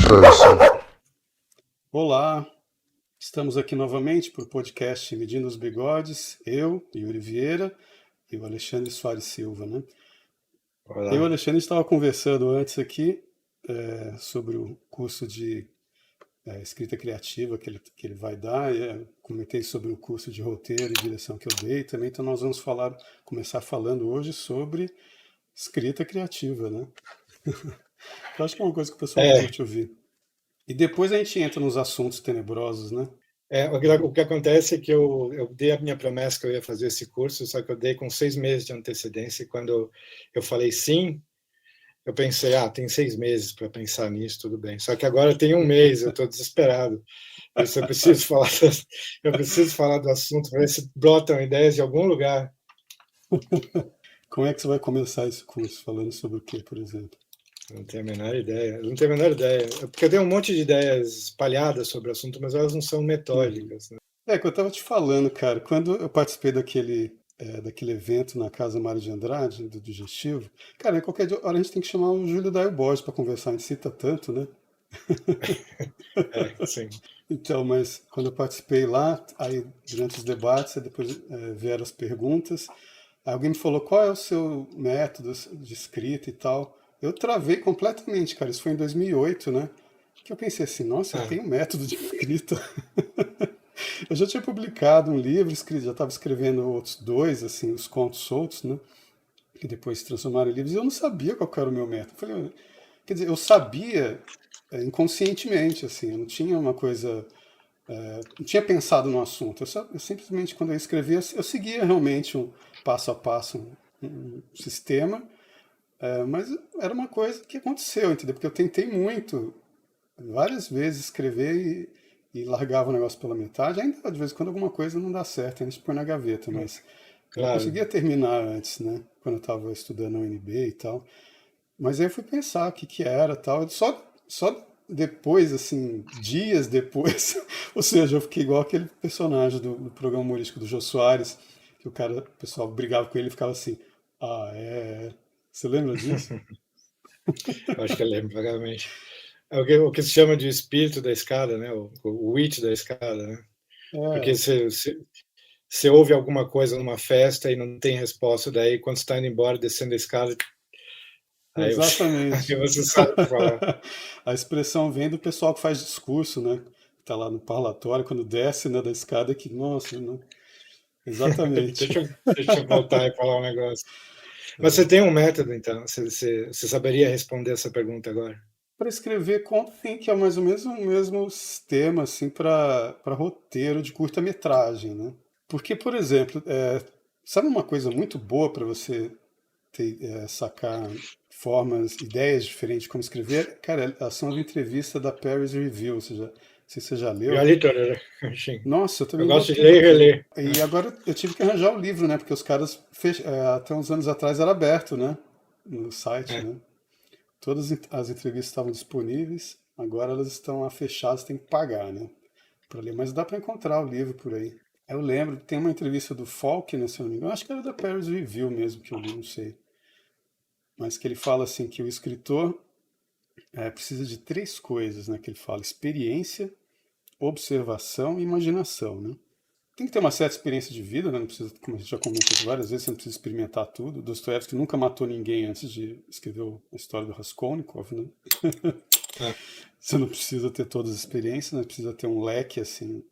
person. Olá, estamos aqui novamente para o podcast Medindo os Bigodes, eu, Yuri Vieira, e o Alexandre Soares Silva, né? Eu e o Olá. Alexandre estava conversando antes aqui sobre o curso de escrita criativa que ele vai dar, comentei sobre o curso de roteiro e direção que eu dei também, então nós vamos começar falando hoje sobre escrita criativa, né? Que eu acho que é uma coisa que o pessoal É, curte ouvir. E depois a gente entra nos assuntos tenebrosos, né? o que acontece é que eu dei a minha promessa que eu ia fazer esse curso, só que eu dei com 6 meses de antecedência, e quando eu falei sim, eu pensei, tem 6 meses para pensar nisso, tudo bem. Só que agora tem um mês, eu estou desesperado. Isso, eu preciso falar do assunto, para ver se brotam ideias de algum lugar. Como é que você vai começar esse curso? Falando sobre o quê, por exemplo? Não tenho a menor ideia. Não tenho a menor ideia. Porque eu tenho um monte de ideias espalhadas sobre o assunto, mas elas não são Uhum. metódicas, né? É que eu estava te falando, cara, quando eu participei daquele evento na Casa Mário de Andrade, do Digestivo, cara, em qualquer hora a gente tem que chamar o Júlio Daio Borges para conversar, a gente cita tanto, né? Sim. Então, mas quando eu participei lá, aí durante os debates, aí depois vieram as perguntas, aí alguém me falou qual é o seu método de escrita e tal. Eu travei completamente, cara, isso foi em 2008, né? Que eu pensei assim, nossa, eu Ah, tenho um método de escrita. Eu já tinha publicado um livro, já estava escrevendo outros dois, assim, os contos soltos, né? Que depois se transformaram em livros, e eu não sabia qual que era o meu método. Eu falei, quer dizer, eu sabia inconscientemente, assim, eu não tinha uma coisa, não tinha pensado no assunto. Eu simplesmente, quando eu escrevia, eu seguia realmente um passo a passo, um sistema, mas era uma coisa que aconteceu, entendeu? Porque eu tentei muito, várias vezes, escrever e largava o negócio pela metade. Ainda, de vez em quando, alguma coisa não dá certo, a gente põe na gaveta, mas eu não claro. conseguia terminar antes, né? Quando eu estava estudando na UNB e tal. Mas aí eu fui pensar o que que era tal. Só depois, assim, dias depois, ou seja, eu fiquei igual aquele personagem do programa humorístico do Jô Soares, que o pessoal brigava com ele e ficava assim, Você lembra disso? Eu acho que eu lembro vagamente. É o que se chama de espírito da escada, né? O witch da escada, né? Porque É, você ouve alguma coisa numa festa e não tem resposta, daí quando você está indo embora, descendo a escada, aí você, aí exatamente. você sabe o que falar. A expressão vem do pessoal que faz discurso, né? Tá lá no parlatório, quando desce, né, da escada, que, nossa, né? Exatamente. Deixa eu voltar e falar um negócio. Mas você tem um método, então? Você saberia responder essa pergunta agora? Para escrever conto, tem que é mais ou menos o mesmo sistema, assim, para roteiro de curta-metragem, né? Porque, por exemplo, sabe uma coisa muito boa para você sacar formas, ideias diferentes de como escrever? Cara, são as entrevistas da Paris Review, não sei se você já Já leu. li toda, né? Sim. Nossa, eu Eu também gosto de gostei ler e daquilo. reler. E agora eu tive que arranjar o livro, né? Porque os caras, até uns anos atrás, era aberto, né? No site, É. né? Todas as entrevistas estavam disponíveis, agora elas estão lá fechadas, tem que pagar, né? Para ler. Mas dá para encontrar o livro por aí. Eu lembro, tem uma entrevista do Faulkner, se eu não me engano, acho que era da Paris Review mesmo que eu li, não sei. Mas que ele fala assim que o escritor precisa de três coisas, né? Que ele fala: experiência, observação e imaginação, né? Tem que ter uma certa experiência de vida, né? Não precisa, como a gente já comentou aqui várias vezes, você não precisa experimentar tudo. Dostoiévski nunca matou ninguém antes de escrever a história do Raskolnikov, né? É. Você não precisa ter todas as experiências, né? Precisa ter um leque, assim,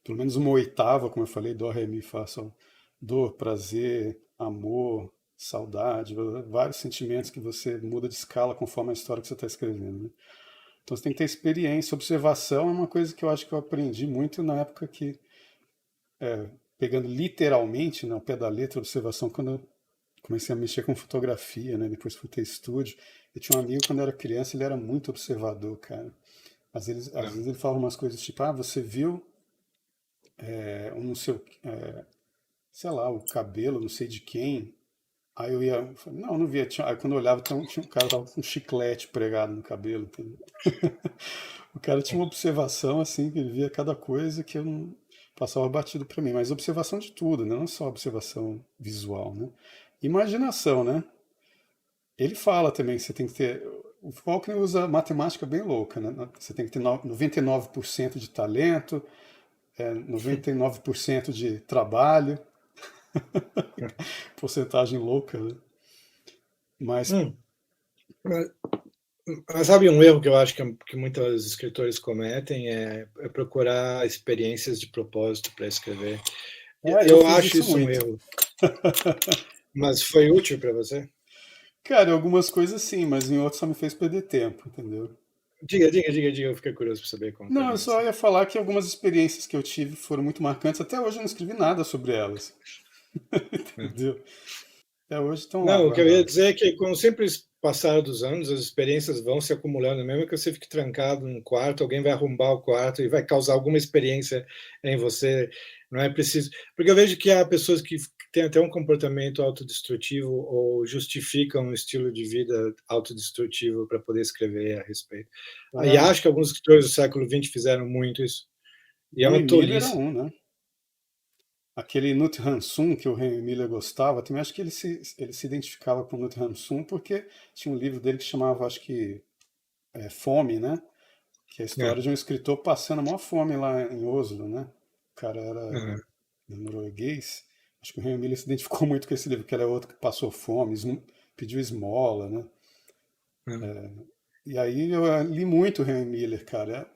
pelo menos uma oitava, como eu falei, dó, ré, mi, fá, sol. Dor, prazer, amor, saudade, vários sentimentos que você muda de escala conforme a história que você está escrevendo, né? Então você tem que ter experiência, observação é uma coisa que eu acho que eu aprendi muito na época que, pegando literalmente, né, ao pé da letra, observação, quando eu comecei a mexer com fotografia, né? Depois fui ter estúdio. Eu tinha um amigo quando eu era criança, ele era muito observador, cara. Às vezes ele falava umas coisas tipo, você viu um não sei, sei lá, o cabelo, não sei de quem. Aí eu ia, não, não via. Aí quando eu olhava, tinha um cara que tava com um chiclete pregado no cabelo, entendeu? O cara tinha uma observação assim, que ele via cada coisa que eu não passava batido para mim, mas observação de tudo, né? Não só observação visual, né? Imaginação, né? Ele fala também que você tem que ter. o Faulkner usa matemática bem louca, né? Você tem que ter 99% de talento, 99% de trabalho, porcentagem louca, né? Mas, Hum, mas, mas sabe um erro que eu acho que muitos escritores cometem é procurar experiências de propósito para escrever. eu Eu fiz acho isso isso um muito. erro. Mas foi útil para você? Cara, em algumas coisas sim, mas em outras só me fez perder tempo, entendeu? Diga, eu fiquei curioso para saber como para Não, eu mim, só assim. ia falar que algumas experiências que eu tive foram muito marcantes. Até hoje eu não escrevi nada sobre elas, entendeu? Até hoje estão lá Não, o que eu ia guardadas. dizer é que com o simples passar dos anos, as experiências vão se acumulando, mesmo que você fique trancado num quarto, alguém vai arrombar o quarto e vai causar alguma experiência em você. Não é preciso. Porque eu vejo que há pessoas que têm até um comportamento autodestrutivo ou justificam um estilo de vida autodestrutivo para poder escrever a respeito. E É, acho que alguns escritores do século XX fizeram muito isso. E é Henry uma Miller era tolice. um, né? Aquele Knut Hamsun que o Henry Miller gostava, também acho que ele se identificava com o Knut Hamsun porque tinha um livro dele que chamava, acho que, Fome, né? Que é a É, história de um escritor passando a maior fome lá em Oslo, né? O cara era é, norueguês. Acho que o Henry Miller se identificou muito com esse livro, que era outro que passou fome, pediu esmola, né? é. E aí eu li muito o Henry Miller, cara.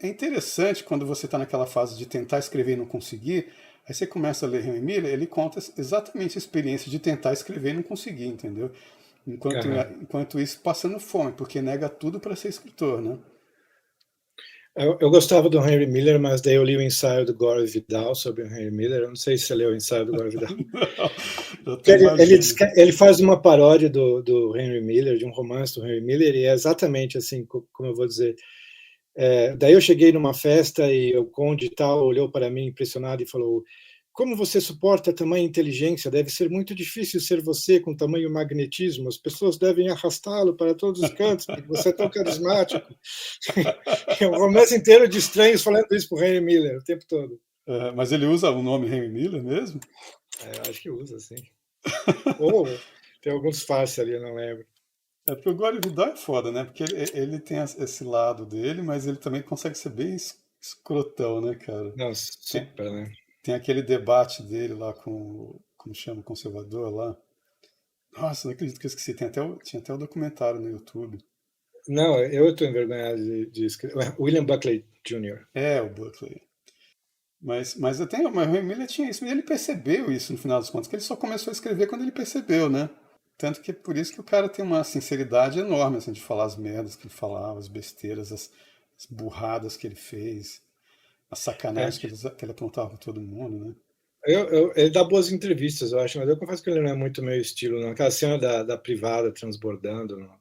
É interessante quando você está naquela fase de tentar escrever e não conseguir. Aí você começa a ler Henry Miller, ele conta exatamente a experiência de tentar escrever e não conseguir, entendeu? Aham. Enquanto isso, passando fome, porque nega tudo para ser escritor, né? Eu gostava do Henry Miller, mas daí eu li o ensaio do Gore Vidal sobre o Henry Miller. Eu não sei se você leu o ensaio do Gore Vidal. Eu até imagino. Ele faz uma paródia do Henry Miller, de um romance do Henry Miller, e é exatamente assim, como eu vou dizer. Daí eu cheguei numa festa e o conde e tal olhou para mim impressionado e falou: Como você suporta tamanha inteligência? Deve ser muito difícil ser você com tamanho magnetismo. As pessoas devem arrastá-lo para todos os cantos, porque você é tão carismático. É um romance inteiro de estranhos falando isso para o Henry Miller o tempo todo. Mas ele usa o nome Henry Miller mesmo? Acho que usa, sim. Ou tem alguns farces ali, eu não lembro. É porque o Gore Vidal é foda, né? Porque ele tem esse lado dele, mas ele também consegue ser bem escrotão, né, cara? Não, Tem, super, né? tem aquele debate dele lá com, como chama, o conservador lá. Nossa, não acredito que eu esqueci. Tinha até o documentário no YouTube. Não, eu estou envergonhado de escrever. William Buckley Jr. É, o Buckley. Mas o Miller tinha isso, e ele percebeu isso no final das contas, que ele só começou a escrever quando ele percebeu, né? Tanto que é por isso que o cara tem uma sinceridade enorme, assim, de falar as merdas que ele falava, as besteiras, as burradas que ele fez, as É, sacanagens que ele apontava pra todo mundo, né? ele dá boas entrevistas, eu acho, mas eu confesso que ele não é muito meu estilo, não. Aquela cena da privada transbordando, não.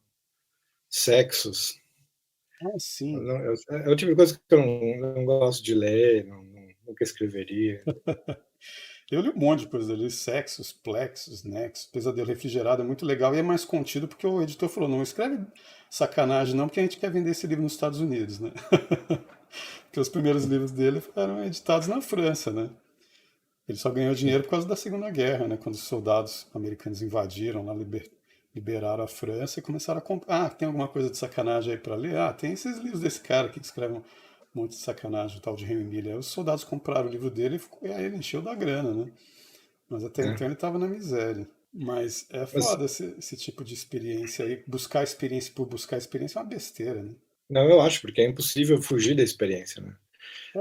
Sexos. Ah, sim. É o tipo de coisa que eu não gosto de ler, nunca escreveria. Eu li um monte de coisa ali, Sexos, Plexos, Nexus, Pesadelo Refrigerado, é muito legal e é mais contido porque o editor falou, não escreve sacanagem não, porque a gente quer vender esse livro nos Estados Unidos, né? Porque os primeiros livros dele eram editados na França, né? Ele só ganhou dinheiro por causa da Segunda Guerra, né? Quando os soldados americanos invadiram lá, liberaram a França e começaram a comprar. Ah, tem alguma coisa de sacanagem aí para ler? Ah, tem esses livros desse cara aqui que escreve um monte de sacanagem, o tal de Henry Miller. Aí os soldados compraram o livro dele e aí ele encheu da grana, né? Mas até Né? então ele estava na miséria. Mas é Mas, foda esse tipo de experiência aí. Buscar experiência por buscar experiência é uma besteira, né? não, eu acho, porque é impossível fugir da experiência, né?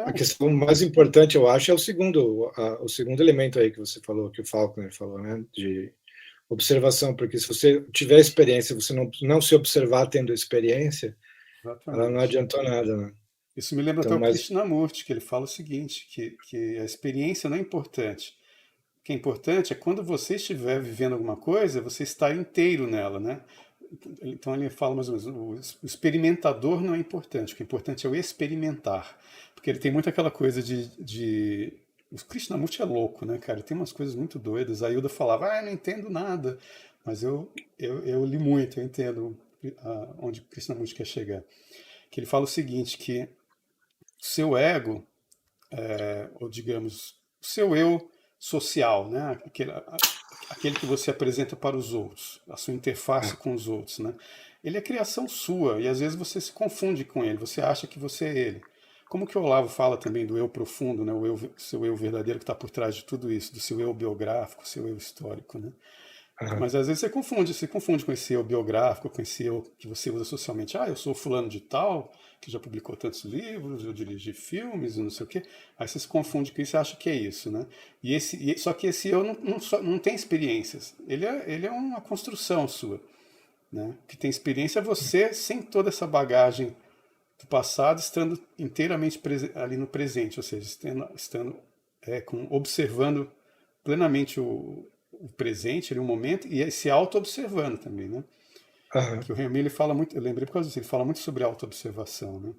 A É, questão mais importante, eu acho, é o segundo elemento aí que você falou, que o Faulkner falou, né? De observação, porque se você tiver experiência, você não se observar tendo experiência, ela não exatamente. adiantou nada, né? Isso me lembra até Então, o mas Krishnamurti, que ele fala o seguinte, que a experiência não é importante. O que é importante é quando você estiver vivendo alguma coisa, você estar inteiro nela, né? Então ele fala mais ou menos, o experimentador não é importante, o que é importante é o experimentar. Porque ele tem muito aquela coisa de. O Krishnamurti é louco, né, cara? Ele tem umas coisas muito doidas. A Hilda falava, eu não entendo nada. Mas eu li muito, eu entendo onde o Krishnamurti quer chegar. Que ele fala o seguinte, que o seu ego, ou digamos, o seu eu social, né? Aquele que você apresenta para os outros, a sua interface com os outros, né? ele é criação sua, e às vezes você se confunde com ele, você acha que você é ele. Como que o Olavo fala também do eu profundo, né? O eu, seu eu verdadeiro que está por trás de tudo isso, do seu eu biográfico, seu eu histórico, né? Aham. Mas às vezes você confunde com esse eu biográfico, com esse eu que você usa socialmente. Ah, eu sou fulano de tal, que já publicou tantos livros, eu dirigi filmes, e não sei o quê. Aí você se confunde com isso e acha que é isso, né? Só que esse eu não tem experiências. Ele é uma construção sua, né? O que tem experiência é você sem toda essa bagagem do passado, estando inteiramente ali no presente, ou seja, estando observando plenamente o presente, ali, o momento, e se auto-observando também, né? Aham. Que o Remy, ele fala muito, eu lembrei por causa disso, ele fala muito sobre auto-observação, né?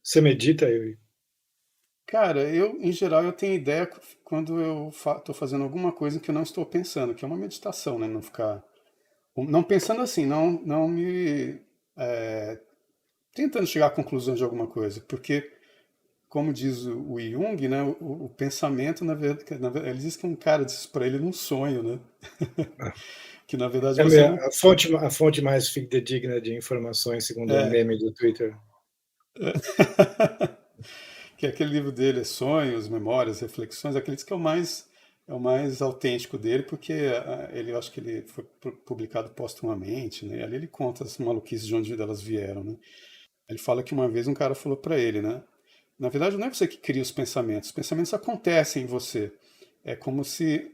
Você medita, Yuri? Cara, em geral, eu tenho ideia quando eu estou fazendo alguma coisa que eu não estou pensando, que é uma meditação, né? Não ficar... Não pensando assim, não me... tentando chegar a conclusão de alguma coisa, porque como diz o Jung, né, o pensamento, ele diz que um cara disse para ele num sonho, né? Que na verdade É você não. a fonte mais fidedigna de informações, segundo o É, meme do Twitter. que é aquele livro dele, é Sonhos, Memórias, Reflexões, aquele diz que é o mais autêntico dele, porque eu acho que ele foi publicado póstumamente, né? Ali ele conta as maluquices de onde elas vieram, né? Ele fala que uma vez um cara falou para ele, né? Na verdade, não é você que cria os pensamentos acontecem em você. É como se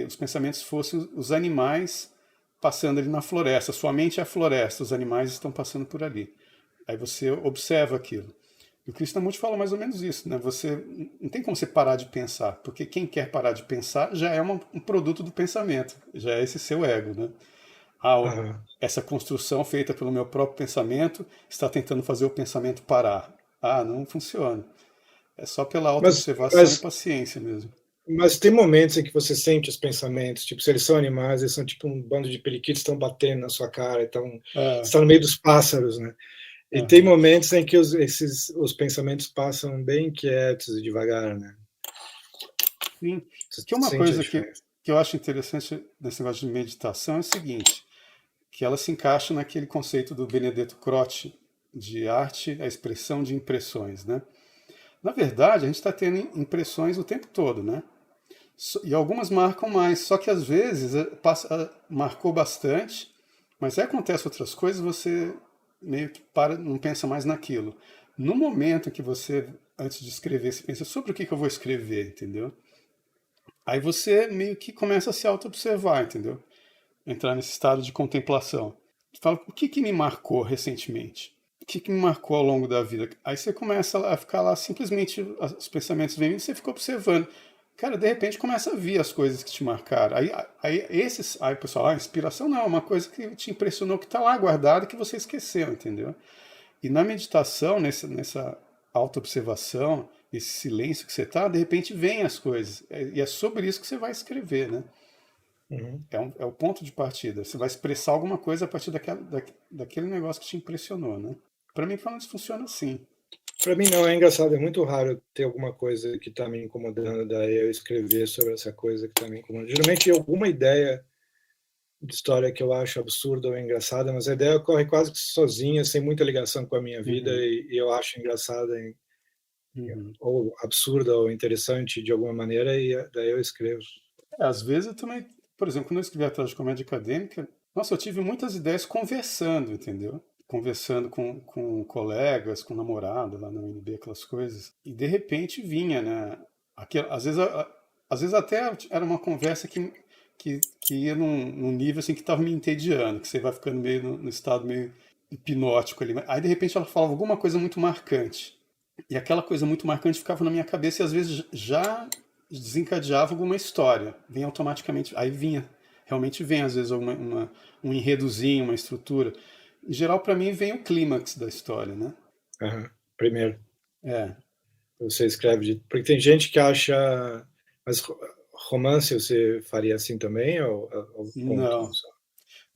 os pensamentos fossem os animais passando ali na floresta. Sua mente é a floresta, os animais estão passando por ali. Aí você observa aquilo. E o Krishnamurti fala mais ou menos isso, né? Você não tem como você parar de pensar, porque quem quer parar de pensar já é um produto do pensamento, já é esse seu ego, né? Ah, Aham. essa construção feita pelo meu próprio pensamento está tentando fazer o pensamento parar. Ah, não funciona. É só pela Mas, autoobservação e mas, paciência mesmo. mas tem momentos em que você sente os pensamentos, tipo, se eles são animais, eles são tipo um bando de periquitos que estão batendo na sua cara, Ah, estão no meio dos pássaros, né? E tem aham. momentos em que os pensamentos passam bem quietos e devagar, né? Sim. Você Que uma sente a coisa diferença. que eu acho interessante nesse negócio de meditação é o seguinte, que ela se encaixa naquele conceito do Benedetto Croce, de arte, a expressão de impressões, né? Na verdade, a gente está tendo impressões o tempo todo, né? E algumas marcam mais, só que às vezes marcou bastante, mas aí acontece outras coisas, você meio que para, não pensa mais naquilo. No momento que você, antes de escrever, você pensa sobre o que eu vou escrever, entendeu? Aí você meio que começa a se auto-observar, entendeu? Entrar nesse estado de contemplação. Fala, o que me marcou recentemente? O que me marcou ao longo da vida? Aí você começa a ficar lá, simplesmente os pensamentos vêm e você fica observando. Cara, de repente começa a vir as coisas que te marcaram. Aí pessoal, a inspiração não, é uma coisa que te impressionou, que está lá guardada e que você esqueceu, entendeu? E na meditação, nessa autoobservação, esse silêncio que você está, de repente vem as coisas. E é sobre isso que você vai escrever, né? Uhum. É o ponto de partida. Você vai expressar alguma coisa a partir daquele negócio que te impressionou, né? Para mim, pelo menos, funciona assim. Para mim não, é engraçado, é muito raro ter alguma coisa que está me incomodando, daí eu escrever sobre essa coisa que está me incomodando. Geralmente alguma ideia de história que eu acho absurda ou engraçada, mas a ideia ocorre quase que sozinha, sem muita ligação com a minha vida, Uhum, e eu acho engraçada uhum. ou absurda ou interessante de alguma maneira, e daí eu escrevo. Às vezes eu também, por exemplo, quando eu escrevi Atrás de Comédia Acadêmica, nossa, eu tive muitas ideias conversando, entendeu? Conversando com colegas, com namorada lá na UNB, aquelas coisas. E de repente vinha, né? Às vezes até era uma conversa que ia num nível assim que estava me entediando, que você vai ficando meio no estado meio hipnótico ali. Aí de repente ela falava alguma coisa muito marcante. E aquela coisa muito marcante ficava na minha cabeça e às vezes já desencadeava alguma história. Vem automaticamente, aí vinha, realmente vem às vezes um enredozinho, uma estrutura. Em geral, para mim, vem o clímax da história, né? Uhum. Primeiro, É, você escreve, porque tem gente que acha, mas romance você faria assim também, ou conto? não.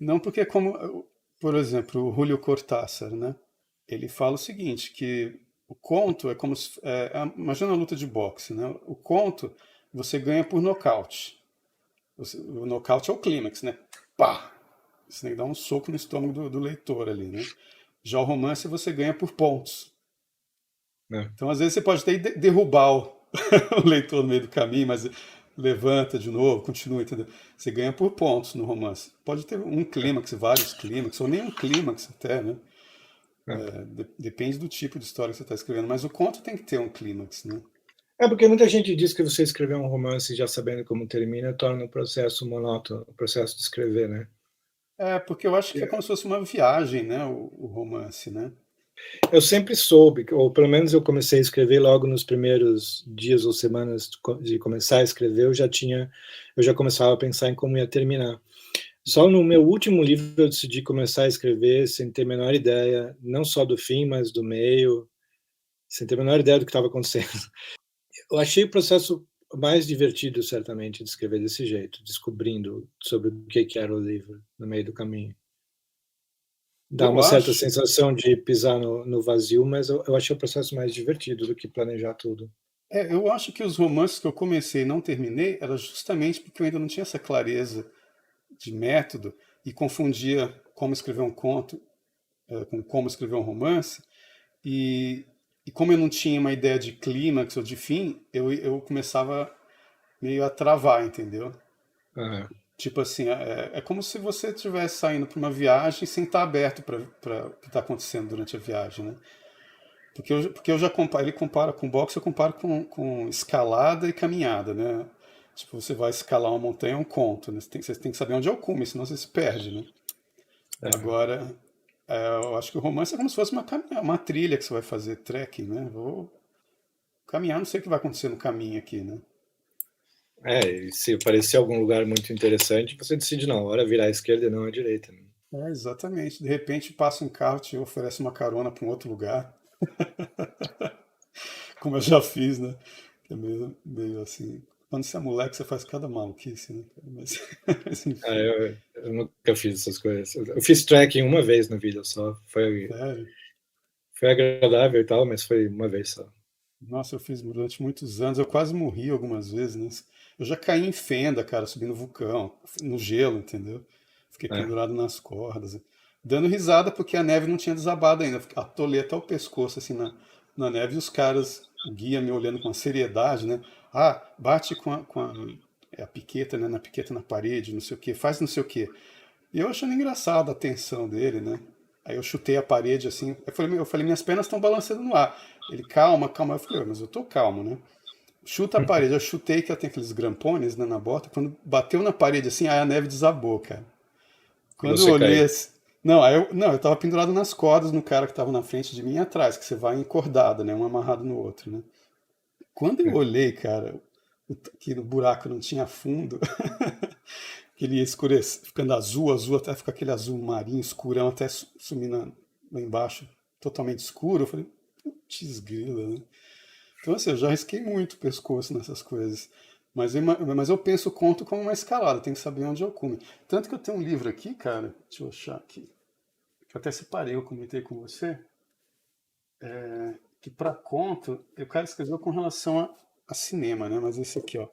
Não porque como, por exemplo, o Julio Cortázar, né? Ele fala o seguinte, que o conto é como se, imagina a luta de boxe, né? O conto você ganha por nocaute. O nocaute é o clímax, né? Pá! Você tem que dar um soco no estômago do leitor ali, né? Já o romance você ganha por pontos. né? Então, às vezes, você pode até derrubar o leitor no meio do caminho, mas levanta de novo, continua, entendeu? Você ganha por pontos no romance. Pode ter um clímax, vários clímax, ou nem um clímax até, né? É. Depende do tipo de história que você está escrevendo, mas o conto tem que ter um clímax, né? É porque muita gente diz que você escrever um romance já sabendo como termina torna um processo monótono, o processo de escrever, né? É, porque eu acho que é como se fosse uma viagem, né? O romance, né? Eu sempre soube, ou pelo menos eu comecei a escrever logo nos primeiros dias ou semanas de começar a escrever, eu já começava a pensar em como ia terminar. Só no meu último livro eu decidi começar a escrever sem ter a menor ideia, não só do fim, mas do meio, sem ter a menor ideia do que estava acontecendo. Eu achei o processo mais divertido, certamente, de escrever desse jeito, descobrindo sobre o que era o livro no meio do caminho. Dá Eu uma certa acho. sensação de pisar no vazio, mas eu achei o processo mais divertido do que planejar tudo. Eu acho que os romances que eu comecei e não terminei era justamente porque eu ainda não tinha essa clareza de método e confundia como escrever um conto com como escrever um romance. E, e como eu não tinha uma ideia de clímax ou de fim, eu começava meio a travar, entendeu? Ah, Tipo assim, é como se você estivesse saindo para uma viagem sem estar aberto para o que está acontecendo durante a viagem, né? Porque eu já comparo, ele compara com boxe, eu comparo com escalada e caminhada, né? Tipo, você vai escalar uma montanha, é um conto, né? Você tem que saber onde é o cume, senão você se perde, né? é. Agora, eu acho que o romance é como se fosse uma trilha que você vai fazer, trekking, né? Vou caminhar, não sei o que vai acontecer no caminho aqui, né? E se aparecer algum lugar muito interessante, você decide na hora virar à esquerda e não à direita. Né? Exatamente. De repente passa um carro, te oferece uma carona para um outro lugar, como eu já fiz, né? Que é meio assim. Quando você é moleque, você faz cada maluquice, né? Mas enfim, Eu nunca fiz essas coisas. Eu fiz trekking uma vez na vida só. sério. Foi agradável e tal, mas foi uma vez só. Nossa, eu fiz durante muitos anos. Eu quase morri algumas vezes, né? Eu já caí em fenda, cara, subindo vulcão, no gelo, entendeu? Fiquei É, pendurado nas cordas, dando risada porque a neve não tinha desabado ainda. Atolei até o pescoço, assim, na neve, e os caras, o guia me olhando com uma seriedade, né? Ah, bate com a piqueta, né? Na piqueta na parede, não sei o quê, faz não sei o quê. E eu achando engraçado a tensão dele, né? Aí eu chutei a parede assim. Eu falei, minhas pernas estão balançando no ar. Ele, calma, calma. Eu falei, mas eu tô calmo, né? Chuta a parede. Eu chutei que eu tenho aqueles grampones, né, na bota. Quando bateu na parede assim, aí a neve desabou, cara. e Quando eu você olhei caiu. assim. Não, eu tava pendurado nas cordas no cara que tava na frente de mim e atrás, que você vai encordado, né? Um amarrado no outro, né? Quando eu É. olhei, cara, que no buraco não tinha fundo, que ele ia escurecer, ficando azul, azul, até ficar aquele azul marinho, escurão, até sumir lá embaixo, totalmente escuro. Eu falei, putz, grila, né? Então, assim, eu já risquei muito o pescoço nessas coisas. Mas eu penso o conto como uma escalada, tem que saber onde é o cume. Tanto que eu tenho um livro aqui, cara, deixa eu achar aqui, que eu até separei, eu comentei com você, que para conto, eu quero escrever com relação a cinema, né? Mas esse aqui, ó. Não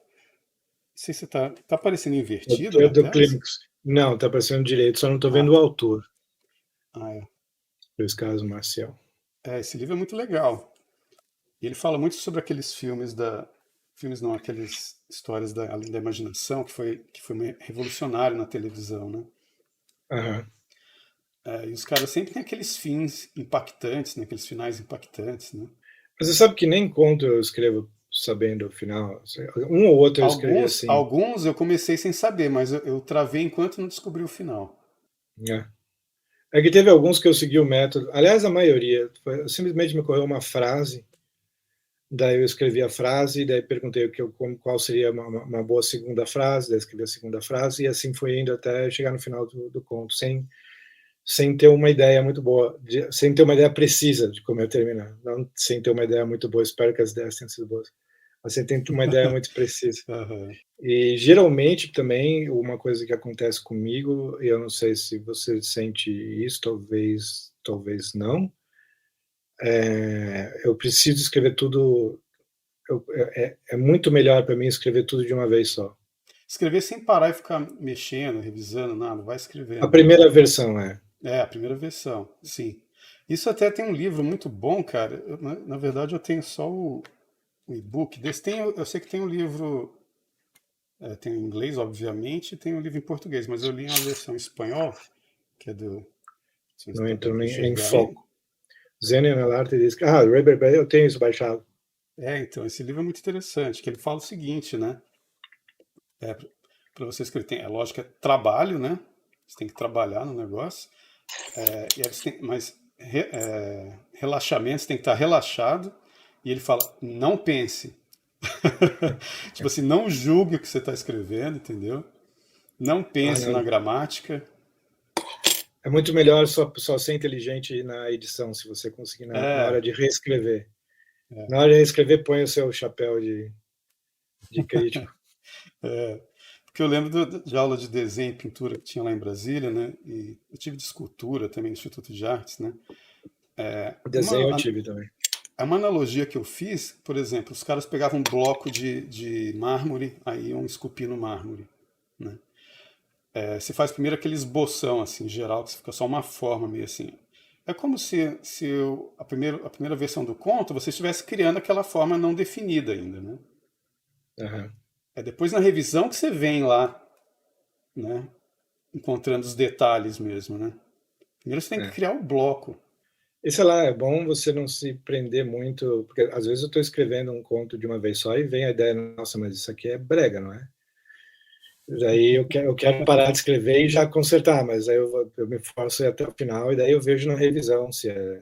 sei se tá aparecendo invertido É na do tela. Clímax. Não, tá parecendo direito, só não tô Ah, vendo o tá. autor, Ah, é. Luiz Carlos Marcial. Esse livro é muito legal. E ele fala muito sobre aqueles filmes não, aquelas histórias além da imaginação, que foi revolucionário na televisão, né? Aham. E os caras sempre têm aqueles fins impactantes, né? Aqueles finais impactantes, né? Mas você sabe que nem conto eu escrevo sabendo o final. Um ou outro eu escrevi Alguns, assim. alguns eu comecei sem saber, mas eu travei enquanto não descobri o final. Né? É que teve alguns que eu segui o método. Aliás, a maioria. Simplesmente me ocorreu uma frase, daí eu escrevi a frase, daí perguntei qual seria uma boa segunda frase, daí escrevi a segunda frase, e assim foi indo até chegar no final do conto, sem ter uma ideia muito boa, sem ter uma ideia precisa de como eu terminar. Não sem ter uma ideia muito boa, espero que as ideias tenham sido boas, mas sem ter uma ideia muito precisa. Aham. E geralmente também uma coisa que acontece comigo, e eu não sei se você sente isso, talvez não, eu preciso escrever tudo. É muito melhor para mim escrever tudo de uma vez só. escrever sem parar e ficar mexendo, revisando, nada, vai A escrevendo. primeira versão é. É, a primeira versão, sim. Isso até tem um livro muito bom, cara. Na verdade, eu tenho só o e-book desse. Tem, eu sei que tem um livro, tem em inglês, obviamente, e tem um livro em português, mas eu li a versão em espanhol, que é do. Não sei se Não dá para entrou em enxergar aí. foco. Zen Arte diz que, Reber Bell, eu tenho isso baixado. Então, esse livro é muito interessante, que ele fala o seguinte, né? Para você escrever, é lógico que é trabalho, né? Você tem que trabalhar no negócio. E aí você tem, mas relaxamento, você tem que estar relaxado. E ele fala, não pense. Tipo assim, não julgue o que você está escrevendo, entendeu? Não pense na Não. gramática. É muito melhor só ser inteligente na edição, se você conseguir na hora É, de reescrever. Na hora de reescrever, põe o seu chapéu de crítico. porque eu lembro de aula de desenho e pintura que tinha lá em Brasília, né? E eu tive de escultura também no Instituto de Artes, né? O desenho eu Uma, tive também. uma analogia que eu fiz, por exemplo, os caras pegavam um bloco de mármore, aí iam esculpir no mármore, né? Você faz primeiro aquele esboção, assim, geral, que fica só uma forma meio assim. É como se a primeira versão do conto você estivesse criando aquela forma não definida ainda, né? Uhum. É depois na revisão que você vem lá, né? Encontrando os detalhes mesmo, né? Primeiro você tem que É. criar o bloco. E sei lá, é bom você não se prender muito, porque às vezes eu estou escrevendo um conto de uma vez só e vem a ideia, nossa, mas isso aqui é brega, não é? Daí eu quero parar de escrever e já consertar, mas aí eu me forço a ir até o final e daí eu vejo na revisão se é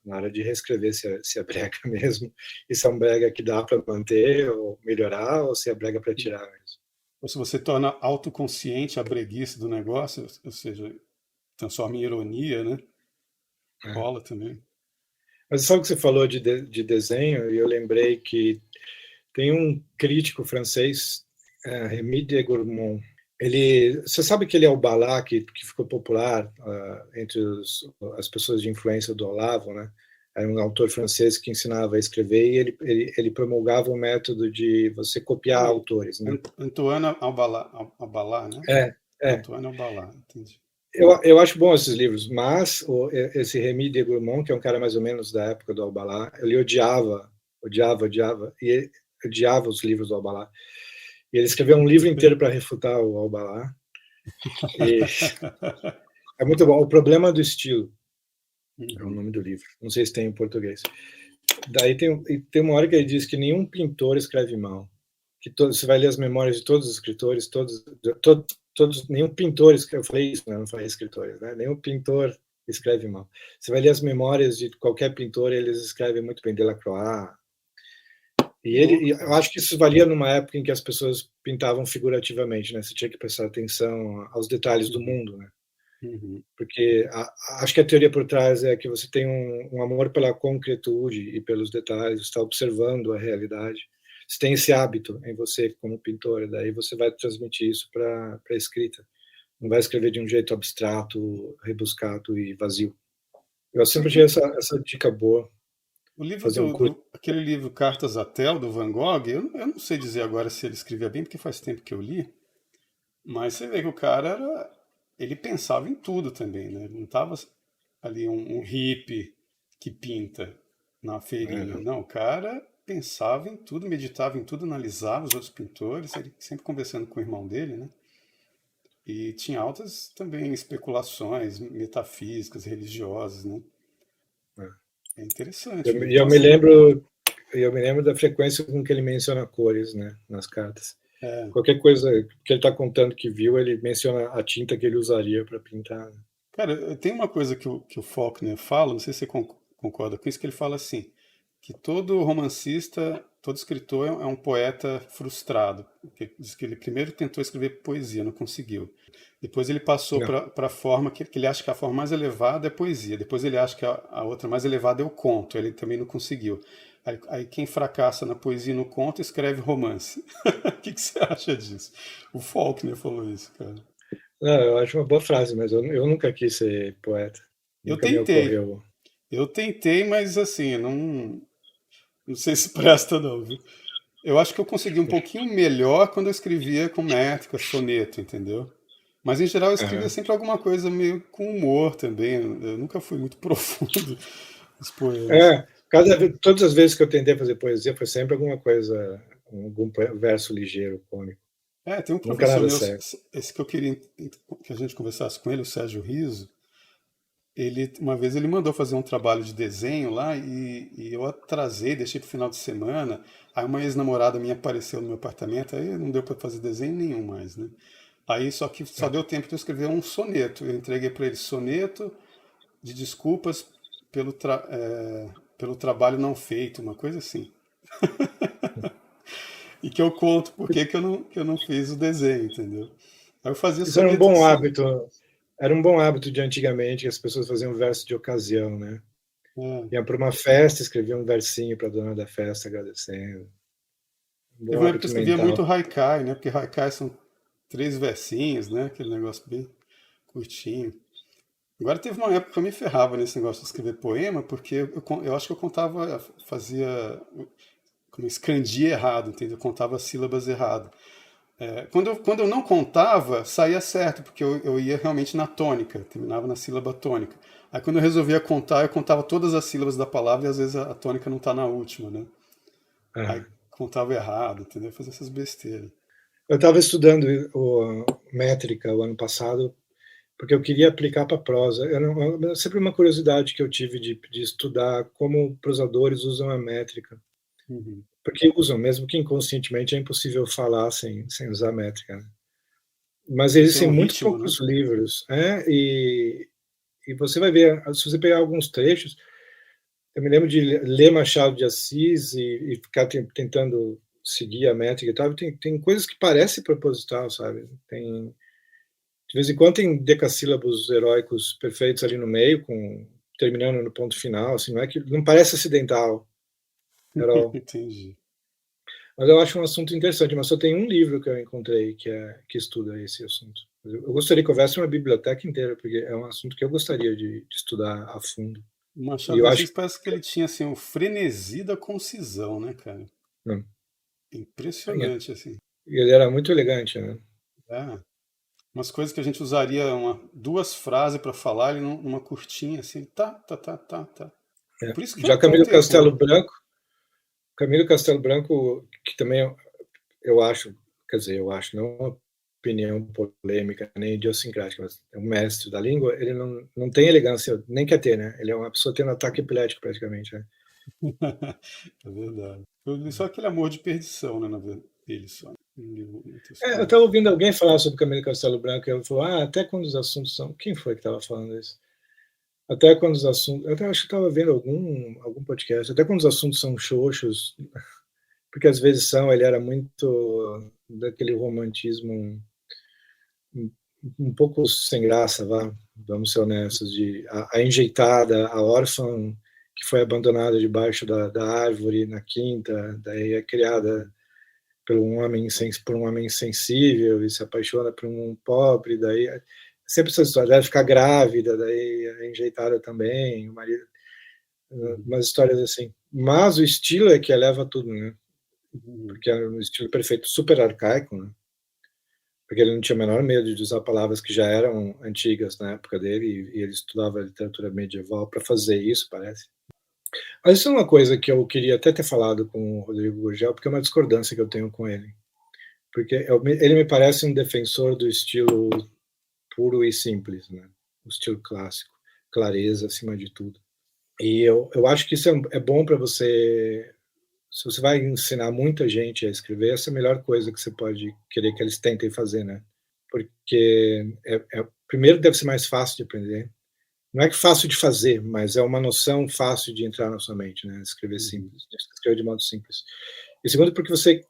na hora de reescrever se é brega mesmo, e se é um brega que dá para manter ou melhorar, ou se é brega para tirar mesmo. Ou se você torna autoconsciente a breguice do negócio, ou seja, transforma em ironia, né? É. Rola também. Mas sabe o que você falou de desenho, e eu lembrei que tem um crítico francês, Rémy de Gourmont. Você sabe que ele é o Balá que ficou popular entre as pessoas de influência do Olavo, né? Era um autor francês que ensinava a escrever e ele promulgava o método de você copiar Ah, autores, né? Antoine Albalá, né? É, é. Antoine Albalá, entendi. Eu acho bom esses livros, mas esse Rémy de Gourmont, que é um cara mais ou menos da época do Albalá, ele odiava, e ele odiava os livros do Albalá. E ele escreveu um livro inteiro para refutar o Albalá. E é muito bom. O Problema do Estilo é o Uhum. nome do livro. Não sei se tem em português. Daí tem uma hora que ele diz que nenhum pintor escreve mal. Que você vai ler as memórias de todos os escritores, nenhum pintor, eu falei isso, né? Não falei escritores, né? Nenhum pintor escreve mal. Você vai ler as memórias de qualquer pintor, eles escrevem muito bem, Delacroix. E eu Cara. acho que isso valia numa época em que as pessoas pintavam figurativamente, né? Você tinha que prestar atenção aos detalhes do Uhum. mundo, né? Uhum. Porque acho que a teoria por trás é que você tem um amor pela concretude e pelos detalhes, você está observando a realidade. Você tem esse hábito em você como pintor, e daí você vai transmitir isso para a escrita. Não vai escrever de um jeito abstrato, rebuscado e vazio. Eu sempre achei essa dica boa, O livro fazer um curso. aquele livro Cartas a Tel, do Van Gogh, eu não sei dizer agora se ele escrevia bem, porque faz tempo que eu li, mas você vê que o cara ele pensava em tudo também, né? Ele não estava ali um hippie que pinta na feirinha. Não. Não, o cara pensava em tudo, meditava em tudo, analisava os outros pintores, ele sempre conversando com o irmão dele, né? E tinha altas também especulações metafísicas, religiosas, né? É interessante o livro. E eu Então, me assim, lembro, eu me lembro da frequência com que ele menciona cores, né, nas cartas. é, Qualquer coisa que ele está contando que viu, ele menciona a tinta que ele usaria para pintar. cara, tem uma coisa que o Faulkner fala, não sei se você concorda com isso, que ele fala assim, que todo romancista, todo escritor é um poeta frustrado. Ele diz que ele primeiro tentou escrever poesia, não conseguiu. Depois ele passou Não. para a forma que ele acha que a forma mais elevada é poesia. Depois ele acha que a outra mais elevada é o conto. Ele também não conseguiu. Aí quem fracassa na poesia e no conto escreve romance. O que você acha disso? O Faulkner falou isso, cara. Não, eu acho uma boa frase, mas eu nunca quis ser poeta. Eu Nunca me tentei. ocorreu. Eu tentei, mas assim, não sei se presta não, viu? Eu acho que eu consegui um pouquinho melhor quando eu escrevia com métrica, soneto, entendeu? Mas em geral eu escrevia Aham. sempre alguma coisa meio com humor também. Eu nunca fui muito profundo nos poemas. Todas as vezes que eu tentei fazer poesia foi sempre alguma coisa, algum verso ligeiro, cômico. Tem um Nunca professor nada meu, sério. esse que eu queria que a gente conversasse com ele, o Sérgio Riso. Uma vez ele mandou fazer um trabalho de desenho lá e eu atrasei, deixei pro final de semana. Aí uma ex-namorada minha apareceu no meu apartamento, aí não deu para fazer desenho nenhum mais, né? Aí só que só deu tempo de eu escrever um soneto. Eu entreguei para ele soneto de desculpas pelo trabalho não feito, uma coisa assim. E que eu conto por que que eu não fiz o desenho, entendeu? Aí eu fazia Isso era um soneto bom assim. hábito. Era um bom hábito de antigamente, que as pessoas faziam verso de ocasião, né? É. Iam para uma festa, escreviam um versinho para a dona da festa agradecendo. Um Teve bom uma época que eu hábito escrevia mental. muito haikai, né? Porque haikai são 3 versinhos, né? Aquele negócio bem curtinho. Agora teve uma época que eu me ferrava nesse negócio de escrever poema, porque eu acho que eu contava, fazia, como escredia errado, entendeu? Eu contava as sílabas errado. Quando eu não contava, saía certo, porque eu ia realmente na tônica, terminava na sílaba tônica. Aí quando eu resolvia contar, eu contava todas as sílabas da palavra e às vezes a tônica não está na última, né? Aí Ah. contava errado, entendeu? Fazia essas besteiras. Eu estava estudando métrica o ano passado, porque eu queria aplicar para prosa. Sempre uma curiosidade que eu tive de estudar como prosadores usam a métrica. Uhum. Porque usam, mesmo que inconscientemente, é impossível falar sem usar métrica, né? Mas Isso é existem um muito ritmo, né? poucos livros, né? E você vai ver, se você pegar alguns trechos, eu me lembro de ler Machado de Assis e ficar tentando seguir a métrica e tal. Tem coisas que parecem proposital, sabe? De vez em quando tem decassílabos heróicos perfeitos ali no meio, terminando no ponto final, assim, não parece acidental, at all. Entendi. Mas eu acho um assunto interessante, mas só tem um livro que eu encontrei que estuda esse assunto. Eu gostaria que houvesse uma biblioteca inteira, porque é um assunto que eu gostaria de estudar a fundo. O E Machado eu de acho Assis parece que ele tinha assim, o frenesi da concisão, né, cara? não, Impressionante, assim. ele era muito elegante, né? É. Umas coisas que a gente usaria 2 frases para falar, ele numa curtinha, assim, tá, tá, tá, tá, tá. É. Por isso que foi Já tão terror. Camilo Castelo Branco, que também eu acho, quer dizer, eu acho, não uma opinião polêmica nem idiosincrática, mas é um mestre da língua, ele não tem elegância, nem quer ter, né? Ele é uma pessoa tendo ataque epilético praticamente, né? É verdade. Eu li só aquele amor de perdição, né, na verdade, dele só. Não li muitas Eu estava coisas. ouvindo alguém falar sobre Camilo Castelo Branco e ele falou, até quando os assuntos são... Quem foi que estava falando isso? Até quando os assuntos... Eu até acho que estava vendo algum podcast. Até quando os assuntos são xoxos, porque às vezes são, ele era muito daquele romantismo um pouco sem graça, vamos ser honestos, a enjeitada, a órfã que foi abandonada debaixo da árvore na quinta, daí é criada por um homem insensível e se apaixona por um pobre, daí sempre essa história, deve ficar grávida, daí é enjeitada também, o marido, Uhum, umas histórias assim. Mas o estilo é que eleva tudo, né? uhum, Porque é um estilo perfeito, super arcaico, né? Porque ele não tinha o menor medo de usar palavras que já eram antigas na época dele, e ele estudava literatura medieval para fazer isso, parece. Mas isso é uma coisa que eu queria até ter falado com o Rodrigo Gurgel, porque é uma discordância que eu tenho com ele. Porque ele me parece um defensor do estilo puro e simples, né? O estilo clássico, clareza acima de tudo. E eu acho que isso é bom para você. Se você vai ensinar muita gente a escrever, essa é a melhor coisa que você pode querer que eles tentem fazer, né? Porque primeiro deve ser mais fácil de aprender. Não é que fácil de fazer, mas é uma noção fácil de entrar na sua mente, né? Escrever uhum, simples, escrever de modo simples. E segundo, porque você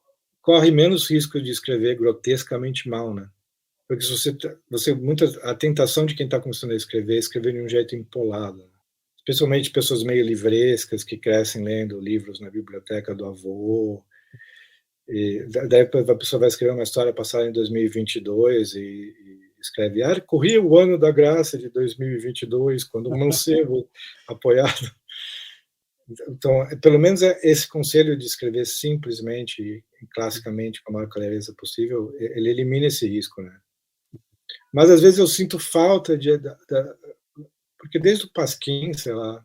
corre menos risco de escrever grotescamente mal, né? Porque se a tentação de quem está começando a escrever é escrever de um jeito empolado, né? Especialmente pessoas meio livrescas que crescem lendo livros na biblioteca do avô. E daí a pessoa vai escrever uma história passada em 2022 e escreve: corria o ano da graça de 2022, quando o mancebo apoiado. Então, pelo menos esse conselho de escrever simplesmente e classicamente com a maior clareza possível, ele elimina esse risco, né? Mas às vezes eu sinto falta porque desde o Pasquim, sei lá,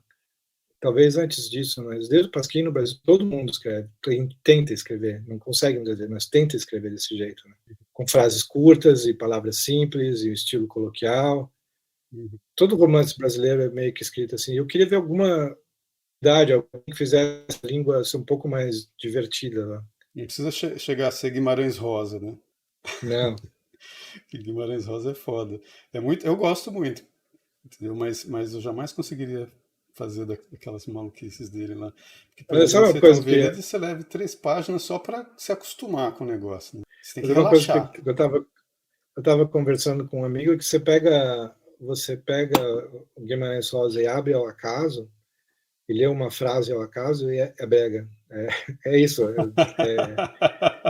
talvez antes disso, mas desde o Pasquim no Brasil todo mundo escreve, tenta escrever, não consegue dizer, mas tenta escrever desse jeito, né? Com frases curtas e palavras simples e o estilo coloquial. Uhum. Todo romance brasileiro é meio que escrito assim. Eu queria ver alguma idade, alguém que fizesse a língua ser um pouco mais divertida lá. Não precisa chegar a ser Guimarães Rosa, né? Não, Que Guimarães Rosa é foda. É muito, eu gosto muito, entendeu? Mas eu jamais conseguiria fazer daquelas maluquices dele lá. Porque, por mas exemplo, sabe uma você tem um coisa que Veredas, você leva 3 páginas só para se acostumar com o negócio, né? Você tem que mas uma coisa que relaxar. eu estava conversando com um amigo que você pega o Guimarães Rosa e abre ao acaso e lê uma frase ao acaso e é brega. É isso. Eu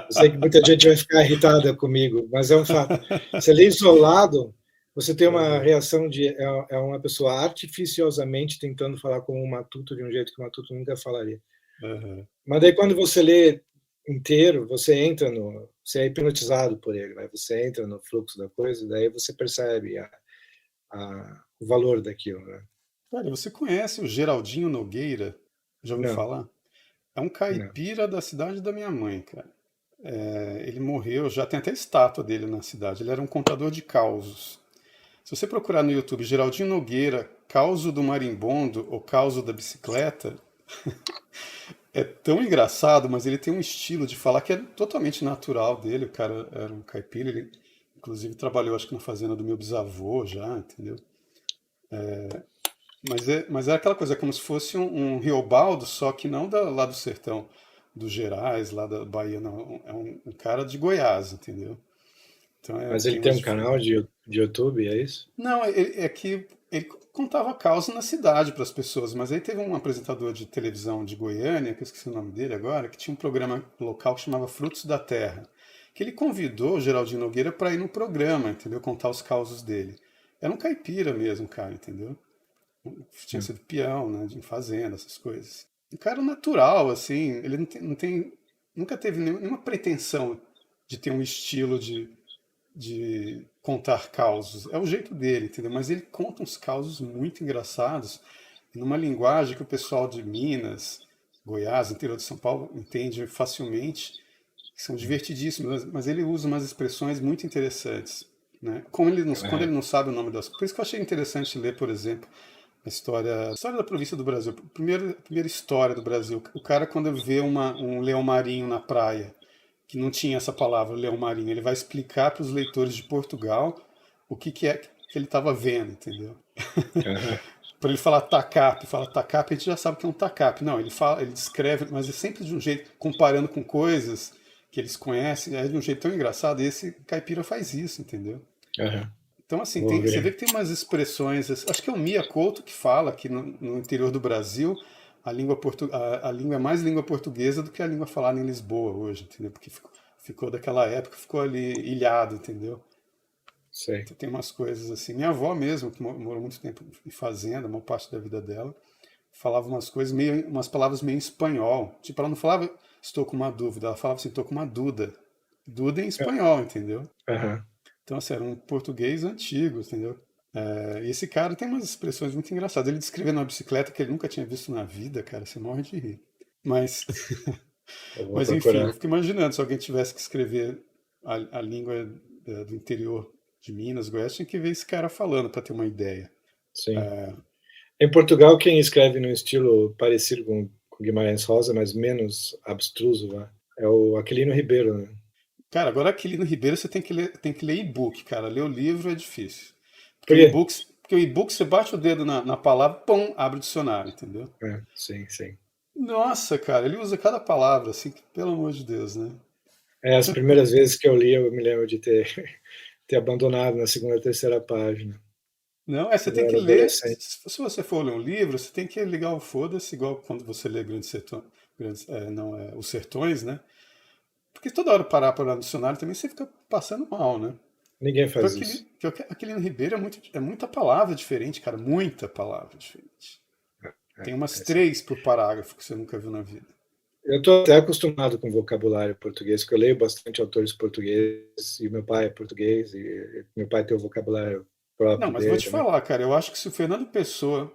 sei que muita gente vai ficar irritada comigo, mas é um fato. Você lê isolado, você tem uma Uhum, reação de é uma pessoa artificiosamente tentando falar com um matuto de um jeito que o matuto nunca falaria. uhum. Mas daí quando você lê inteiro, você é hipnotizado por ele, né? Você entra no fluxo da coisa, daí você percebe o valor daquilo, né? Cara, você conhece o Geraldinho Nogueira? Já ouviu Não, falar? É um não. caipira da cidade da minha mãe, cara. Ele morreu, já tem até estátua dele na cidade. Ele era um contador de causos. Se você procurar no YouTube Geraldinho Nogueira, Causo do Marimbondo ou Causo da Bicicleta, é tão engraçado, mas ele tem um estilo de falar que é totalmente natural dele. O cara era um caipira, ele inclusive trabalhou, acho que na fazenda do meu bisavô já, entendeu? Mas é aquela coisa, é como se fosse um Riobaldo, só que não lá do sertão, dos Gerais, lá da Bahia, não. É um cara de Goiás, entendeu? Então Mas ele tem tem umas um canal diferenças. de YouTube, é isso? Não, é que ele contava causa na cidade para as pessoas, mas aí teve um apresentador de televisão de Goiânia, que eu esqueci o nome dele agora, que tinha um programa local que chamava Frutos da Terra, que ele convidou o Geraldinho Nogueira para ir no programa, entendeu? Contar os causos dele. Era um caipira mesmo, cara, entendeu? Tinha Hum. sido peão, né, de fazenda, essas coisas. Um cara natural, assim, ele nunca teve nenhuma pretensão de ter um estilo de contar causos. É o jeito dele, entendeu? Mas ele conta uns causos muito engraçados, numa linguagem que o pessoal de Minas, Goiás, interior de São Paulo, entende facilmente, que são divertidíssimos, mas ele usa umas expressões muito interessantes. Né? Quando ele É, não sabe o nome das coisas. Por isso que eu achei interessante ler, por exemplo, a história da província do Brasil. A primeira história do Brasil. O cara, quando vê um leão marinho na praia, que não tinha essa palavra, leão marinho, ele vai explicar para os leitores de Portugal o que é que ele estava vendo, entendeu? aham, Para ele falar tacape, fala tacape, a gente já sabe que é um tacape. Não, ele fala, ele descreve, mas é sempre de um jeito, comparando com coisas que eles conhecem, é de um jeito tão engraçado, e esse caipira faz isso, entendeu? aham. Então, assim, Vou você vê ver. que tem umas expressões, acho que é o Mia Couto que fala que no interior do Brasil a língua é mais língua portuguesa do que a língua falada em Lisboa hoje, entendeu? Porque ficou daquela época, ficou ali ilhado, entendeu? Sei. Então, tem umas coisas assim. Minha avó mesmo, que morou muito tempo em fazenda, uma parte da vida dela, falava umas coisas meio, umas palavras meio em espanhol. Tipo, ela não falava estou com uma dúvida, ela falava assim, estou com uma duda. Duda em espanhol, entendeu? Aham. Então, assim, era um português antigo, entendeu? E esse cara tem umas expressões muito engraçadas. Ele descrevendo uma bicicleta que ele nunca tinha visto na vida, cara, você morre de rir. Mas, Eu vou mas enfim, eu procurar. fico imaginando se alguém tivesse que escrever a língua do interior de Minas, Goiás, tinha que ver esse cara falando para ter uma ideia. Sim. Em Portugal, quem escreve no estilo parecido com Guimarães Rosa, mas menos abstruso, né? É o Aquilino Ribeiro, né? Cara, agora aqui no Ribeiro você tem que ler e-book, cara. Ler o livro é difícil. Por quê? Porque o e-book você bate o dedo na palavra, pum, abre o dicionário, entendeu? É, sim, sim. Nossa, cara, ele usa cada palavra, assim, que, pelo amor de Deus, né? É, as primeiras vezes que eu li, eu me lembro de ter abandonado na segunda, terceira página. Não, você Quando eu tem que era ler. adolescente. Se você for ler um livro, você tem que ligar o foda-se, igual quando você lê Grandes Sertões, não, Os Sertões, né? Porque toda hora parar para olhar no dicionário também você fica passando mal, né? Ninguém faz isso. Aquele no Ribeiro é muita palavra diferente, cara, muita palavra diferente. Tem umas Essa. 3 por parágrafo que você nunca viu na vida. Eu estou até acostumado com vocabulário português, porque eu leio bastante autores portugueses, e meu pai é português, e meu pai tem o vocabulário Não, próprio mas vou dele te também. falar, cara, eu acho que se o Fernando Pessoa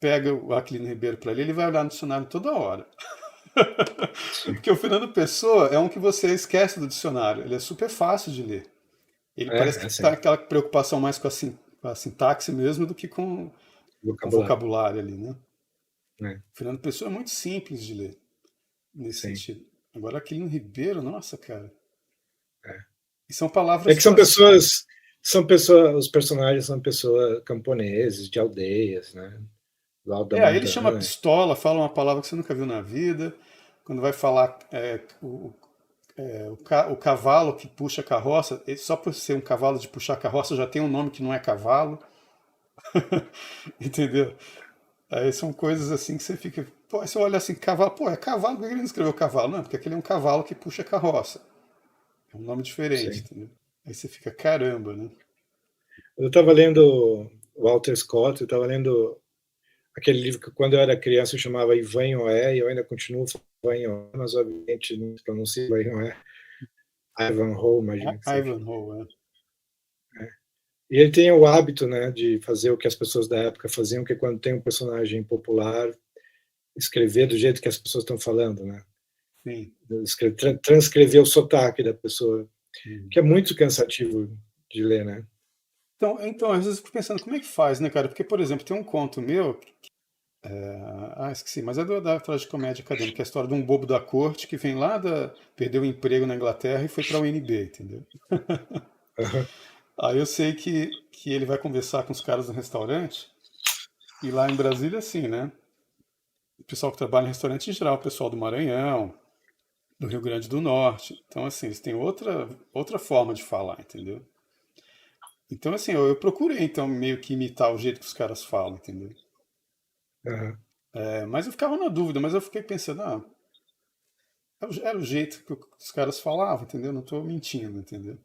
pega o Aquilino Ribeiro para ler, ele vai olhar no dicionário toda hora. Sim. Porque o Fernando Pessoa é um que você esquece do dicionário. Ele é super fácil de ler. Ele parece que É está assim, aquela preocupação mais com com a sintaxe mesmo do que com o vocabulário, vocabulário ali, né? né? O Fernando Pessoa é muito simples de ler nesse Sim. sentido. Agora, Aquilino Ribeiro, nossa, cara. É. E são É palavras que tipo assim. são pessoas, os personagens são pessoas camponeses, de aldeias, né? Do alto da É, aí ele chama montanha. pistola, fala uma palavra que você nunca viu na vida. Quando vai falar o cavalo que puxa a carroça, só por ser um cavalo de puxar a carroça já tem um nome que não é cavalo. Entendeu? Aí são coisas assim que você fica. Pô, aí você olha assim, cavalo, pô, é cavalo, por que ele não escreveu cavalo? Não, porque aquele é um cavalo que puxa carroça. É um nome diferente, Sim. entendeu? Aí você fica, caramba, né? Eu estava lendo Walter Scott, eu estava lendo aquele livro que quando eu era criança eu chamava Ivanhoé, e eu ainda continuo falando Ivanhoé, mas obviamente não se pronuncia Ivanhoé. Ivanhoe, imagino que seja. Ivanhoe, E ele tem o hábito, né, de fazer o que as pessoas da época faziam, que é quando tem um personagem popular, escrever do jeito que as pessoas estão falando, né? sim. Transcrever o sotaque da pessoa, Hum. que é muito cansativo de ler, né? Então, às vezes eu fico pensando, como é que faz, né, cara? Porque, por exemplo, tem um conto meu. Esqueci, mas é da tragicomédia acadêmica, que é a história de um bobo da corte que vem lá perdeu o emprego na Inglaterra e foi para a UNB, entendeu? Uhum. Aí eu sei que ele vai conversar com os caras no restaurante, e lá em Brasília, assim, né? O pessoal que trabalha em restaurante em geral, o pessoal do Maranhão, do Rio Grande do Norte. Então, assim, eles têm outra forma de falar, entendeu? Então, assim, eu procurei, então, meio que imitar o jeito que os caras falam, entendeu? Uhum. Mas eu ficava na dúvida, mas eu fiquei pensando, era o jeito que os caras falavam, entendeu? Não estou mentindo, entendeu?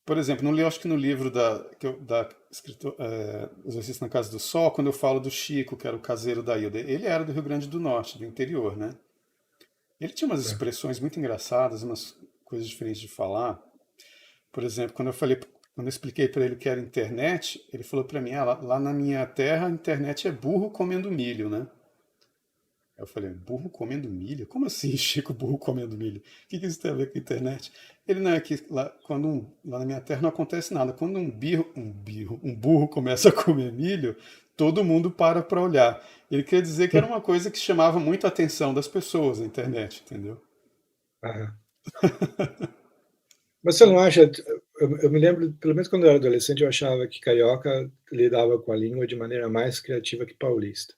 Por exemplo, acho que no livro da escritor, Exorcista na Casa do Sol, quando eu falo do Chico, que era o caseiro da Ilha, ele era do Rio Grande do Norte, do interior, né? Ele tinha umas Uhum. expressões muito engraçadas, umas coisas diferentes de falar. Por exemplo, quando eu expliquei para ele o que era internet, ele falou para mim, lá na minha terra, a internet é burro comendo milho, né? Aí eu falei, burro comendo milho? Como assim, Chico, burro comendo milho? O que isso tem a ver com a internet? Ele não é que lá na minha terra não acontece nada. Quando um burro começa a comer milho, todo mundo para olhar. Ele quer dizer que era uma coisa que chamava muito a atenção das pessoas, a internet, entendeu? Uhum. Mas você não Então, acha? Eu me lembro, pelo menos quando eu era adolescente, eu achava que carioca lidava com a língua de maneira mais criativa que paulista.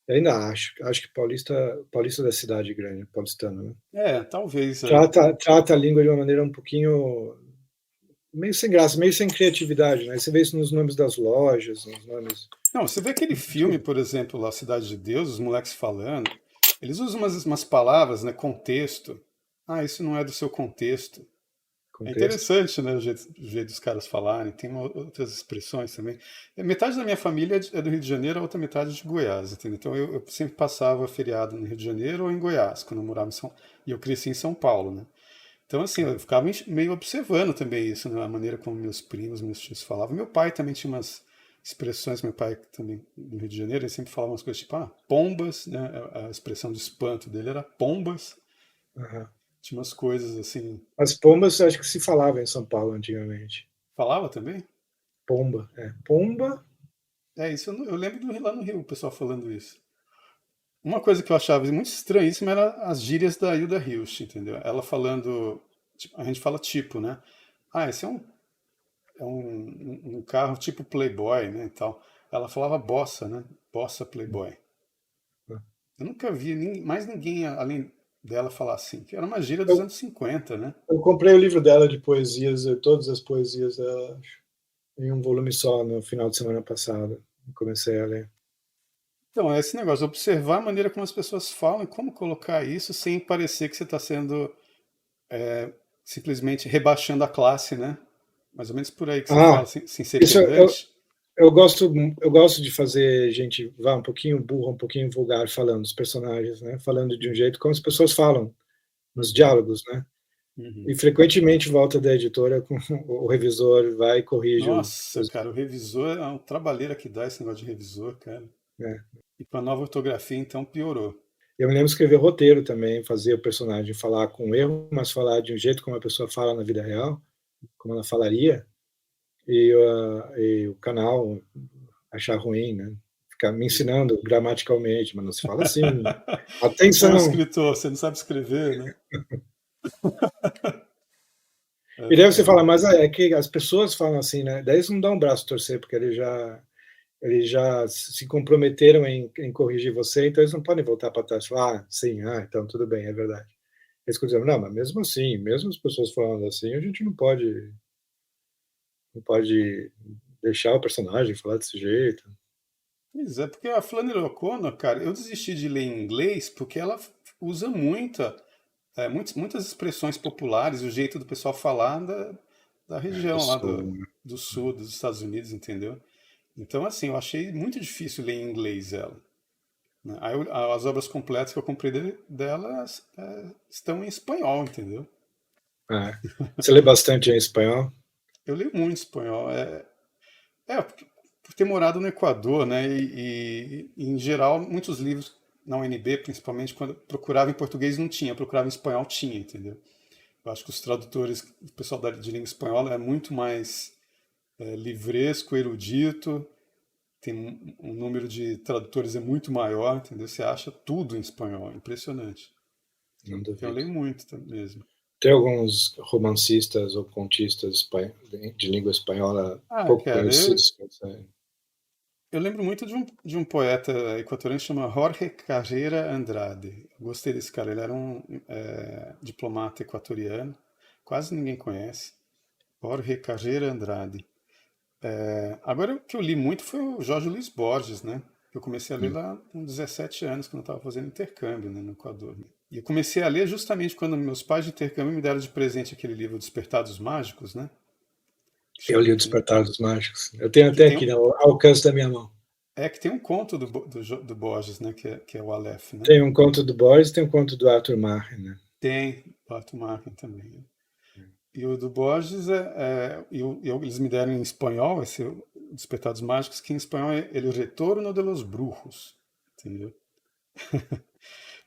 Eu ainda acho que paulista da cidade grande, paulistano, né? talvez. Trata a língua de uma maneira um pouquinho meio sem graça, meio sem criatividade, né? Você vê isso nos nomes das lojas, nos nomes. Não, você vê aquele filme, por exemplo, lá, Cidade de Deus, os moleques falando, eles usam umas palavras, né? Contexto. Ah, isso não é do seu contexto. É Contexto. interessante, né, o jeito dos caras falarem. Tem outras expressões também. Metade da minha família é do Rio de Janeiro, a outra metade é de Goiás, entendeu? Então eu sempre passava feriado no Rio de Janeiro ou em Goiás, quando eu morava em São... E eu cresci em São Paulo, né? Então, assim, eu ficava meio observando também isso, né? A maneira como meus primos, meus tios falavam. Meu pai também tinha umas expressões, meu pai também no Rio de Janeiro, ele sempre falava umas coisas tipo, pombas, né? A expressão de espanto dele era pombas. Uhum. Tinha umas coisas assim. As pombas, acho que se falava em São Paulo antigamente. Falava também? Pomba, é. Pomba. É isso, eu lembro lá no Rio o pessoal falando isso. Uma coisa que eu achava muito estranhíssima era as gírias da Hilda Hilst, entendeu? Ela falando, tipo, a gente fala tipo, né? Esse é um carro tipo Playboy, né, e tal. Ela falava bossa, né? Bossa Playboy. Eu nunca vi mais ninguém além dela falar assim, que era uma gíria dos Eu, anos 50, né? eu comprei o livro dela de poesias, todas as poesias dela, em um volume só no final de semana passada. Comecei a ler. Então, é esse negócio, observar a maneira como as pessoas falam e como colocar isso sem parecer que você está sendo simplesmente rebaixando a classe, né? Mais ou menos por aí que você fala, Ah, sem ser isso eu, pedante. eu gosto de fazer gente vá um pouquinho burra, um pouquinho vulgar falando dos personagens, né? Falando de um jeito como as pessoas falam nos Uhum, diálogos, né? E uhum. frequentemente volta da editora com o revisor vai e corrige Nossa, cara, o revisor é um trabalheira que dá esse negócio de revisor, cara. né? E para nova ortografia, então, piorou. Eu me lembro de escrever roteiro também, fazer o personagem falar com erro, mas falar de um jeito como a pessoa fala na vida real, como ela falaria, e o canal achar ruim, né? Ficar me ensinando gramaticalmente, mas não se fala assim. Você é um Atenção! escritor, você não sabe escrever, né? É E daí você foda. fala, mas é que as pessoas falam assim, né? Daí eles não dão um braço a torcer, porque eles já se comprometeram em corrigir você, então eles não podem voltar para trás e falar, ah, sim, então tudo bem, é verdade. Eles dizem, não, mas mesmo assim, mesmo as pessoas falando assim, a gente não pode deixar o personagem falar desse jeito. Pois é, porque a Flannery O'Connor, cara, eu desisti de ler em inglês porque ela usa muitas expressões populares, o jeito do pessoal falar da Eu região lá sou, do sul dos Estados Unidos, entendeu? Então, assim, eu achei muito difícil ler em inglês ela. Né? Aí as obras completas que eu comprei delas estão em espanhol, entendeu? você lê bastante em espanhol? Eu leio muito espanhol. Por ter morado no Equador, né? E, em geral, muitos livros na UNB, principalmente, quando eu procurava em português não tinha, procurava em espanhol tinha, entendeu? Eu acho que os tradutores, o pessoal de língua espanhola é muito mais livresco, erudito, tem um número de tradutores é muito maior, entendeu? Você acha tudo em espanhol, é impressionante. Não Então eu duvido. leio muito mesmo. Tem alguns romancistas ou contistas de língua espanhola Ah, pouco cara, conhecidos que você... eu lembro muito de um poeta equatoriano que chama Jorge Carreira Andrade. Eu gostei desse cara, ele era um diplomata equatoriano, quase ninguém conhece. Jorge Carreira Andrade. Agora, o que eu li muito foi o Jorge Luiz Borges, né? Eu comecei a ler lá com 17 anos, quando eu estava fazendo intercâmbio, né, no Equador. Né? E eu comecei a ler justamente quando meus pais de intercâmbio me deram de presente aquele livro Despertados Mágicos, né? Eu li o Que, Despertar dos Mágicos. Eu tenho que até tem, aqui ao alcance da minha mão. que tem um conto do Borges, né? Que é o Aleph, né? Tem um conto do Borges, tem um conto do Arthur Marrin, né? Tem, Arthur Martin também. Né? E o do Borges eles me deram em espanhol, esse Despertados Mágicos, que em espanhol é El Retorno de los Brujos, entendeu?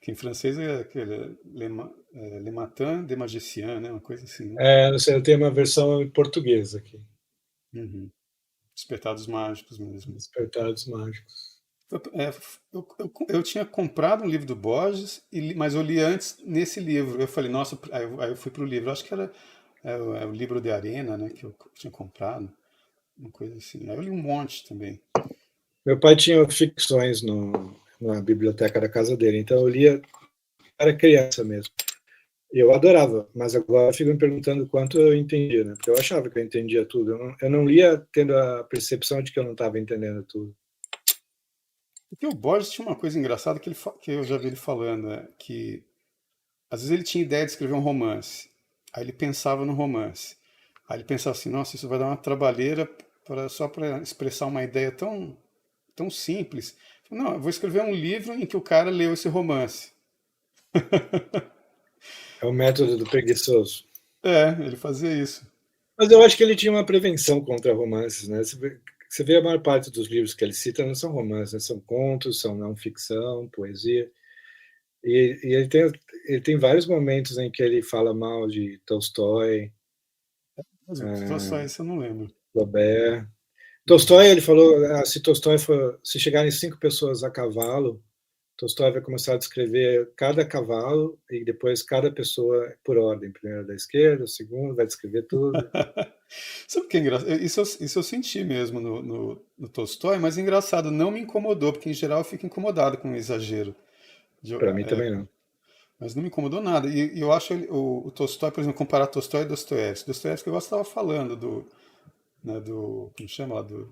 Que em francês é aquele Le Matin des Magiciens, né? Uma coisa assim, né? Não sei, eu tenho uma versão em português aqui. Uhum. Despertados Mágicos mesmo. Despertar dos Mágicos. É, eu tinha comprado um livro do Borges, mas eu li antes nesse livro. Eu falei, nossa, aí eu fui pro livro. Eu acho que era o livro de Arena, né? Que eu tinha comprado. Uma coisa assim. Aí eu li um monte também. Meu pai tinha ficções na biblioteca da casa dele, então eu lia, era criança mesmo. E eu adorava, mas agora eu fico me perguntando quanto eu entendia, né? Porque eu achava que eu entendia tudo. Eu não lia tendo a percepção de que eu não estava entendendo tudo. Porque o Borges tinha uma coisa engraçada que eu já vi ele falando, que às vezes ele tinha ideia de escrever um romance. Aí ele pensava no romance. Aí ele pensava assim, nossa, isso vai dar uma trabalheira só para expressar uma ideia tão simples. Não, eu vou escrever um livro em que o cara leu esse romance. É o método do preguiçoso. Ele fazia isso. Mas eu acho que ele tinha uma prevenção contra romances, né? Você vê a maior parte dos livros que ele cita não são romances, né? São contos, são não ficção, poesia. E ele tem vários momentos em que ele fala mal de Tolstói, Mas só isso eu não lembro. Flaubert. Uhum. Tolstói, ele falou, se Tolstói se chegarem 5 pessoas a cavalo, Tolstói vai começar a descrever cada cavalo e depois cada pessoa por ordem. Primeiro da esquerda, o segundo, vai descrever tudo. Sabe o que é engraçado? Isso eu senti mesmo no Tolstói, mas engraçado, não me incomodou, porque em geral eu fico incomodado com o exagero. De- Para mim é, também não. mas não me incomodou nada. E eu acho o Tolstói, por exemplo, comparar Tolstói e Dostoiévski. Dostoiévski eu estava falando como chama lá, do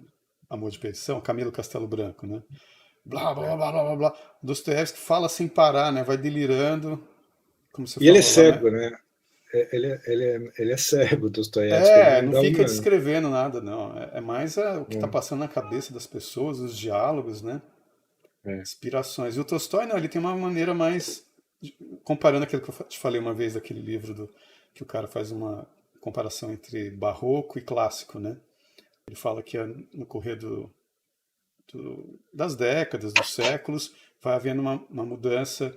Amor de Perdição, Camilo Castelo Branco, né? Blá, blá, blá, blá, blá, blá. Dostoiévski fala sem parar, né? Vai delirando, como você E ele é falou lá, né? cego, né? ele é cego, Dostoiévski, ele não Não dá fica uma... descrevendo nada, não. É mais o que está passando na cabeça das pessoas, os diálogos, né? É, Inspirações. E o Tolstói, não, ele tem uma maneira mais. Comparando aquilo que eu te falei uma vez daquele livro que o cara faz uma comparação entre barroco e clássico, né? Ele fala que no correr das décadas, dos séculos, vai havendo uma mudança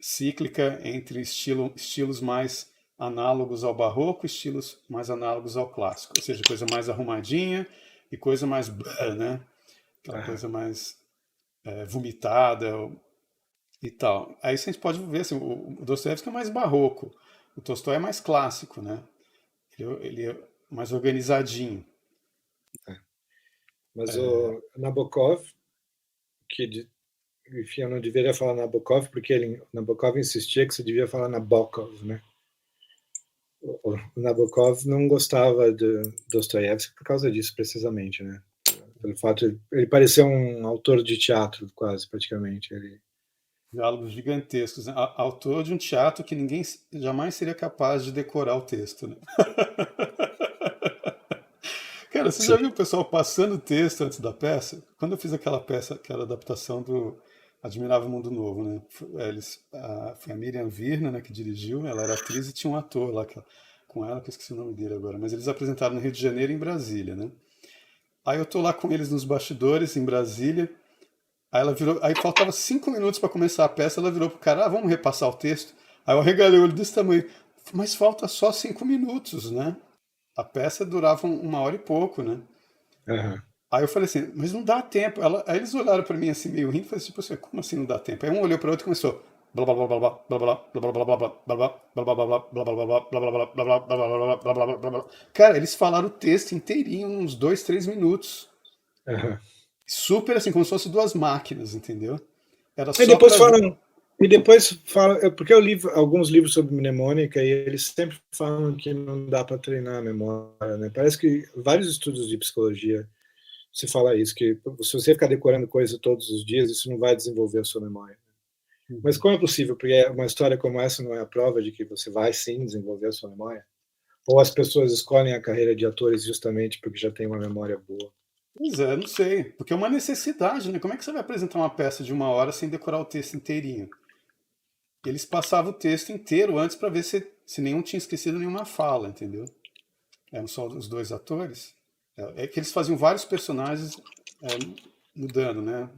cíclica entre estilos mais análogos ao barroco e estilos mais análogos ao clássico. Ou seja, coisa mais arrumadinha e coisa mais blá, né? Aquela aham. coisa mais vomitada e tal. Aí a gente pode ver assim, o Dostoiévski é mais barroco, o Tolstói é mais clássico, né? Ele é mais organizadinho. Mas o Nabokov, enfim, eu não deveria falar Nabokov, porque Nabokov insistia que você devia falar Nabokov, né? O Nabokov não gostava de Dostoiévski por causa disso, precisamente, né? Pelo fato de ele parecer um autor de teatro, quase, praticamente. Diálogos gigantescos, né? Autor de um teatro que ninguém jamais seria capaz de decorar o texto, né? Cara, você Sim. já viu o pessoal passando o texto antes da peça? Quando eu fiz aquela peça, aquela adaptação do Admirável Mundo Novo, né? Foi a Miriam Virna, né, que dirigiu, ela era atriz e tinha um ator lá com ela, que eu esqueci o nome dele agora, mas eles apresentaram no Rio de Janeiro e em Brasília, né? Aí eu tô lá com eles nos bastidores, em Brasília, aí ela virou, aí faltava 5 minutos para começar a peça, ela virou pro cara, vamos repassar o texto? Aí eu arregalei o olho desse tamanho, mas falta só 5 minutos, né? A peça durava uma hora e pouco, né? Aham. Aí eu falei assim, mas não dá tempo. Aí eles olharam pra mim assim, meio rindo, e falaram tipo assim, como assim não dá tempo? Aí um olhou para outro e começou. Blá blá blá blá blá blá blá blá blá blá blá blá blá blá blá blá blá blá blá blá. Cara, eles falaram o texto inteirinho, uns 2, 3 minutos. Aham. Super assim, como se fosse duas máquinas, entendeu? Era E só depois pra. falam, e depois falam, porque eu li alguns livros sobre mnemônica e eles sempre falam que não dá para treinar a memória, né? Parece que vários estudos de psicologia se fala isso, que se você ficar decorando coisa todos os dias, isso não vai desenvolver a sua memória. Mas como é possível? Porque uma história como essa não é a prova de que você vai sim desenvolver a sua memória? Ou as pessoas escolhem a carreira de atores justamente porque já têm uma memória boa? Pois é, não sei. Porque é uma necessidade, né? Como é que você vai apresentar uma peça de uma hora sem decorar o texto inteirinho? Eles passavam o texto inteiro antes para ver se nenhum tinha esquecido nenhuma fala, entendeu? Eram só os dois atores. É que eles faziam vários personagens mudando, né?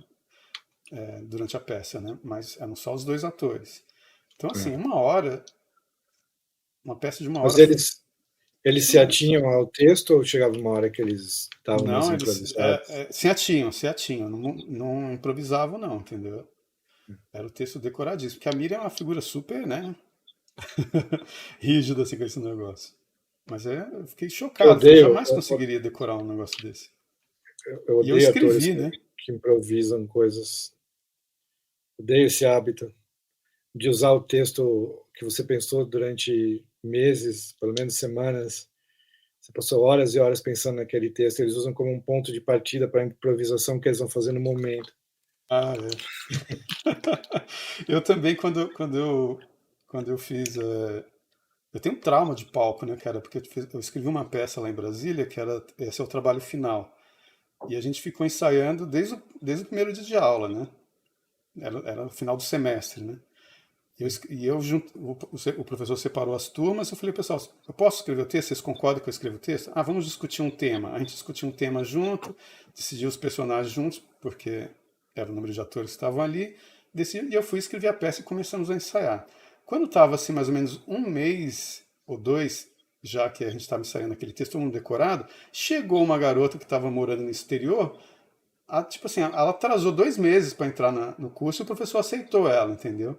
Durante a peça, né? Mas eram só os dois atores. Então, assim, É. uma hora, uma peça de uma Mas hora. eles se Impressionante. atinham ao texto ou chegava uma hora que eles estavam mais Não, eles improvisados? se atinham, não improvisavam, não, entendeu? Era o texto decoradíssimo. Porque a Miriam é uma figura super, né? rígida, assim, com esse negócio. Mas eu fiquei Eu chocado. Falei, odeio, jamais conseguiria decorar um negócio desse. eu E eu odeio atores escrevi, né? que improvisam coisas. Odeio esse hábito de usar o texto que você pensou durante meses, pelo menos semanas. Você passou horas e horas pensando naquele texto. Eles usam como um ponto de partida para a improvisação que eles vão fazer no momento. Ah, é. Eu também, quando eu fiz. Eu tenho um trauma de palco, né, cara? Porque eu escrevi uma peça lá em Brasília que era esse é o trabalho final. E a gente ficou ensaiando desde o primeiro dia de aula, né? Era o final do semestre, né? O professor separou as turmas. Eu falei, pessoal, eu posso escrever o texto? Vocês concordam que eu escrevo o texto? Ah, vamos discutir um tema. A gente discutiu um tema junto, decidiu os personagens juntos, porque era o número de atores que estavam ali. E eu fui escrever a peça e começamos a ensaiar. Quando estava assim, mais ou menos um mês ou dois, já que a gente estava ensaiando aquele texto, todo mundo decorado, chegou uma garota que estava morando no exterior. Tipo assim, ela atrasou 2 meses para entrar no curso e o professor aceitou ela, entendeu?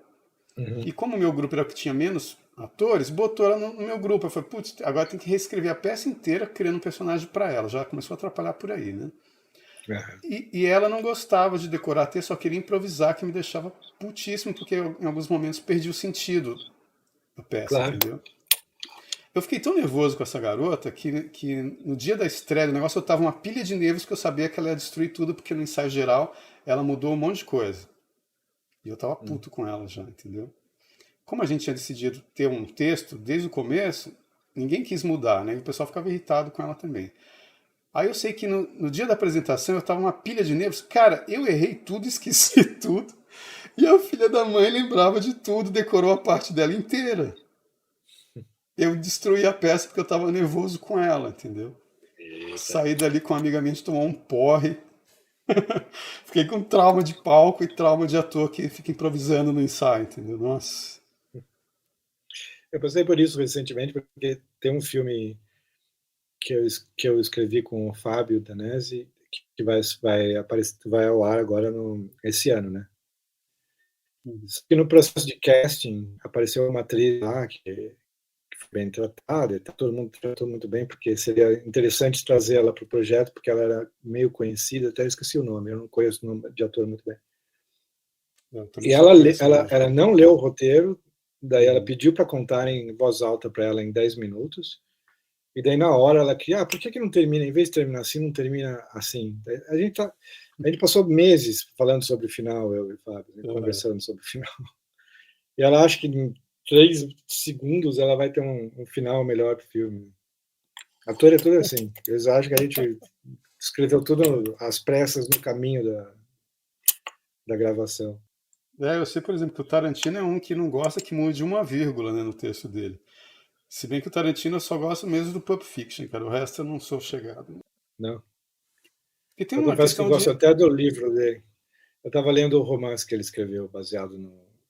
Uhum. E como o meu grupo era o que tinha menos atores, botou ela no meu grupo. Eu falei, putz, agora tem que reescrever a peça inteira criando um personagem para ela. Já começou a atrapalhar por aí, né? É, E ela não gostava de decorar texto, só queria improvisar, que me deixava putíssimo, porque eu, em alguns momentos perdi o sentido da peça, claro. entendeu? Eu fiquei tão nervoso com essa garota que no dia da estreia do negócio eu tava uma pilha de nervos que eu sabia que ela ia destruir tudo, porque no ensaio geral ela mudou um monte de coisa. E eu tava puto com ela já, entendeu? como a gente tinha decidido ter um texto desde o começo, ninguém quis mudar, né? E o pessoal ficava irritado com ela também. Aí eu sei que no dia da apresentação eu tava uma pilha de nervos. Cara, eu errei tudo, esqueci tudo. E a filha da mãe lembrava de tudo, decorou a parte dela inteira. Eu destruí a peça porque eu tava nervoso com ela, entendeu? Eita. Saí dali com uma amiga minha, a gente tomou um porre. Fiquei com trauma de palco e trauma de ator que fica improvisando no ensaio, entendeu? Nossa. Eu passei por isso recentemente, porque tem um filme que eu escrevi com o Fábio Danesi, que vai ao ar agora esse ano, né? Só que no processo de casting apareceu uma atriz lá que foi bem tratada, e todo mundo tratou muito bem, porque seria interessante trazer ela para o projeto, porque ela era meio conhecida, até esqueci o nome, eu não conheço o nome de ator muito bem. Eu também E só conheço a imagem. ela não leu o roteiro, daí ela Uhum. pediu para contarem em voz alta para ela em 10 minutos, e daí na hora ela queria, por que não termina, em vez de terminar assim, não termina assim? A gente passou meses falando sobre o final, eu e o Fábio, né, Uhum. conversando sobre o final. E ela acha que em 3 segundos ela vai ter um final melhor do filme. Ator é tudo assim. Eles acham que a gente escreveu tudo às pressas no caminho da gravação. Eu sei, por exemplo, que o Tarantino é um que não gosta que mude uma vírgula, né, no texto dele. Se bem que o Tarantino eu só gosto mesmo do Pulp Fiction, cara. O resto eu não sou chegado. Não. E tem Eu uma confesso que eu questão gosto de até do livro dele. Eu estava lendo o romance que ele escreveu, baseado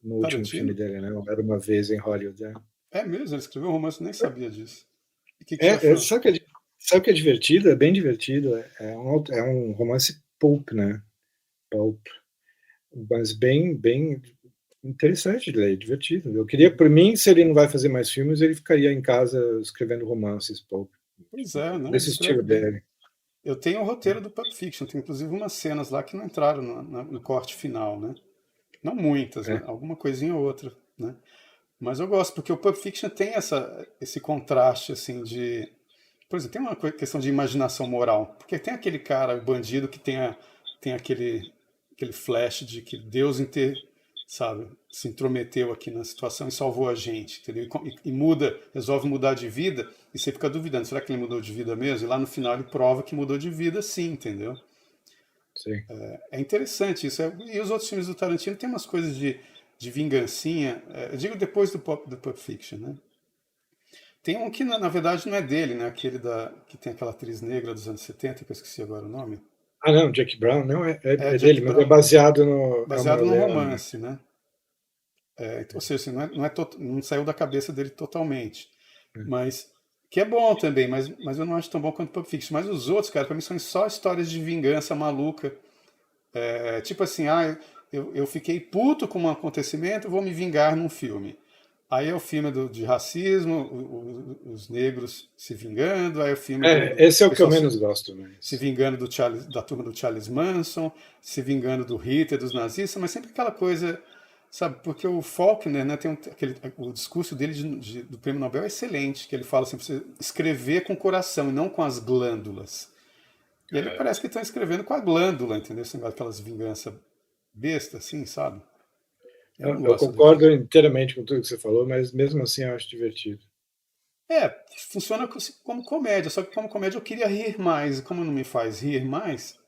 no último filme Tarantino. dele, né? Era uma vez em Hollywood. É mesmo, ele escreveu um romance, eu nem sabia disso. E o que você achou? Sabe o que é divertido? É bem divertido. É um romance pulp, né? Pulp. Mas bem interessante de ler, divertido. Eu queria, por mim, se ele não vai fazer mais filmes, ele ficaria em casa escrevendo romances pulp, Pois é, não, ele desse escreve estilo bem. dele. Eu tenho o roteiro do Pulp Fiction, tem inclusive umas cenas lá que não entraram no corte final, né? Não muitas, É, né? Alguma coisinha ou outra, né? Mas eu gosto, porque o Pulp Fiction tem esse contraste, assim, de... Por exemplo, tem uma questão de imaginação moral. Porque tem aquele cara, o bandido, que tem aquele flash de que Deus, sabe, se intrometeu aqui na situação e salvou a gente, entendeu? E muda, resolve mudar de vida, e você fica duvidando, será que ele mudou de vida mesmo? E lá no final ele prova que mudou de vida sim, entendeu? sim. É interessante isso. E os outros filmes do Tarantino tem umas coisas de vingancinha, eu digo depois do Pulp Fiction, né? Tem um que na verdade não é dele, né? Aquele que tem aquela atriz negra dos anos 70 que eu esqueci agora o nome. Ah, não, Jack Brown, não, É é Jack dele, mas é Brown, baseado no baseado Elmer num Leone. romance, né? Ou seja, assim, não saiu da cabeça dele totalmente. Né? Mas que é bom também, mas eu não acho tão bom quanto Pulp Fiction. Mas os outros, cara, pra mim são só histórias de vingança maluca. Tipo assim, eu fiquei puto com um acontecimento, vou me vingar num filme. Aí é o filme de racismo, os negros se vingando, aí é o filme do Esse é o que eu pessoal menos gosto, se mas vingando da turma do Charles Manson, se vingando do Hitler, dos nazistas, mas sempre aquela coisa, sabe? Porque o Faulkner, né, o discurso dele do Prêmio Nobel é excelente, que ele fala assim, você escrever com o coração e não com as glândulas. E ele parece que estão escrevendo com a glândula, entendeu? Esse negócio, aquelas vinganças bestas, assim, sabe? Eu não eu gosto daquilo. concordo inteiramente com tudo que você falou, mas mesmo assim eu acho divertido. Funciona como comédia, só que como comédia eu queria rir mais, e como não me faz rir mais,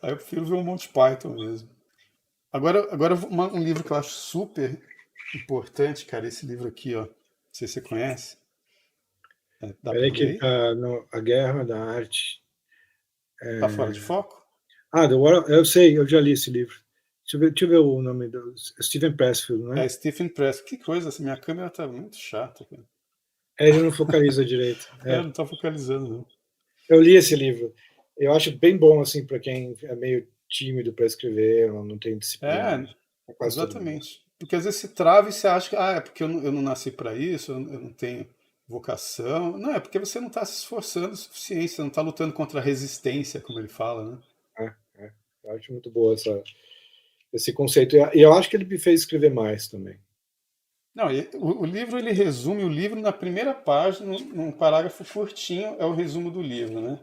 aí eu prefiro ver um Monty Python mesmo. Agora um livro que eu acho super importante, cara, esse livro aqui, ó. Não sei se você conhece. Dá pra Peraí ler que aí? A Guerra da Arte. Tá fora de foco? Eu sei, eu já li esse livro. Deixa eu ver o nome do Steven Pressfield, não É é? Stephen Press. Que coisa, essa minha câmera tá muito chata, cara. Ele não focaliza direito. Não tá focalizando, não. Eu li esse livro. Eu acho bem bom assim para quem é meio tímido para escrever ou não tem disciplina. É, É quase todo mundo. exatamente. Porque às vezes se trava e você acha que é porque eu não nasci para isso, eu não tenho vocação. Não, é porque você não está se esforçando o suficiente, você não está lutando contra a resistência, como ele fala, né? Eu acho muito boa esse conceito. E eu acho que ele me fez escrever mais também. Não, o livro ele resume o livro na primeira página, num parágrafo curtinho, é o resumo do livro, né?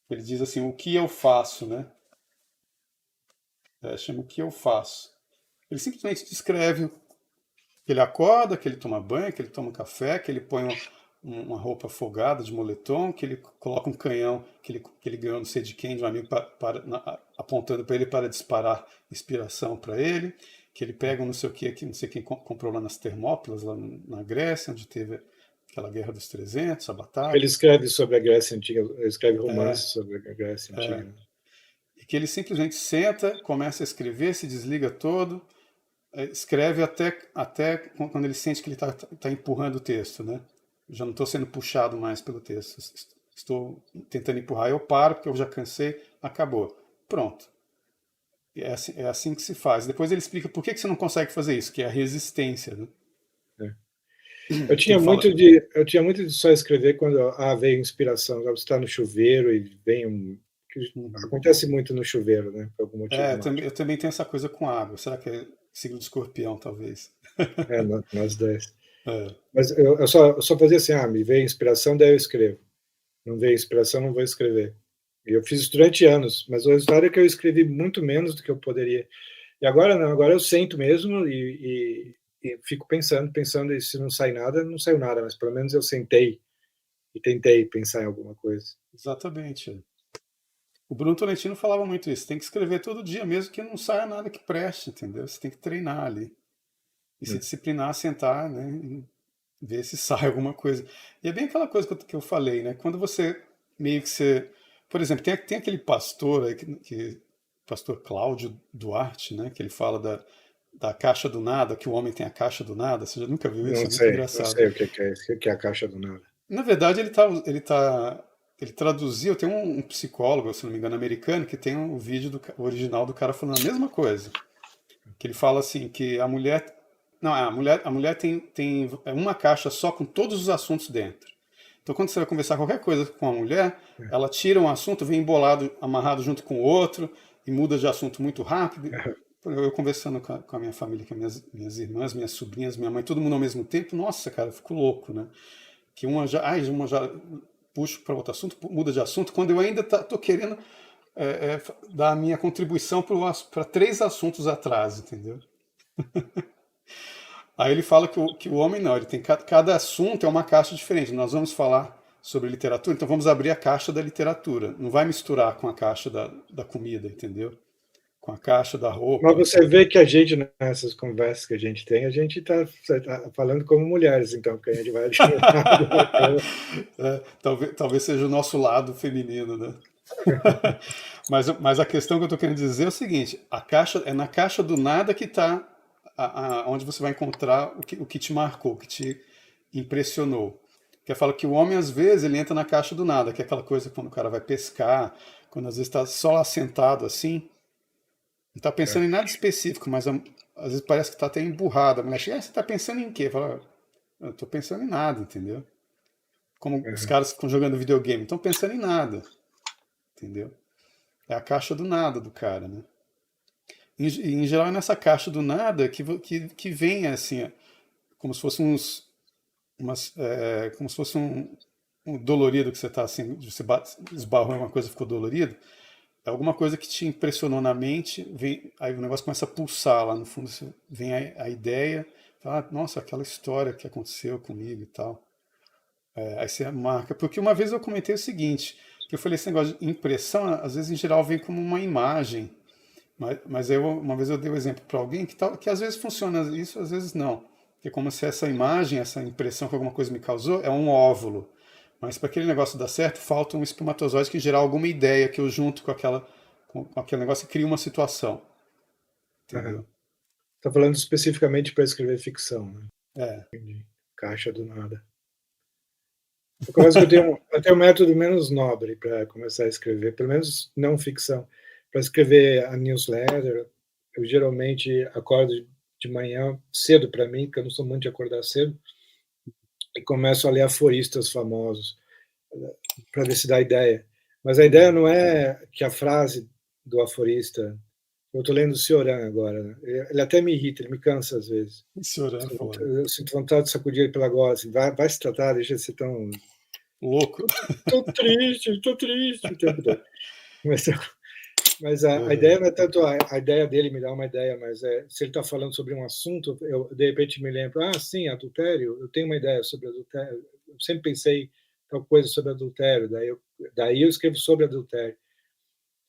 Ele diz assim, o que eu faço, né? Chama o que eu faço. Ele simplesmente descreve que ele acorda, que ele toma banho, que ele toma café, que ele põe uma roupa folgada de moletom, que ele coloca um canhão que ele ganhou não sei de quem, de um amigo, apontando para ele para disparar inspiração para ele, que ele pega um não sei o que não sei quem comprou lá nas Termópilas, lá na Grécia, onde teve aquela Guerra dos 300, a batalha. Ele escreve sobre a Grécia Antiga, ele escreve romances sobre a Grécia Antiga. E que ele simplesmente senta, começa a escrever, se desliga todo, escreve até quando ele sente que ele está empurrando o texto, né? Já não estou sendo puxado mais pelo texto, estou tentando empurrar, eu paro porque eu já cansei, acabou, pronto. É assim que se faz. Depois ele explica por que você não consegue fazer isso, que é a resistência, né? Eu tinha muito de só escrever quando veio inspiração. Você está no chuveiro e vem acontece muito no chuveiro, né? Por algum motivo. Eu também tenho essa coisa com água. Será que é signo de Escorpião, talvez? Nós dois. Mas eu só fazia assim, me veio inspiração, daí eu escrevo. Não veio inspiração, não vou escrever. E eu fiz isso durante anos, mas o resultado é que eu escrevi muito menos do que eu poderia. E agora não, agora eu sento mesmo e fico pensando, e se não sai nada, não saiu nada, mas pelo menos eu sentei e tentei pensar em alguma coisa. Exatamente. O Bruno Tolentino falava muito isso, tem que escrever todo dia, mesmo que não saia nada que preste, entendeu? Você tem que treinar ali. E se disciplinar, sentar, né? E ver se sai alguma coisa. E é bem aquela coisa que eu falei, né? Quando você meio que você... Por exemplo, tem aquele pastor aí, pastor Cláudio Duarte, né? Que ele fala da caixa do nada, que o homem tem a caixa do nada. Você já nunca viu isso? Não É muito engraçado. Não sei o que é a caixa do nada. Na verdade, ele traduziu, tem um psicólogo, se não me engano, americano, que tem um vídeo original do cara falando a mesma coisa. Que ele fala assim, que a mulher... Não, a mulher tem uma caixa só com todos os assuntos dentro. Então, quando você vai conversar qualquer coisa com a mulher, ela tira um assunto, vem embolado, amarrado junto com o outro, e muda de assunto muito rápido. Eu conversando com a minha família, com minhas irmãs, minhas sobrinhas, minha mãe, todo mundo ao mesmo tempo, nossa, cara, eu fico louco, né? Que uma já puxo para outro assunto, muda de assunto, quando eu ainda estou querendo dar a minha contribuição para 3 assuntos atrás, entendeu? Aí ele fala que o homem não, ele tem cada assunto é uma caixa diferente. Nós vamos falar sobre literatura, então vamos abrir a caixa da literatura. Não vai misturar com a caixa da comida, entendeu? Com a caixa da roupa. Mas você vê que a gente, nessas conversas que a gente tem, a gente está falando como mulheres, então, porque a gente vai... talvez seja o nosso lado feminino, né? mas a questão que eu estou querendo dizer é o seguinte, é na caixa do nada que está onde você vai encontrar o que te marcou, o que te impressionou. Que fala que o homem, às vezes, ele entra na caixa do nada, que é aquela coisa quando o cara vai pescar, quando às vezes está só lá sentado assim, não está pensando em nada específico, mas às vezes parece que está até emburrado. A mulher chega, você está pensando em quê? Fala, eu estou pensando em nada, entendeu? Como os caras que estão jogando videogame, estão pensando em nada, entendeu? É a caixa do nada do cara, né? Em geral é nessa caixa do nada que vem assim, como se fosse como se fosse um dolorido que você está assim, você esbarrou em uma coisa e ficou dolorido. É alguma coisa que te impressionou na mente, aí o negócio começa a pulsar lá no fundo, vem a ideia, fala, nossa, aquela história que aconteceu comigo e tal. Aí você marca. Porque uma vez eu comentei o seguinte, que eu falei, esse negócio de impressão, às vezes em geral vem como uma imagem. Mas uma vez eu dei o exemplo para alguém que às vezes funciona isso, às vezes não. Que é como se essa imagem, essa impressão que alguma coisa me causou, é um óvulo. Mas para aquele negócio dar certo, falta um espermatozoide que gerar alguma ideia que eu junto com aquele negócio e cria uma situação. Entendeu? Está falando especificamente para escrever ficção, né? Entendi. Caixa do nada. Eu começo que eu tenho um método menos nobre para começar a escrever, pelo menos não ficção. Para escrever a newsletter, eu geralmente acordo de manhã cedo para mim, porque eu não sou muito de acordar cedo, e começo a ler aforistas famosos para ver se dá ideia. Mas a ideia não é que a frase do aforista... Eu estou lendo o Cioran agora, né? Ele até me irrita, ele me cansa às vezes. Cioran é foda. Eu sinto vontade de sacudir ele pela gola, assim, vai se tratar, deixa de ser tão... Louco. Estou triste o tempo todo. Mas Mas a ideia não é tanto a ideia dele me dá uma ideia, mas se ele está falando sobre um assunto, eu de repente me lembro, sim, adultério, eu tenho uma ideia sobre adultério, eu sempre pensei tal coisa sobre adultério, daí eu escrevo sobre adultério.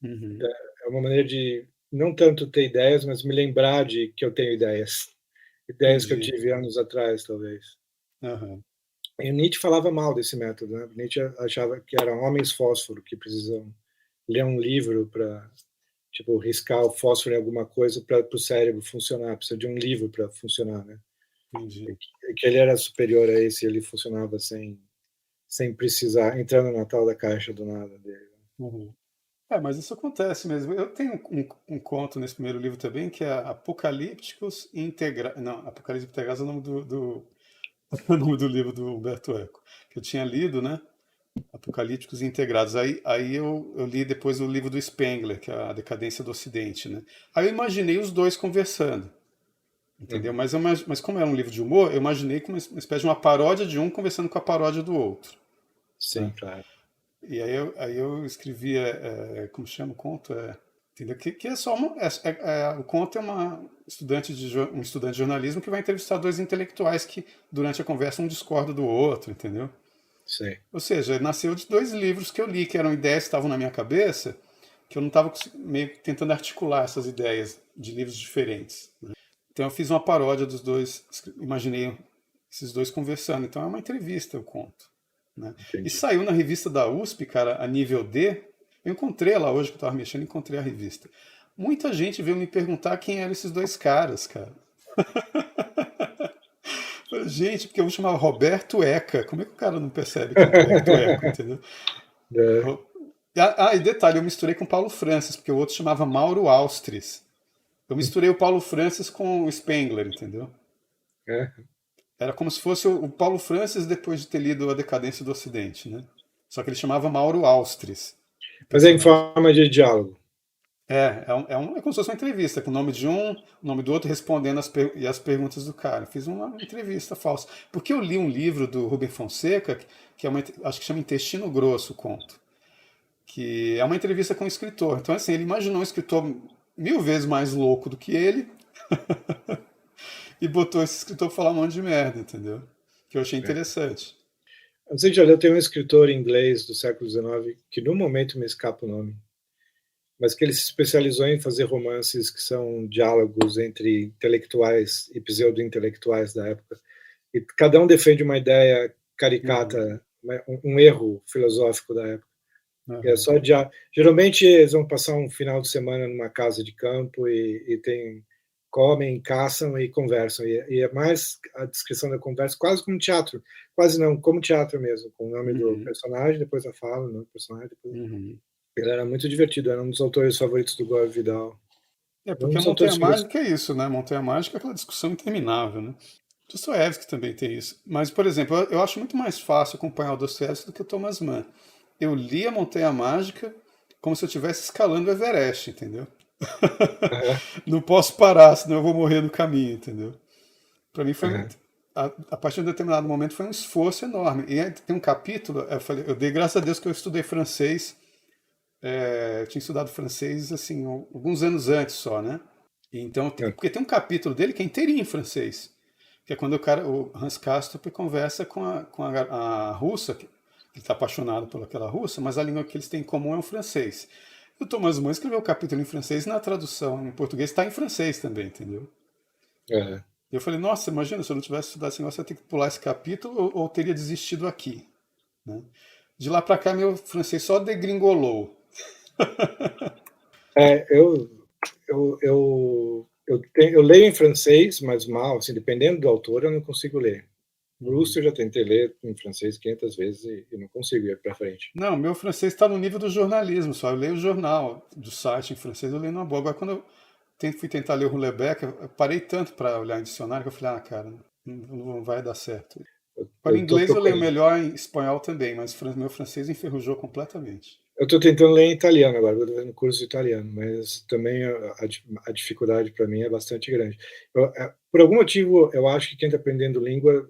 Uhum. É uma maneira de não tanto ter ideias, mas me lembrar de que eu tenho ideias que eu Entendi. tive anos atrás, talvez. Aham. E Nietzsche falava mal desse método, né? Nietzsche achava que eram homens fósforo que precisam ler um livro para tipo riscar o fósforo em alguma coisa para o cérebro funcionar, precisa de um livro para funcionar, né? Entendi. E que ele era superior a esse, ele funcionava sem precisar, entrando na tal da caixa do nada dele. Uhum. Mas isso acontece mesmo. Eu tenho um conto nesse primeiro livro também, que é Apocalípticos Integrados. Não, Apocalipse Integrados é o nome o nome do livro do Humberto Eco, que eu tinha lido, né? Apocalípticos Integrados. Aí eu li depois o livro do Spengler, que é A Decadência do Ocidente, né? Aí eu imaginei os dois conversando, entendeu? Uhum. Mas como era um livro de humor, eu imaginei como uma espécie de uma paródia de um conversando com a paródia do outro, Sim, né? claro. E aí eu escrevi, como chama o conto? Entendeu? Que é só o conto é um estudante de jornalismo que vai entrevistar dois intelectuais que, durante a conversa, um discorda do outro, entendeu? Sim. Ou seja, nasceu de dois livros que eu li, que eram ideias que estavam na minha cabeça, que eu não estava meio que tentando articular essas ideias de livros diferentes, né? Então eu fiz uma paródia dos dois, imaginei esses dois conversando. Então é uma entrevista, eu conto, né? E Entendi. saiu na revista da USP, cara, a nível D. Eu encontrei lá hoje que eu estava mexendo, encontrei a revista. Muita gente veio me perguntar quem eram esses dois caras, cara. Falei, gente, porque eu vou chamar Roberto Eca. Como é que o cara não percebe que é Roberto Eco, entendeu? É, E detalhe, eu misturei com Paulo Francis, porque o outro chamava Mauro Austris. Eu misturei o Paulo Francis com o Spengler, entendeu? é. Era como se fosse o Paulo Francis depois de ter lido A Decadência do Ocidente, né? Só que ele chamava Mauro Austris, o Mas é em personagem. forma de diálogo. É como se fosse uma entrevista, com o nome de um, o nome do outro, respondendo as perguntas do cara. Fiz uma entrevista falsa. Porque eu li um livro do Rubem Fonseca, que acho que chama Intestino Grosso, o conto, que é uma entrevista com o escritor. Então, assim, ele imaginou um escritor 1000 vezes mais louco do que ele e botou esse escritor pra falar um monte de merda, entendeu? Que eu achei É. interessante. Não sei se já leu, tem um escritor inglês do século XIX, que no momento me escapa o nome, mas que ele se especializou em fazer romances que são diálogos entre intelectuais e pseudo-intelectuais da época. E cada um defende uma ideia Uhum, caricata, um erro filosófico da época. E é uhum, só geralmente eles vão passar um final de semana numa casa de campo comem, caçam e conversam. E é mais a descrição da conversa, quase como teatro, quase não, como teatro mesmo, com o nome do uhum, personagem, depois a fala, o nome do personagem, depois... uhum. Ele era muito divertido, era um dos autores favoritos do Gore Vidal. Um Porque a dos Montanha autores favoritos. Mágica é isso, né? Montanha Mágica é aquela discussão interminável, né? Dostoiévski também tem isso. Mas, por exemplo, eu acho muito mais fácil acompanhar o Dostoiévski do que o Thomas Mann. Eu li a Montanha Mágica como se eu estivesse escalando o Everest, entendeu? Aham, Não posso parar, senão eu vou morrer no caminho, entendeu? Para mim foi aham. a partir de um determinado momento foi um esforço enorme. E aí tem um capítulo, eu dei graças a Deus que eu estudei francês, eu tinha estudado francês assim alguns anos antes só, né? E então, porque tem um capítulo dele que é inteirinho em francês, que é quando o Hans Castorp conversa com a russa, que ele está apaixonado por aquela russa, mas a língua que eles têm em comum é o francês. E o Thomas Mann escreveu o capítulo em francês e na tradução em português está em francês também, entendeu? Aham. E eu falei, nossa, imagina, se eu não tivesse estudado esse negócio, eu ia ter que pular esse capítulo ou teria desistido aqui, né? De lá para cá, meu francês só degringolou. É, eu leio em francês, mas mal, assim, dependendo do autor, eu não consigo ler. Proust Uhum. eu já tentei ler em francês 500 vezes e não consigo ir para frente. Não, meu francês está no nível do jornalismo só. Eu leio o jornal do site em francês, eu leio numa boa. Agora, quando eu fui tentar ler o Houellebecq, eu parei tanto para olhar em dicionário que eu falei, cara, não vai dar certo. Para Eu estou inglês eu leio procurando. melhor em espanhol também, mas meu francês enferrujou completamente. Eu estou tentando ler em italiano agora, estou fazendo curso de italiano, mas também a dificuldade para mim é bastante grande. Por algum motivo, eu acho que quem está aprendendo língua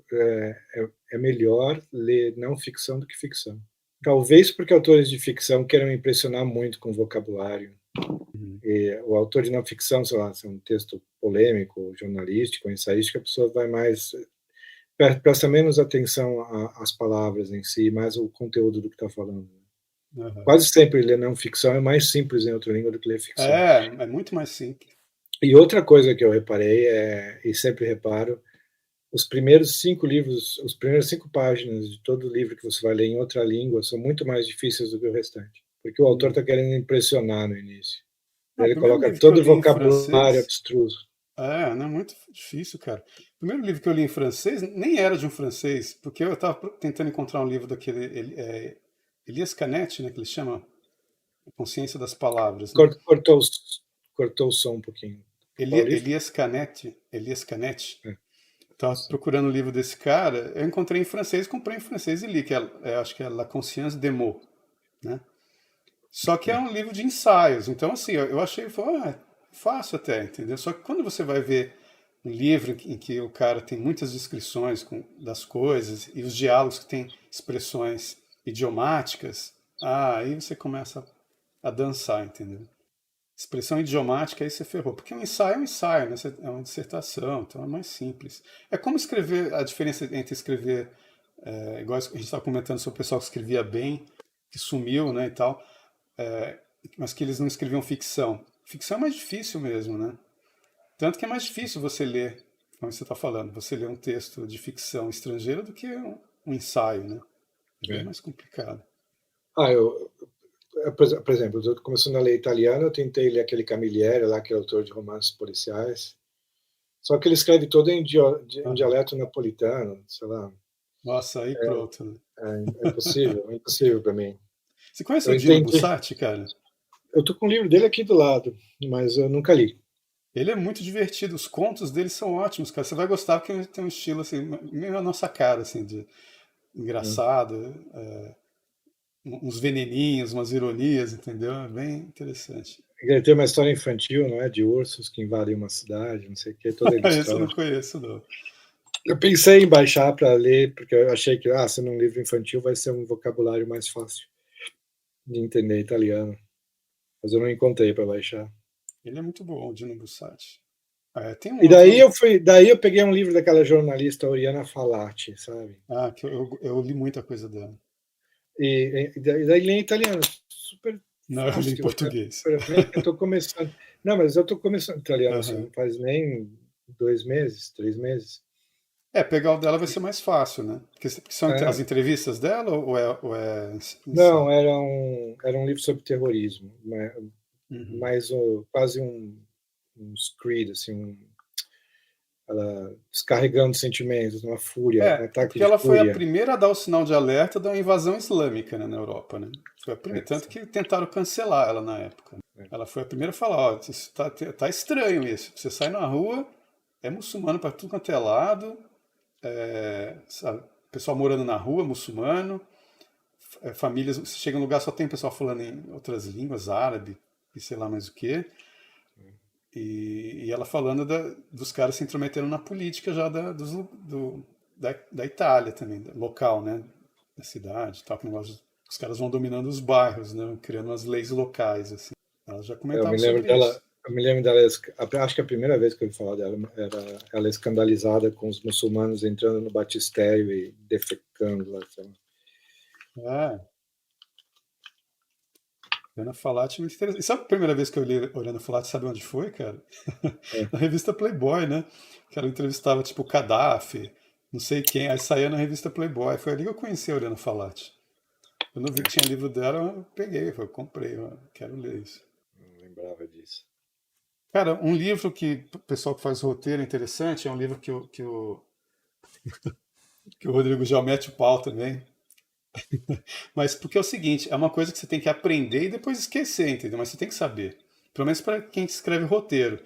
é melhor ler não ficção do que ficção. Talvez porque autores de ficção queiram impressionar muito com vocabulário. E o autor de não ficção, sei lá, se é um texto polêmico, jornalístico, ensaístico, a pessoa vai mais presta menos atenção às palavras em si, mais o conteúdo do que está falando. Aham. Quase sempre ler não ficção é mais simples em outra língua do que ler ficção. É muito mais simples. E outra coisa que eu reparei, e sempre reparo, os primeiros 5 livros, as primeiras 5 páginas de todo livro que você vai ler em outra língua são muito mais difíceis do que o restante, porque o autor está querendo impressionar no início. Não, o Ele primeiro coloca livro que eu todo o li em vocabulário francês, abstruso. não é muito difícil, cara. O primeiro livro que eu li em francês nem era de um francês, porque eu estava tentando encontrar um livro daquele Elias Canet, né, que ele chama A Consciência das Palavras, né? Cortou o som um pouquinho. Qual livro? Elias Canet. É, Estava procurando o livro desse cara, eu encontrei em francês, comprei em francês e li, acho que é La Conscience des mots, né? Só que é um livro de ensaios, então assim, eu achei, fácil até, entendeu? Só que quando você vai ver um livro em que o cara tem muitas descrições das coisas e os diálogos que tem expressões idiomáticas, aí você começa a dançar, entendeu? Expressão idiomática, aí você ferrou. Porque um ensaio é um ensaio, né? É uma dissertação, então é mais simples. É como escrever, a diferença entre escrever, igual a gente estava comentando sobre o pessoal que escrevia bem, que sumiu, né, e tal, mas que eles não escreviam ficção. Ficção é mais difícil mesmo, né? Tanto que é mais difícil você ler, como você está falando, você ler um texto de ficção estrangeira do que um ensaio, né? É bem é. mais complicado. Por exemplo, eu estou começando a ler italiano, eu tentei ler aquele Camilleri, lá, que é autor de romances policiais, só que ele escreve todo em dialeto napolitano, sei lá. Nossa, aí pronto, né? É impossível para mim. Você conhece Eu o Dino entendi. Bussati, cara? Eu tô com o livro dele aqui do lado, mas eu nunca li. Ele é muito divertido, os contos dele são ótimos, cara. Você vai gostar porque ele tem um estilo assim, meio a nossa cara, assim, de Hum. engraçado, uns veneninhos, umas ironias, entendeu? É bem interessante. Ele tem uma história infantil, não é? De ursos que invadem uma cidade, não sei o que, toda Esse eu não ilustrada. conheço, não. Eu pensei em baixar para ler, porque eu achei que, sendo um livro infantil, vai ser um vocabulário mais fácil de entender italiano. Mas eu não encontrei para baixar. Ele é muito bom, o Dino Bussati. Tem um E outro. daí eu peguei um livro daquela jornalista Oriana Falati, sabe? Que eu li muita coisa dela. E daí li em italiano, super Não, eu li em fácil. português. Eu tô começando. Não, mas eu tô começando italiano, assim, Uhum. não faz nem 2 meses, 3 meses. Pegar o dela vai ser mais fácil, né? Porque são as É, entrevistas dela ou é não, ensaio? era um livro sobre terrorismo, Uhum. mais quase um screed, assim, ela descarregando sentimentos, uma fúria, um ataque Porque de ela foi a fúria. primeira a dar o sinal de alerta da invasão islâmica, né, na Europa, né? Foi a primeira, tanto Sim, que tentaram cancelar ela na época. Ela foi a primeira a falar, ó, isso tá estranho isso. Você sai na rua, é muçulmano para tudo quanto é lado, sabe? Pessoal morando na rua, muçulmano, famílias, você chega em um lugar só tem pessoal falando em outras línguas, árabe e sei lá mais o quê. E ela falando dos caras se intrometendo na política já da Itália também, local, né? Da cidade, tal, que os caras vão dominando os bairros, né? Criando umas leis locais, assim. Ela já eu comentava me lembro sobre dela, isso. eu me lembro dela, acho que a primeira vez que eu ouvi falar dela era ela escandalizada com os muçulmanos entrando no batistério e defecando lá, sei lá. É, Oriana Falat é muito interessante. E sabe a primeira vez que eu li Oriana Falat, sabe onde foi, cara? É. Na revista Playboy, né? Que ela entrevistava, tipo, o Gaddafi, não sei quem, aí saía na revista Playboy. Foi ali que eu conheci a Oriana Falat. Quando eu vi que tinha livro dela, eu peguei, eu comprei, eu quero ler isso. Não lembrava disso. Cara, um livro que o pessoal que faz roteiro é interessante, é um livro que o Rodrigo já mete o pau também. Mas porque é o seguinte, é uma coisa que você tem que aprender e depois esquecer, entendeu? Mas você tem que saber. Pelo menos para quem escreve roteiro.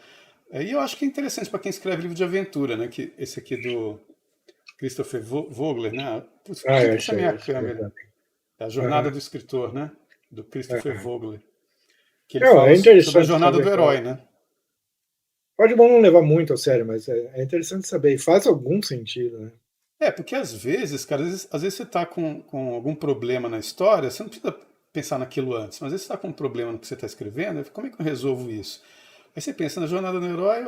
E eu acho que é interessante para quem escreve livro de aventura, né? Que esse aqui do Christopher Vogler, né? Putz, por que Eu que essa é a achei minha isso. câmera? É a jornada Aham, do escritor, né? Do Christopher aham. Vogler. Que ele Não, fala é sobre a interessante jornada do saber qual. herói, né? Pode bom não levar muito a sério, mas é interessante saber. E faz algum sentido, né? Porque às vezes, cara, às vezes você tá com algum problema na história, você não precisa pensar naquilo antes, mas às vezes você está com um problema no que você está escrevendo, como é que eu resolvo isso? Aí você pensa na jornada do herói,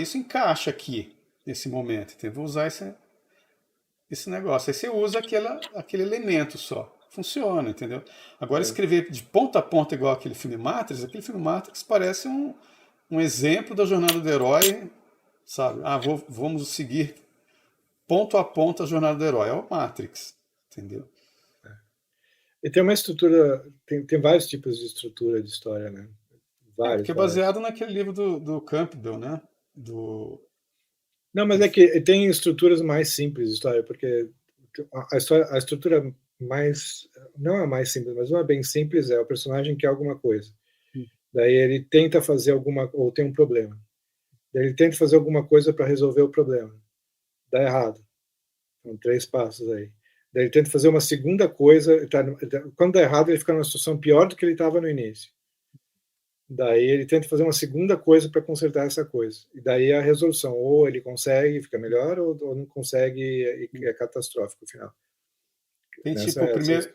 isso encaixa aqui, nesse momento, então eu vou usar esse negócio. Aí você usa aquele elemento só. Funciona, entendeu? Agora, É. escrever de ponta a ponta igual aquele filme Matrix parece um exemplo da jornada do herói, sabe? Vamos seguir ponto a ponto a jornada do herói. É o Matrix, entendeu? E tem uma estrutura, tem vários tipos de estrutura de história, né? Porque é Vários. baseado naquele livro do Campbell, né? Do, Não, mas é que tem estruturas mais simples de história, porque a estrutura mais, não é a mais simples, mas uma bem simples é o personagem quer alguma coisa. Daí ele tenta fazer ou tem um problema. Daí ele tenta fazer alguma coisa para resolver o problema. Dá errado. São 3 passos aí. Daí ele tenta fazer uma segunda coisa, quando dá errado ele fica numa situação pior do que ele estava no início. Daí ele tenta fazer uma segunda coisa para consertar essa coisa. E daí a resolução, ou ele consegue, fica melhor, ou não consegue e é catastrófico no final.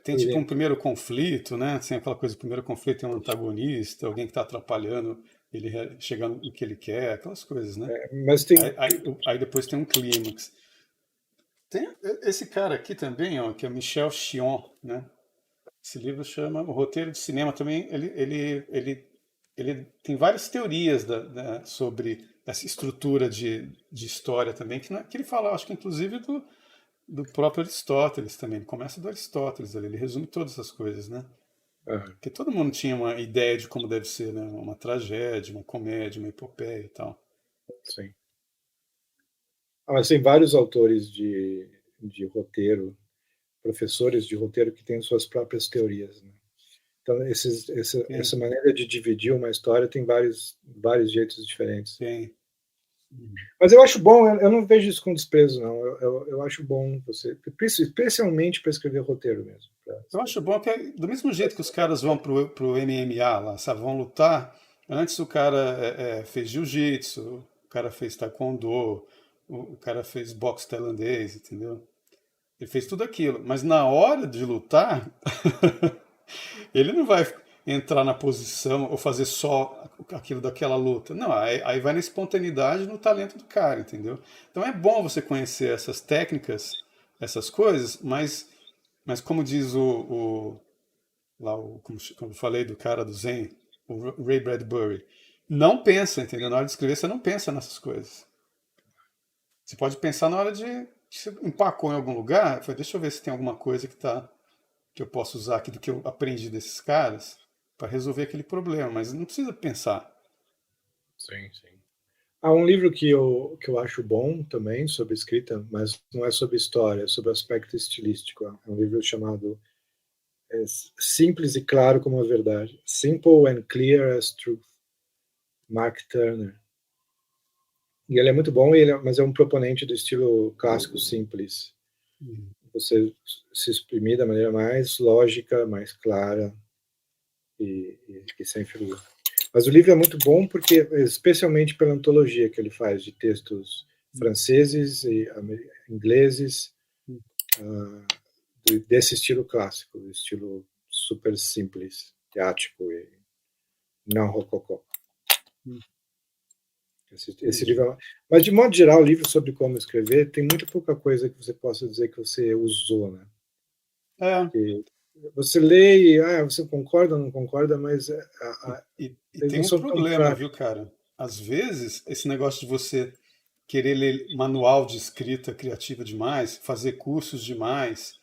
tem tipo um primeiro conflito, né? Assim, aquela coisa, o primeiro conflito tem um antagonista, alguém que está atrapalhando ele chegar no que ele quer, aquelas coisas, né? Mas Aí depois tem um clímax. Tem esse cara aqui também, ó, que é Michel Chion, né? Esse livro chama O Roteiro de Cinema também. Ele tem várias teorias sobre essa estrutura de história também, que ele fala, acho que inclusive do próprio Aristóteles também. Ele começa do Aristóteles ali, ele resume todas essas coisas, né? Porque todo mundo tinha uma ideia de como deve ser, né? Uma tragédia, uma comédia, uma epopeia e tal. sim. Mas tem vários autores de roteiro, professores de roteiro que têm suas próprias teorias, né? Então, essa Tem, maneira de dividir uma história tem vários jeitos diferentes. tem. Mas eu acho bom, eu não vejo isso com desprezo, não. Eu acho bom você, especialmente para escrever roteiro mesmo. Eu acho bom que, do mesmo jeito que os caras vão pro MMA lá, sabe, vão lutar, antes o cara fez jiu-jitsu, o cara fez taekwondo, o cara fez boxe tailandês, entendeu? Ele fez tudo aquilo, mas na hora de lutar, ele não vai entrar na posição ou fazer só aquilo daquela luta. Não, aí vai na espontaneidade, no talento do cara, entendeu? Então é bom você conhecer essas técnicas, essas coisas, mas como diz como eu falei do cara do Zen, o Ray Bradbury, não pensa, entendeu? Na hora de escrever, você não pensa nessas coisas. Você pode pensar na hora você empacou em algum lugar, deixa eu ver se tem alguma coisa que eu posso usar aqui do que eu aprendi desses caras para resolver aquele problema, mas não precisa pensar. Sim, sim. Há um livro que eu acho bom também sobre escrita, mas não é sobre história, é sobre aspecto estilístico. É um livro chamado Simples e Claro como a Verdade. Simple and Clear as Truth. Mark Turner. E ele é muito bom, mas é um proponente do estilo clássico simples. Você se exprimir da maneira mais lógica, mais clara e sem figura. Mas o livro é muito bom porque, especialmente pela antologia que ele faz de textos franceses e ingleses, desse estilo clássico, estilo super simples, teático e não rococó. Esse livro, mas de modo geral, o livro sobre como escrever tem muito pouca coisa que você possa dizer que você usou, né? É. Que você lê e você concorda ou não concorda, mas E eles tem não um são tão problema, viu, práticos. cara? Às vezes, esse negócio de você querer ler manual de escrita criativa demais, fazer cursos demais,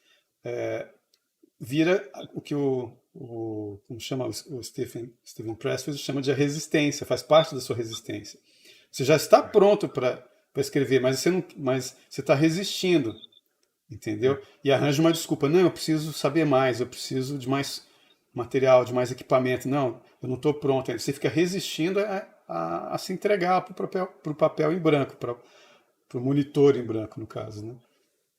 vira o que como chama o Stephen Pressfield chama de a resistência, faz parte da sua resistência. Você já está pronto para escrever, mas você está resistindo, entendeu? E arranja uma desculpa. Não, eu preciso saber mais, eu preciso de mais material, de mais equipamento. Não, eu não estou pronto. Aí você fica resistindo a se entregar para o papel em branco, para o monitor em branco, no caso, né?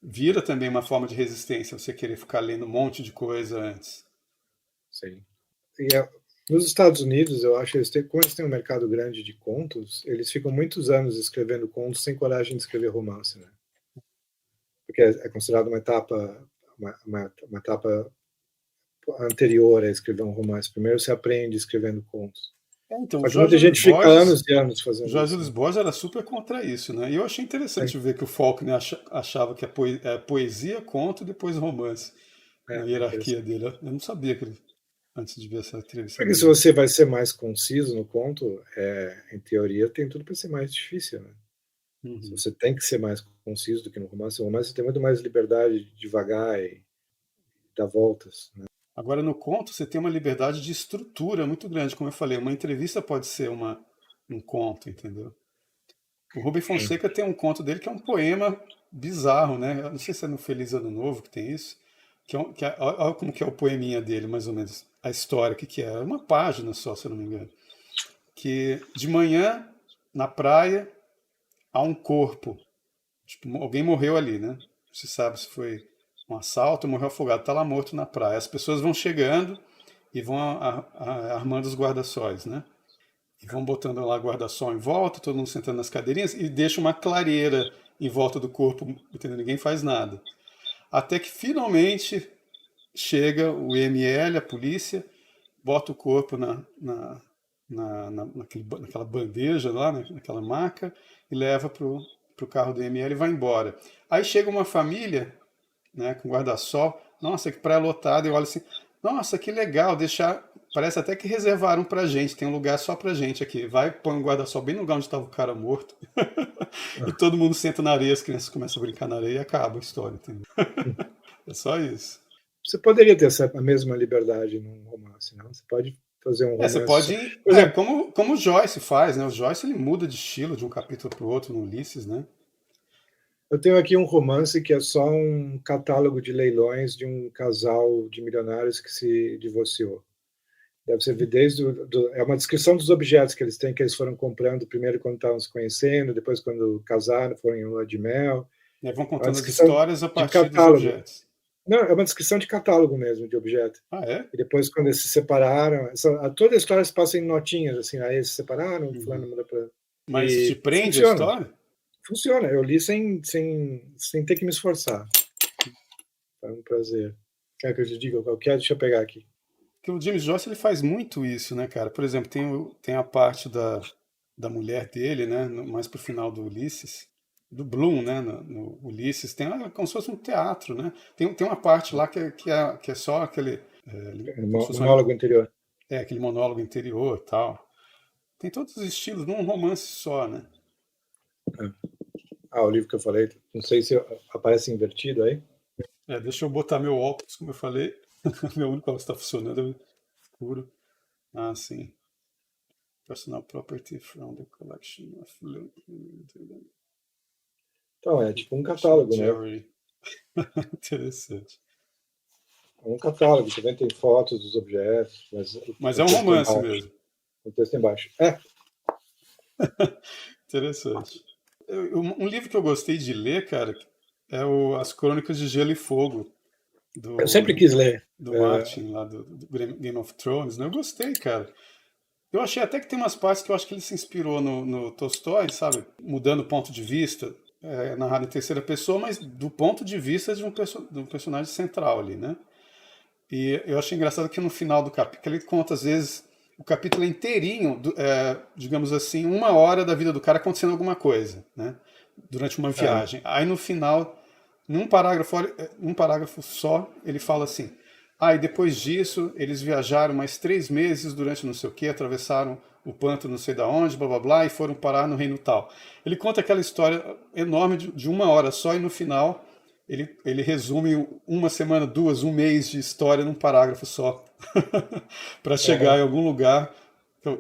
Vira também uma forma de resistência você querer ficar lendo um monte de coisa antes. Sim. E nos Estados Unidos, eu acho, como eles têm um mercado grande de contos, eles ficam muitos anos escrevendo contos sem coragem de escrever romance, né? Porque é considerado uma etapa anterior a escrever um romance. Primeiro você aprende escrevendo contos. Então, Só que muita gente fica anos e anos fazendo isso. Jorge Luiz Borges era super contra isso, né? E eu achei interessante ver que o Faulkner achava que a poesia, conto e depois romance, na hierarquia dele. Eu não sabia que ele, antes de ver essa entrevista. Porque se você vai ser mais conciso no conto, em teoria tem tudo para ser mais difícil, né? Uhum. Se você tem que ser mais conciso do que no romance, você tem muito mais liberdade de devagar e dar voltas, né? Agora, no conto, você tem uma liberdade de estrutura muito grande. Como eu falei, uma entrevista pode ser um conto, entendeu? O Rubem Fonseca tem um conto dele que é um poema bizarro, né? Eu não sei se é no Feliz Ano Novo que tem isso. Olha como que é o poeminha dele, mais ou menos. A história, o que é? É uma página só, se eu não me engano. Que de manhã, na praia, há um corpo. Tipo, alguém morreu ali, né? Não se sabe se foi um assalto ou morreu afogado. Está lá morto na praia. As pessoas vão chegando e vão armando os guarda-sóis, né? E vão botando lá guarda-sol em volta, todo mundo sentando nas cadeirinhas e deixa uma clareira em volta do corpo, entendeu? Ninguém faz nada. Até que finalmente chega o IML, a polícia, bota o corpo naquela bandeja lá, naquela maca, e leva para o carro do IML e vai embora. Aí chega uma família, né, com guarda-sol, nossa, que praia lotada, eu olho assim, nossa, que legal, deixar. Parece até que reservaram pra gente, tem um lugar só pra gente aqui. Vai, põe um guarda-sol bem no lugar onde estava o cara morto. E todo mundo senta na areia, as crianças começam a brincar na areia e acaba a história, entendeu? É só isso. Você poderia ter a mesma liberdade num romance, não? Você pode fazer um romance. Você pode. Por exemplo, como o Joyce faz, né? O Joyce ele muda de estilo de um capítulo para o outro no Ulisses, né? eu tenho aqui um romance que é só um catálogo de leilões de um casal de milionários que se divorciou. Deve ser desde é uma descrição dos objetos que eles têm, que eles foram comprando primeiro quando estavam se conhecendo, depois quando casaram, foram em lua de mel. Vão É uma contando as descrição histórias a de partir dos catálogo. objetos. Não, é uma descrição de catálogo mesmo, de objeto. Ah, é? E depois, quando eles se separaram, toda a história se passa em notinhas, assim, aí eles se separaram, fulano mudou pra... Mas te E prende a funciona. história? Funciona, eu li sem ter que me esforçar. Foi um prazer. Quer que eu te diga qual que é? Deixa eu pegar aqui. Porque o James Joyce ele faz muito isso, né, cara? Por exemplo, tem a parte da mulher dele, né? Mais pro final do Ulisses, do Bloom, né? No Ulisses, tem como se fosse um teatro, né? Tem uma parte lá que é só aquele. Como se fosse Monólogo anterior. aquele monólogo interior e tal. Tem todos os estilos num romance só, né? O livro que eu falei, não sei se aparece invertido aí. Deixa eu botar meu óculos, como eu falei. Meu único óculos está funcionando, é escuro. Ah, sim. Personal property from the collection of Então, é tipo um catálogo, né? Interessante. É um catálogo, também tem fotos dos objetos. Mas é um romance mesmo. O texto embaixo. Interessante. Um livro que eu gostei de ler, cara, é As Crônicas de Gelo e Fogo. Eu sempre quis ler. Do Martin, lá do Game of Thrones, né? Eu gostei, cara. Eu achei até que tem umas partes que eu acho que ele se inspirou no Tolstói, sabe? Mudando o ponto de vista, narrado em terceira pessoa, mas do ponto de vista de um personagem central ali, né? E eu achei engraçado que no final do capítulo ele conta, às vezes, o capítulo inteirinho, digamos assim, 1 hora da vida do cara acontecendo alguma coisa, né? Durante uma viagem. Aí no final, num parágrafo só, ele fala assim: e depois disso, eles viajaram mais 3 meses durante não sei o que, atravessaram o pântano não sei da onde, blá blá blá, e foram parar no reino tal. Ele conta aquela história enorme de 1 hora só, e no final ele resume 1 semana, 2, 1 mês de história num parágrafo só. para chegar em algum lugar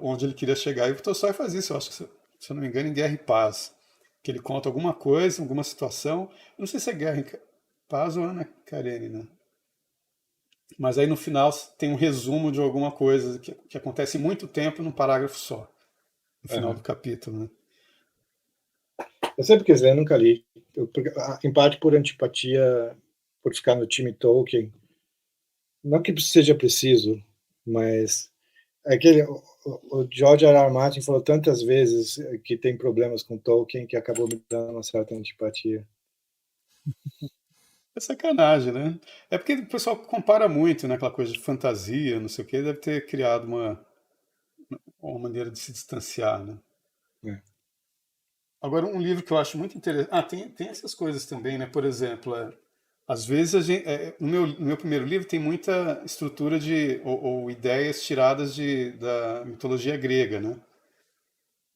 onde ele queria chegar. E o Tolstói faz isso, eu acho que, se eu não me engano, em Guerra e Paz. Que ele conta alguma coisa, alguma situação. Eu não sei se é Guerra e Paz ou Ana Karenina, né? Mas aí no final tem um resumo de alguma coisa que acontece em muito tempo num parágrafo só. No final do capítulo, né? Eu sempre quis ler, nunca li. Em parte por antipatia, por ficar no time Tolkien. Não que seja preciso, mas o George R. R. Martin falou tantas vezes que tem problemas com Tolkien que acabou me dando uma certa antipatia. É sacanagem, né? É porque o pessoal compara muito, né? Aquela coisa de fantasia, não sei o quê, deve ter criado uma maneira de se distanciar, né? É. Agora, um livro que eu acho muito interessante. Ah, tem essas coisas também, né? Por exemplo, às vezes no meu primeiro livro tem muita estrutura ou ideias tiradas da mitologia grega, né?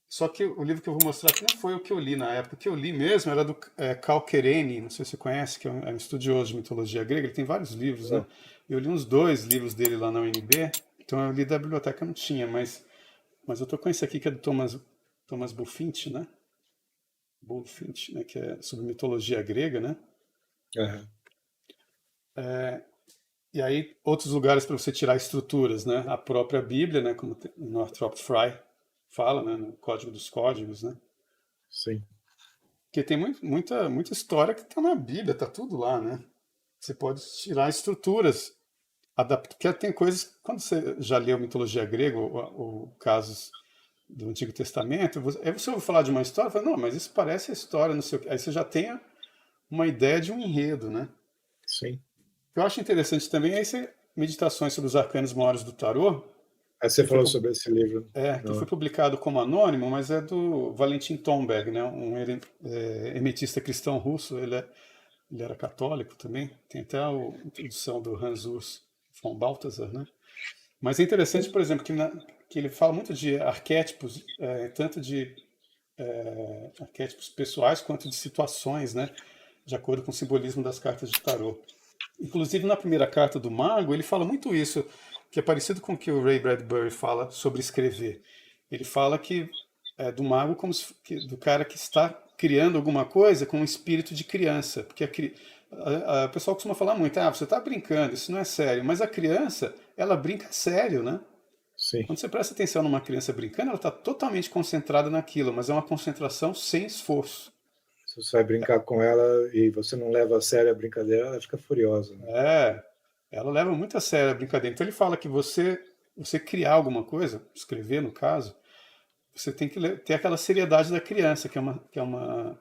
Só que o livro que eu vou mostrar aqui não foi o que eu li na época. O que eu li mesmo era do Cal Quereni, não sei se você conhece, que é um estudioso de mitologia grega. Ele tem vários livros, né? Eu li uns 2 livros dele lá na UNB, então eu li da biblioteca, não tinha, mas eu tô com esse aqui que é do Thomas Bulfinch, né? Bulfinch, né? Que é sobre mitologia grega, né? Aham. E aí outros lugares para você tirar estruturas, né? A própria Bíblia, né? Como o Northrop Frye fala, né? No Código dos Códigos, né? Sim. Porque tem muita história que está na Bíblia, está tudo lá, né? Você pode tirar estruturas, adaptar. Porque tem coisas, quando você já leu mitologia grega ou casos do Antigo Testamento, aí você ouve falar de uma história e fala, não, mas isso parece a história, não sei o quê. Aí você já tem uma ideia de um enredo, né? Sim. O que eu acho interessante também é esse Meditações sobre os Arcanos Maiores do Tarô, Aí você que foi, falou sobre esse livro. que foi Não. publicado como anônimo, mas é do Valentin Tomberg, né? Um hermetista cristão russo. Ele era católico também. Tem até a introdução do Hans Urs von Balthasar, né? Mas é interessante, por exemplo, que ele fala muito de arquétipos, tanto de arquétipos pessoais quanto de situações, né? De acordo com o simbolismo das cartas de tarô. Inclusive, na primeira carta do Mago, ele fala muito isso, que é parecido com o que o Ray Bradbury fala sobre escrever. Ele fala que é do mago como do cara que está criando alguma coisa com um espírito de criança. Porque o pessoal costuma falar muito, você está brincando, isso não é sério. Mas a criança, ela brinca sério, né? Sim. Quando você presta atenção numa criança brincando, ela está totalmente concentrada naquilo, mas é uma concentração sem esforço. Se você vai brincar com ela e você não leva a sério a brincadeira, ela fica furiosa, né? É, ela leva muito a sério a brincadeira. Então ele fala que você criar alguma coisa, escrever no caso, você tem que ter aquela seriedade da criança, que é uma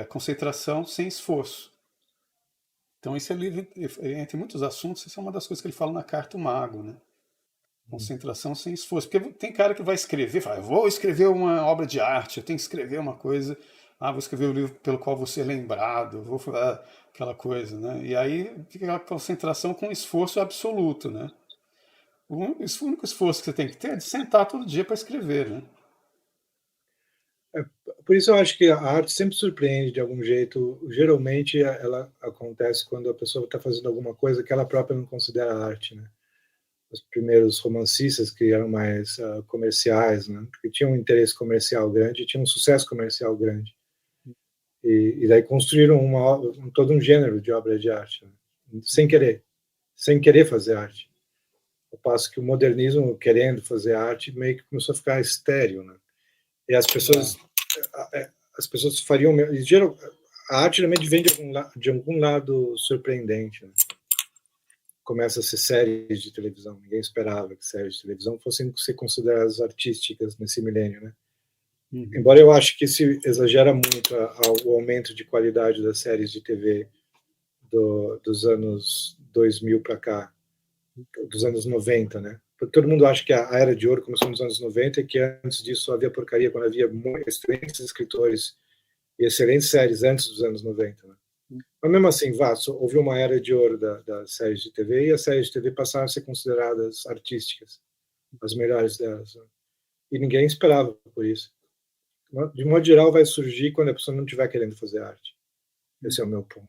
concentração sem esforço. Então esse é livro, entre muitos assuntos, essa é uma das coisas que ele fala na carta O Mago, né? Concentração sem esforço. Porque tem cara que vai escrever, fala, eu vou escrever uma obra de arte, eu tenho que escrever uma coisa, vou escrever o livro pelo qual vou ser lembrado, vou falar aquela coisa, né? E aí fica aquela concentração com esforço absoluto, né? O único esforço que você tem que ter é de sentar todo dia para escrever, né? É, por isso eu acho que a arte sempre surpreende de algum jeito. Geralmente ela acontece quando a pessoa está fazendo alguma coisa que ela própria não considera arte, né? Os primeiros romancistas que eram mais comerciais, né? Porque tinham um interesse comercial grande, tinham um sucesso comercial grande. E daí construíram todo um gênero de obra de arte, né? Sem querer fazer arte. Ao passo que o modernismo, querendo fazer arte, meio que começou a ficar estéril, né? E as pessoas fariam, a arte realmente vem de algum lado surpreendente, né? Começa a ser séries de televisão. Ninguém esperava que séries de televisão fossem ser consideradas artísticas nesse milênio, né? Uhum. Embora eu acho que se exagera muito o aumento de qualidade das séries de TV dos anos 2000 para cá, dos anos 90, né? Porque todo mundo acha que a era de ouro começou nos anos 90 e que antes disso havia porcaria, quando havia excelentes escritores e excelentes séries antes dos anos 90, né? Mas mesmo assim, houve uma era de ouro das séries de TV e as séries de TV passaram a ser consideradas artísticas, as melhores delas, né? E ninguém esperava por isso. De modo geral, vai surgir quando a pessoa não estiver querendo fazer arte. Esse é o meu ponto.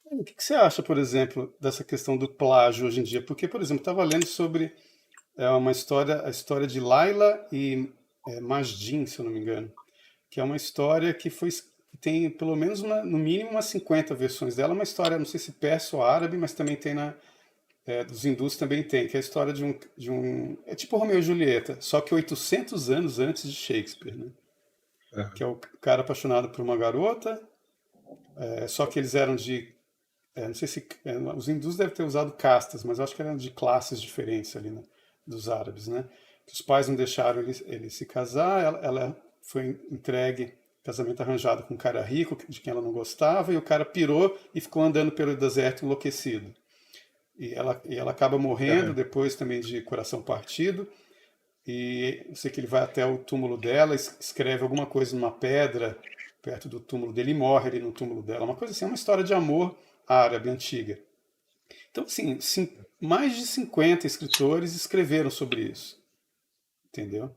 O que você acha, por exemplo, dessa questão do plágio hoje em dia? Porque, por exemplo, estava lendo sobre a história de Laila e Majdim, se eu não me engano, que é uma história que tem pelo menos no mínimo umas 50 versões dela, uma história, não sei se persa ou árabe, mas também tem dos hindus também tem, que é a história é tipo Romeu e Julieta, só que 800 anos antes de Shakespeare, né? Que é o cara apaixonado por uma garota, só que eles eram não sei se, os hindus devem ter usado castas, mas eu acho que eram de classes diferentes ali, né, dos árabes, né? Que os pais não deixaram ele se casar, ela foi entregue casamento arranjado com um cara rico, de quem ela não gostava, e o cara pirou e ficou andando pelo deserto enlouquecido. E ela acaba morrendo Aham. depois também de coração partido. E eu sei que ele vai até o túmulo dela, escreve alguma coisa numa pedra perto do túmulo dele e morre ali no túmulo dela. Uma coisa assim, uma história de amor árabe antiga. Então, assim, mais de 50 escritores escreveram sobre isso, entendeu?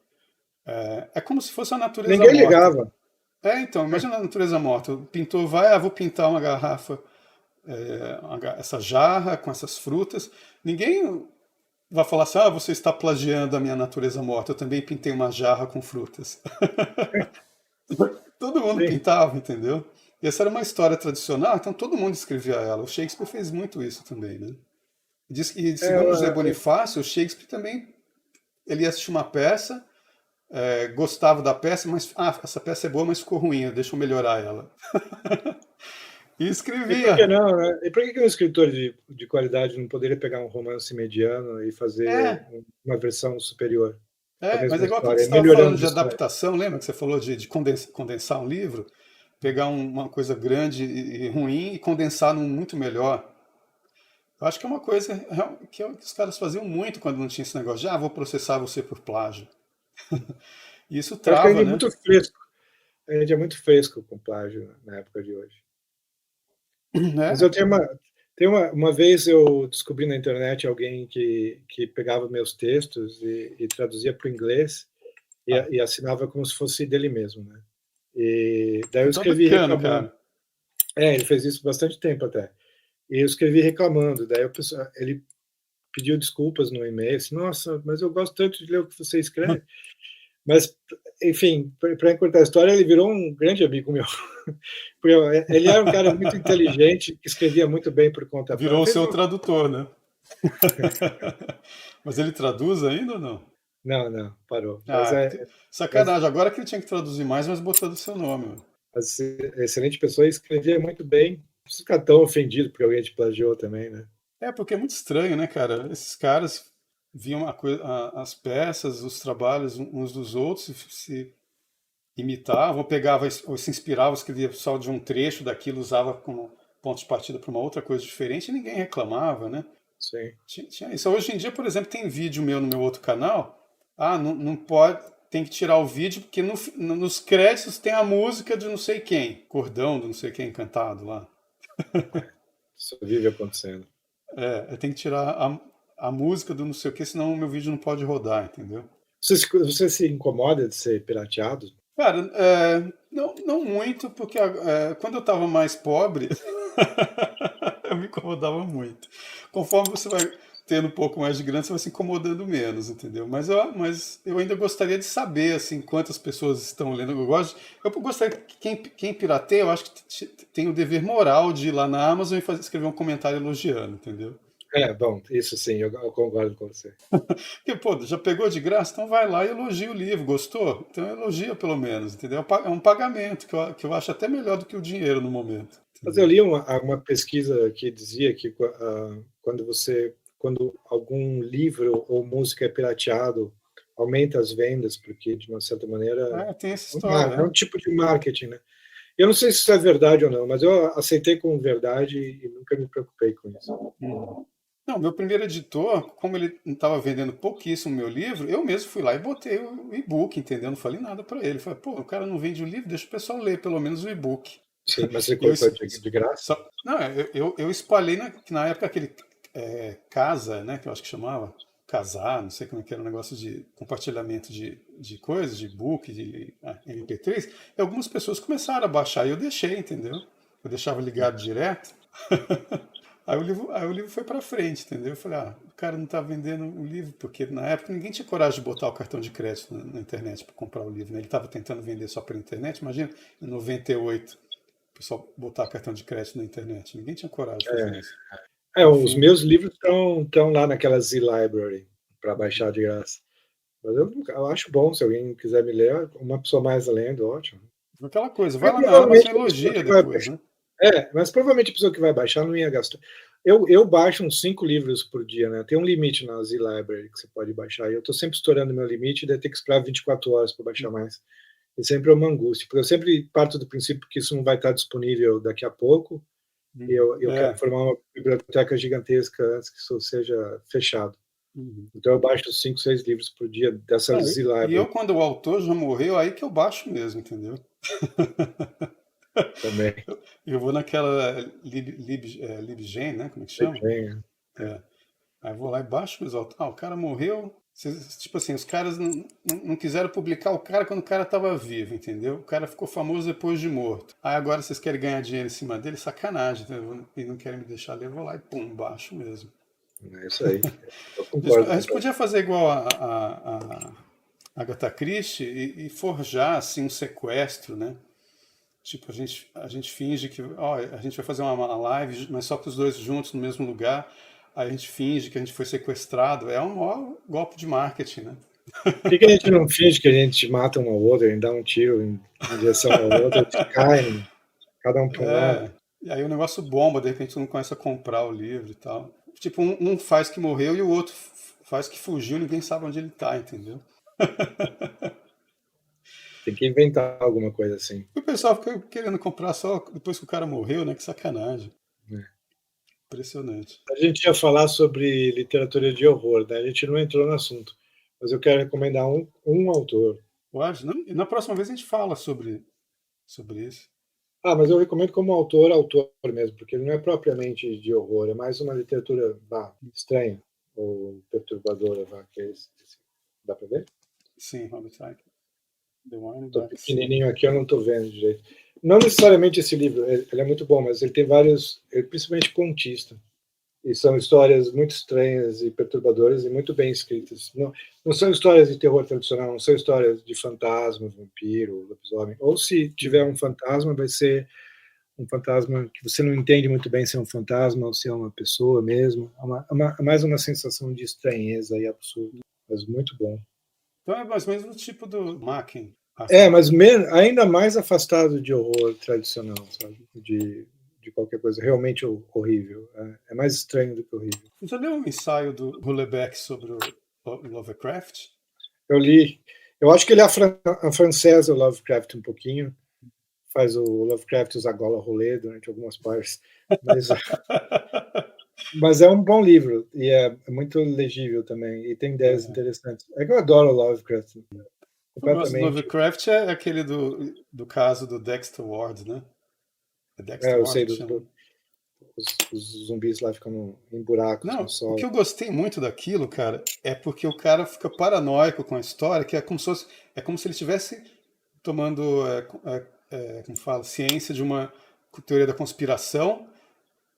É como se fosse a natureza Ninguém morta. ligava. Então, imagina a natureza morta. O pintor vai, vou pintar uma garrafa, essa jarra com essas frutas. Ninguém vai falar assim, você está plagiando a minha natureza morta. Eu também pintei uma jarra com frutas. Todo mundo Sim. pintava, entendeu? E essa era uma história tradicional, então todo mundo escrevia ela. O Shakespeare fez muito isso também, né? E É, segundo José Bonifácio, o Shakespeare também, ele ia assistir uma peça, gostava da peça, mas essa peça é boa, mas ficou ruim, deixa eu melhorar ela. E e por que escrevia. não, né? E por que um escritor de qualidade não poderia pegar um romance mediano e fazer É, uma versão superior com a mas mesma é igual aquilo que história, você estava falando melhorando a de história? adaptação, lembra que você falou de condensar um livro? Pegar uma coisa grande e ruim e condensar num muito melhor. Eu acho que é uma coisa que os caras faziam muito quando não tinha esse negócio de, vou processar você por plágio. E isso Eu acho que trava, ainda é né? muito fresco. A gente é muito fresco com plágio na época de hoje. Mas eu É, uma vez eu descobri na internet alguém que pegava meus textos e traduzia para o inglês ah, e assinava como se fosse dele mesmo, né? E daí eu eu tô escrevi brincando, reclamando. cara. Ele fez isso bastante tempo até. E eu escrevi reclamando. Daí ele pediu desculpas no e-mail. Assim, nossa, mas eu gosto tanto de ler o que você escreve. Mas, enfim, para encurtar a história, ele virou um grande amigo meu. Ele era um cara muito inteligente, que escrevia muito bem por conta própria. Virou o seu tradutor, né? Mas ele traduz ainda ou não? Não, não, parou. Mas, Sacanagem. Agora que ele tinha que traduzir mais, mas botou do seu nome. Mano. mas excelente pessoa, escrevia muito bem. Não precisa ficar tão ofendido porque alguém te plagiou também, né? Porque é muito estranho, né, cara? Esses caras viam as peças, os trabalhos uns dos outros, se imitavam, pegava ou se inspirava, escrevia só de um trecho daquilo, usava como ponto de partida para uma outra coisa diferente e ninguém reclamava, né? Sim. Tinha isso. Hoje em dia, por exemplo, tem vídeo meu no meu outro canal. Não pode, tem que tirar o vídeo porque nos créditos tem a música de não sei quem, cordão do não sei quem cantado lá. Isso vive acontecendo. Tem que tirar a música do não sei o que, senão o meu vídeo não pode rodar, entendeu? Você se incomoda de ser pirateado? Cara, não muito, porque quando eu estava mais pobre, eu me incomodava muito. Conforme você vai tendo um pouco mais de grana, você vai se incomodando menos, entendeu? Mas eu ainda gostaria de saber, assim, quantas pessoas estão lendo. Eu gostaria que quem pirateia, eu acho que tem o dever moral de ir lá na Amazon e escrever um comentário elogiando, entendeu? Bom, isso sim, eu concordo com você. Porque, pô, já pegou de graça? Então vai lá e elogia o livro. Gostou? Então elogia pelo menos, entendeu? É um pagamento que eu acho até melhor do que o dinheiro no momento, Mas eu entendeu? li uma pesquisa que dizia que quando algum livro ou música é pirateado, aumenta as vendas, porque, de uma certa maneira, Tem essa história, é um tipo de marketing, né? Eu não sei se isso é verdade ou não, mas eu aceitei como verdade e nunca me preocupei com isso. Não, meu primeiro editor, como ele estava vendendo pouquíssimo meu livro, eu mesmo fui lá e botei o e-book, entendeu? Não falei nada para ele. Falei, pô, o cara não vende o livro, deixa o pessoal ler pelo menos o e-book. Sim, mas você E eu, colocou de graça? não, eu espalhei na época aquele Casa, né, que eu acho que chamava, Casar, não sei como é que era o negócio de compartilhamento de coisas, de e-book, de MP3, e algumas pessoas começaram a baixar e eu deixei, entendeu? Eu deixava ligado direto. Aí o livro foi para frente, entendeu? Eu falei, o cara não tá vendendo o livro, porque na época ninguém tinha coragem de botar o cartão de crédito na internet para comprar o livro, né? Ele estava tentando vender só pela internet, imagina, em 98, o pessoal botar cartão de crédito na internet. Ninguém tinha coragem de fazer isso. No Os fim, meus livros estão lá naquela Z-Library para baixar de graça. Mas eu acho bom, se alguém quiser me ler, uma pessoa mais lendo, ótimo. aquela coisa, vai Mas lá na Amazon provavelmente e a pessoa elogia que vai depois, baixar. né? Mas provavelmente a pessoa que vai baixar não ia gastar. Eu baixo uns 5 livros por dia, né? Tem um limite na Z-Library que você pode baixar. E eu estou sempre estourando meu limite e daí ter que esperar 24 horas para baixar mais. E sempre é uma angústia, porque eu sempre parto do princípio que isso não vai estar disponível daqui a pouco, e eu quero É. formar uma biblioteca gigantesca antes que isso seja fechado. Uhum. Então eu baixo 5, 6 livros por dia dessa Não, e eu, Z-Library quando o autor já morreu, aí que eu baixo mesmo, entendeu? também. Eu vou naquela LibGen, né? Como é que chama? Tem, É. Aí eu vou lá e baixo os autores. Ah, o cara morreu. Tipo assim, os caras não quiseram publicar o cara quando o cara estava vivo, entendeu? O cara ficou famoso depois de morto. Aí agora vocês querem ganhar dinheiro em cima dele? Sacanagem, entendeu? E não querem me deixar ler, eu vou lá e pum, baixo mesmo. é isso aí. Eu concordo A com gente podia fazer igual a Agatha Christie e forjar assim um sequestro, né? Tipo, a gente finge que, ó, a gente vai fazer uma live, mas só para os dois juntos no mesmo lugar. Aí a gente finge que a gente foi sequestrado. É um maior golpe de marketing, né? Por que a gente não finge que a gente mata um ao outro, a gente dá um tiro em direção ao outro, e cai, cada um para um lado? É. E aí o negócio bomba, de repente tu não começa a comprar o livro e tal. Tipo, um faz que morreu e o outro faz que fugiu, ninguém sabe onde ele tá, entendeu? Tem que inventar alguma coisa assim. E o pessoal fica querendo comprar só depois que o cara morreu, né? Que sacanagem. Né? Impressionante. A gente ia falar sobre literatura de horror, né? A gente não entrou no assunto, mas eu quero recomendar um autor. Pode? Não? E na próxima vez a gente fala sobre isso. Ah, mas eu recomendo como autor, autor mesmo, porque ele não é propriamente de horror, é mais uma literatura estranha ou perturbadora, que é dá para ver? Sim, Robert Icke. The Wine Estou Dark Sea. pequenininho aqui, eu não estou vendo direito. Não necessariamente esse livro, ele é muito bom, mas ele tem vários, ele principalmente contista. E são histórias muito estranhas e perturbadoras e muito bem escritas. Não, não são histórias de terror tradicional, não são histórias de fantasma, vampiro, lobisomem. Ou se tiver um fantasma, vai ser um fantasma que você não entende muito bem se é um fantasma ou se é uma pessoa mesmo. É mais uma sensação de estranheza e absurdo, mas muito bom. Então é mais ou menos do tipo do Macken. É, mas ainda mais afastado de horror tradicional, sabe? De qualquer coisa realmente horrível. É mais estranho do que horrível. Você já leu um ensaio do Houellebecq sobre o Lovecraft? Eu li. Eu acho que ele é a francesa, o Lovecraft, um pouquinho. Faz o Lovecraft usar gola rolê durante algumas partes. Mas, mas é um bom livro. E é muito legível também. E tem ideias interessantes. É que eu adoro o Lovecraft. Eu gosto do Completamente. Lovecraft, é aquele do caso do Dexter Ward, né? É Dexter Eu Ward sei que chama. os zumbis lá ficam em buracos no Não, o que solo. eu gostei muito daquilo, cara, é porque o cara fica paranoico com a história, que é como se ele estivesse tomando, como fala, ciência de uma teoria da conspiração,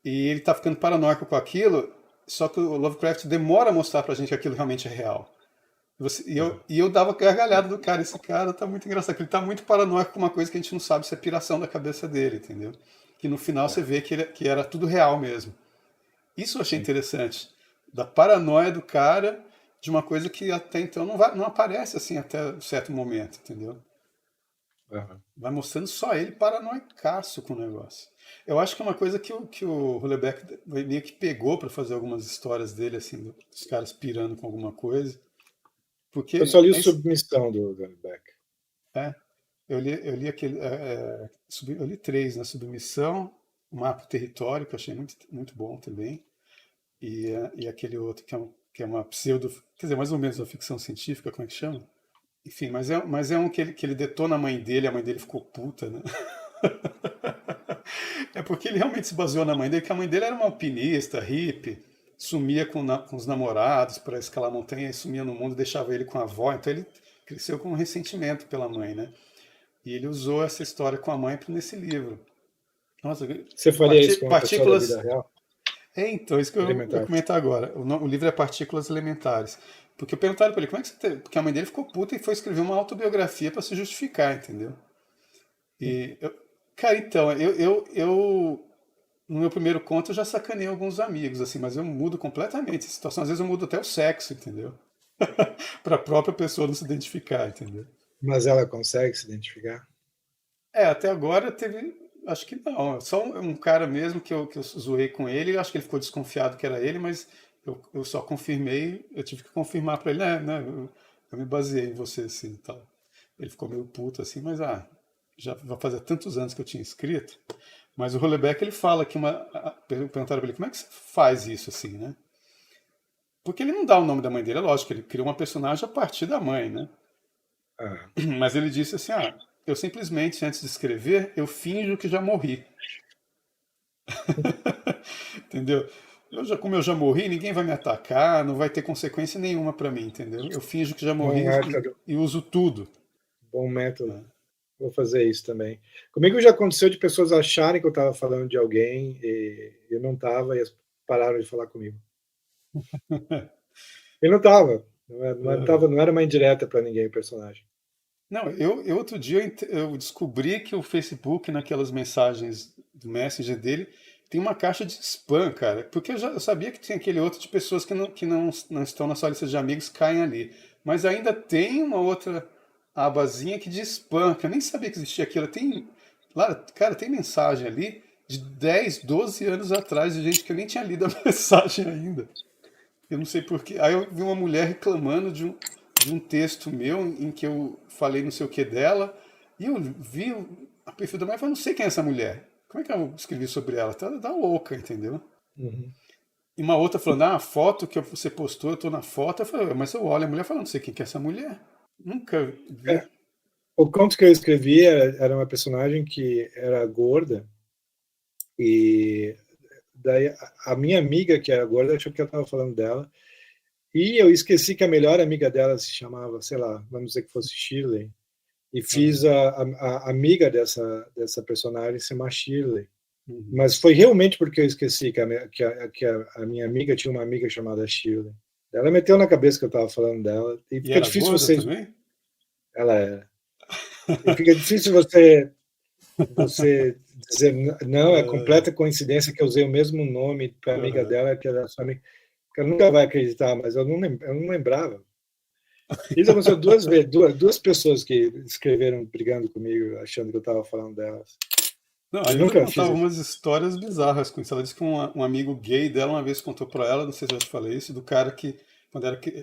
e ele tá ficando paranoico com aquilo, só que o Lovecraft demora a mostrar pra gente que aquilo realmente é real. E eu dava gargalhada do cara. Esse cara tá muito engraçado, porque ele tá muito paranoico com uma coisa que a gente não sabe se é piração da cabeça dele, entendeu? Que no final você vê que era tudo real mesmo. Isso eu achei Sim. interessante. Da paranoia do cara de uma coisa que até então não aparece assim até um certo momento, entendeu? Uhum. Vai mostrando só ele paranoicaço com o negócio. Eu acho que é uma coisa que o Houellebecq meio que pegou para fazer algumas histórias dele, assim, dos caras pirando com alguma coisa. Eu só Porque li o Submissão do Gunback. é, eu li aquele. Eu li três, na Submissão, o Mapa do Território, que eu achei muito, muito bom também. E aquele outro que é uma pseudo. Quer dizer, mais ou menos uma ficção científica, como é que chama? Enfim, mas é um que ele detona a mãe dele, a mãe dele ficou puta, né? É porque ele realmente se baseou na mãe dele, que a mãe dele era uma alpinista, hippie, sumia com os namorados para escalar a montanha, e sumia no mundo, deixava ele com a avó, então ele cresceu com um ressentimento pela mãe, né? E ele usou essa história com a mãe nesse livro. Nossa, Você faria isso com uma pessoa da vida partículas. real? Então, isso que eu ia Elementares. comentar agora. O livro é Partículas Elementares. Porque eu perguntaram pra ele, como é que você teve? Porque a mãe dele ficou puta e foi escrever uma autobiografia para se justificar, entendeu? Cara, então, no meu primeiro conto eu já sacanei alguns amigos, assim, mas eu mudo completamente a situação. Às vezes eu mudo até o sexo, entendeu? Para a própria pessoa não se identificar, entendeu? Mas ela consegue se identificar? Até agora teve. Acho que não. É só um cara mesmo que eu zoei com ele. Acho que ele ficou desconfiado que era ele, mas eu só confirmei. Eu tive que confirmar para ele, né? Eu me baseei em você, assim, tal. Ele ficou meio puto assim, mas já vai fazer tantos anos que eu tinha escrito. Mas o Houellebecq, ele fala que perguntaram para ele, como é que você faz isso assim, né? Porque ele não dá o nome da mãe dele, é lógico, ele criou uma personagem a partir da mãe, né? Ah, Mas ele disse assim, eu simplesmente, antes de escrever, eu finjo que já morri. Entendeu? Como eu já morri, ninguém vai me atacar, não vai ter consequência nenhuma para mim, entendeu? Eu finjo que já bom morri método, e uso tudo. bom método. Né? Vou fazer isso também. Comigo já aconteceu de pessoas acharem que eu estava falando de alguém e eu não estava e elas pararam de falar comigo. E não estava. Não era uma indireta para ninguém o personagem. Não, eu outro dia eu descobri que o Facebook, naquelas mensagens do Messenger dele, tem uma caixa de spam, cara. Porque eu sabia que tinha aquele outro de pessoas que não estão na sua lista de amigos, caem ali. Mas ainda tem uma outra abazinha que de spam, que eu nem sabia que existia aquilo. Lá, cara, tem mensagem ali de 10, 12 anos atrás, de gente que eu nem tinha lido a mensagem ainda. Eu não sei porquê. Aí eu vi uma mulher reclamando de um texto meu em que eu falei não sei o que dela, e eu vi a perfil da mulher e falei, não sei quem é essa mulher. Como é que eu escrevi sobre ela? Tá louca, entendeu? Uhum. E uma outra falando, a foto que você postou, eu tô na foto. Eu falei, mas eu olho a mulher e falo, não sei quem que é essa mulher. Nunca vi. É, o conto que eu escrevi era uma personagem que era gorda e daí a minha amiga que era gorda achou que eu estava falando dela e eu esqueci que a melhor amiga dela se chamava, sei lá, vamos dizer que fosse Shirley e fiz Ah, a amiga dessa personagem ser uma Shirley. uhum. Mas foi realmente porque eu esqueci que a minha amiga tinha uma amiga chamada Shirley. Ela meteu na cabeça que eu estava falando dela e E fica era difícil gorda vocês. também? Ela era. E fica difícil você dizer não, é Ah, completa coincidência que eu usei o mesmo nome para a amiga aham. dela que era sua amiga. Ela nunca vai acreditar, mas eu não lembrava. Isso aconteceu duas vezes, duas pessoas que escreveram brigando comigo, achando que eu estava falando delas. Não, a Eu Hilda nunca fiz contava isso. umas histórias bizarras com isso. Ela disse que um amigo gay dela uma vez contou pra ela, não sei se eu já te falei isso, do cara que,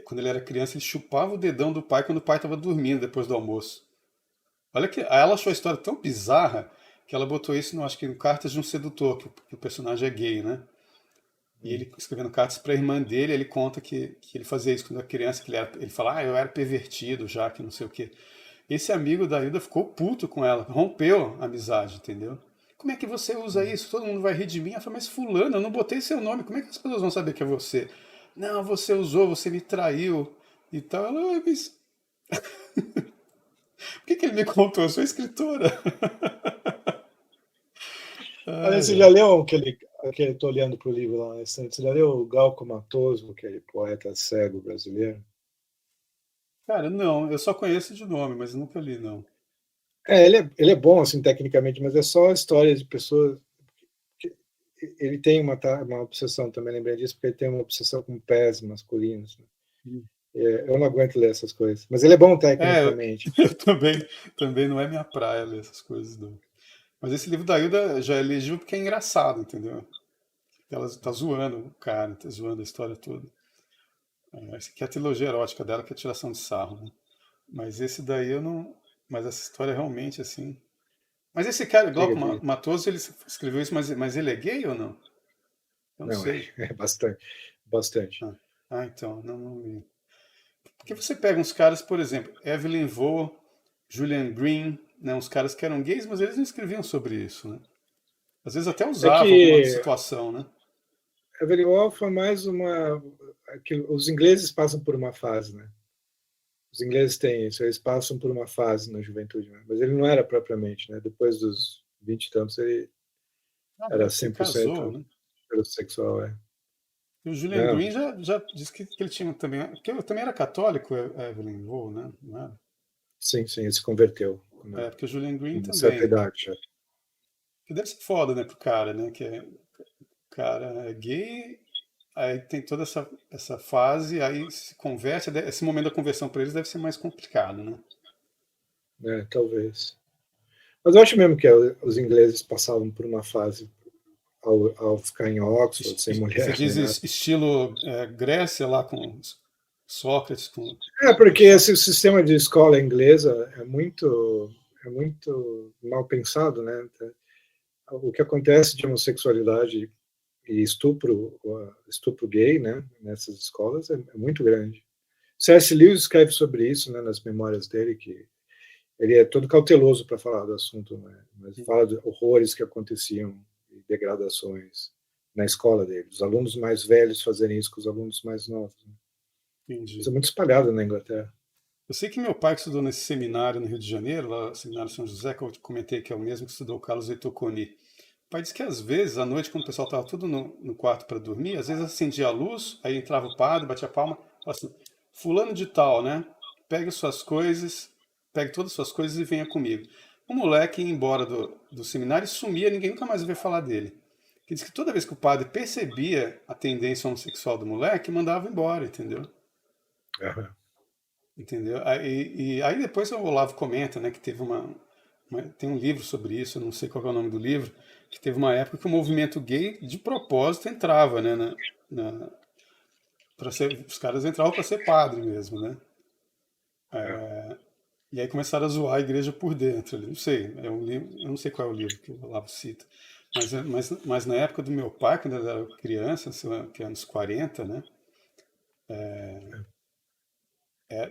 quando ele era criança, ele chupava o dedão do pai quando o pai estava dormindo depois do almoço. Olha que ela achou a história tão bizarra que ela botou isso, acho que no Cartas de um Sedutor, que o personagem é gay, né? E ele escrevendo cartas para a irmã dele, ele conta que ele fazia isso quando era criança, ele fala, eu era pervertido já, que não sei o quê. Esse amigo da Hilda ficou puto com ela, rompeu a amizade, entendeu? Como é que você usa isso? Todo mundo vai rir de mim. Ela falou, mas fulano, eu não botei seu nome, como é que as pessoas vão saber que é você? Não, você usou, você me traiu e tal. Ela, mas por que ele me contou? Eu sou escritora. Aliás, Ai, você já ai. leu aquele estou olhando para o livro lá, você já leu o Glauco Matoso, aquele poeta cego brasileiro? Cara, não, eu só conheço de nome, mas nunca li, não. Ele é bom, assim, tecnicamente, mas é só história de pessoas. Ele tem uma obsessão, também lembrei disso, porque ele tem uma obsessão com pés masculinos. Né? Eu não aguento ler essas coisas. Mas ele é bom É, eu, tecnicamente. eu também não é minha praia ler essas coisas, não. Mas esse livro da Hilda já é legível porque é engraçado, entendeu? Ela tá zoando o cara, tá zoando a história toda. Essa aqui é a trilogia erótica dela, que é tiração de sarro, né? Mas esse daí eu não. Mas essa história é realmente assim. Mas esse cara, Diga, Glauco diga. Matoso, ele escreveu isso, mas ele é gay ou não? Eu não Não, sei. é bastante. Bastante. Ah, então, não li. Porque você pega uns caras, por exemplo, Evelyn Waugh, Julian Green, né, uns caras que eram gays, mas eles não escreviam sobre isso, né? Às vezes até É usavam alguma que situação, né? Evelyn Waugh foi mais uma. Que os ingleses passam por uma fase, né? Os ingleses têm isso, eles passam por uma fase na juventude, né? Mas ele não era propriamente, né? Depois dos 20 e tantos, ele Ah, era é porque 100% casou, né? heterossexual, é. E o Julian Não, Green já disse que ele tinha também. Porque ele também era católico, Evelyn Waugh, né? Não era? sim, sim, ele se converteu Porque o Julian Green com uma certa também. idade já. Que deve ser foda, né, pro cara, né? O cara é gay, aí tem toda essa fase, aí se converte, esse momento da conversão para eles deve ser mais complicado, né? Né, talvez. Mas eu acho mesmo que os ingleses passavam por uma fase ao ficar em Oxford, sem Você mulher diz nem nada. estilo Grécia lá com. Sócrates com... Porque esse sistema de escola inglesa é muito mal pensado, né? O que acontece de homossexualidade e estupro gay, né, nessas escolas é muito grande. C.S. Lewis escreve sobre isso, né, nas memórias dele, que ele é todo cauteloso para falar do assunto, né, mas fala de horrores que aconteciam e degradações na escola dele. Os alunos mais velhos fazerem isso com os alunos mais novos. Né? Isso Entendi. é muito espalhado na Inglaterra. Eu sei que meu pai que estudou nesse seminário no Rio de Janeiro, lá, o Seminário São José, que eu comentei que é o mesmo que estudou o Carlos Heitor Coni. O pai disse que às vezes, à noite, quando o pessoal estava tudo no quarto para dormir, às vezes acendia a luz, aí entrava o padre, batia a palma, falava assim, fulano de tal, né? Pegue suas coisas, pegue todas as suas coisas e venha comigo. O moleque ia embora do seminário e sumia, ninguém nunca mais ouvia falar dele. Que diz que toda vez que o padre percebia a tendência homossexual do moleque, mandava embora, entendeu? Uhum. Entendeu? Aí depois o Olavo comenta, né, que teve tem um livro sobre isso, eu não sei qual é o nome do livro, que teve uma época que o movimento gay de propósito entrava, né, os caras entravam para ser padre mesmo, né? E aí começaram a zoar a igreja por dentro. Não sei, é um livro, eu não sei qual é o livro que o Olavo cita, mas na época do meu pai, quando ele era criança, sei lá, que é anos 40, né?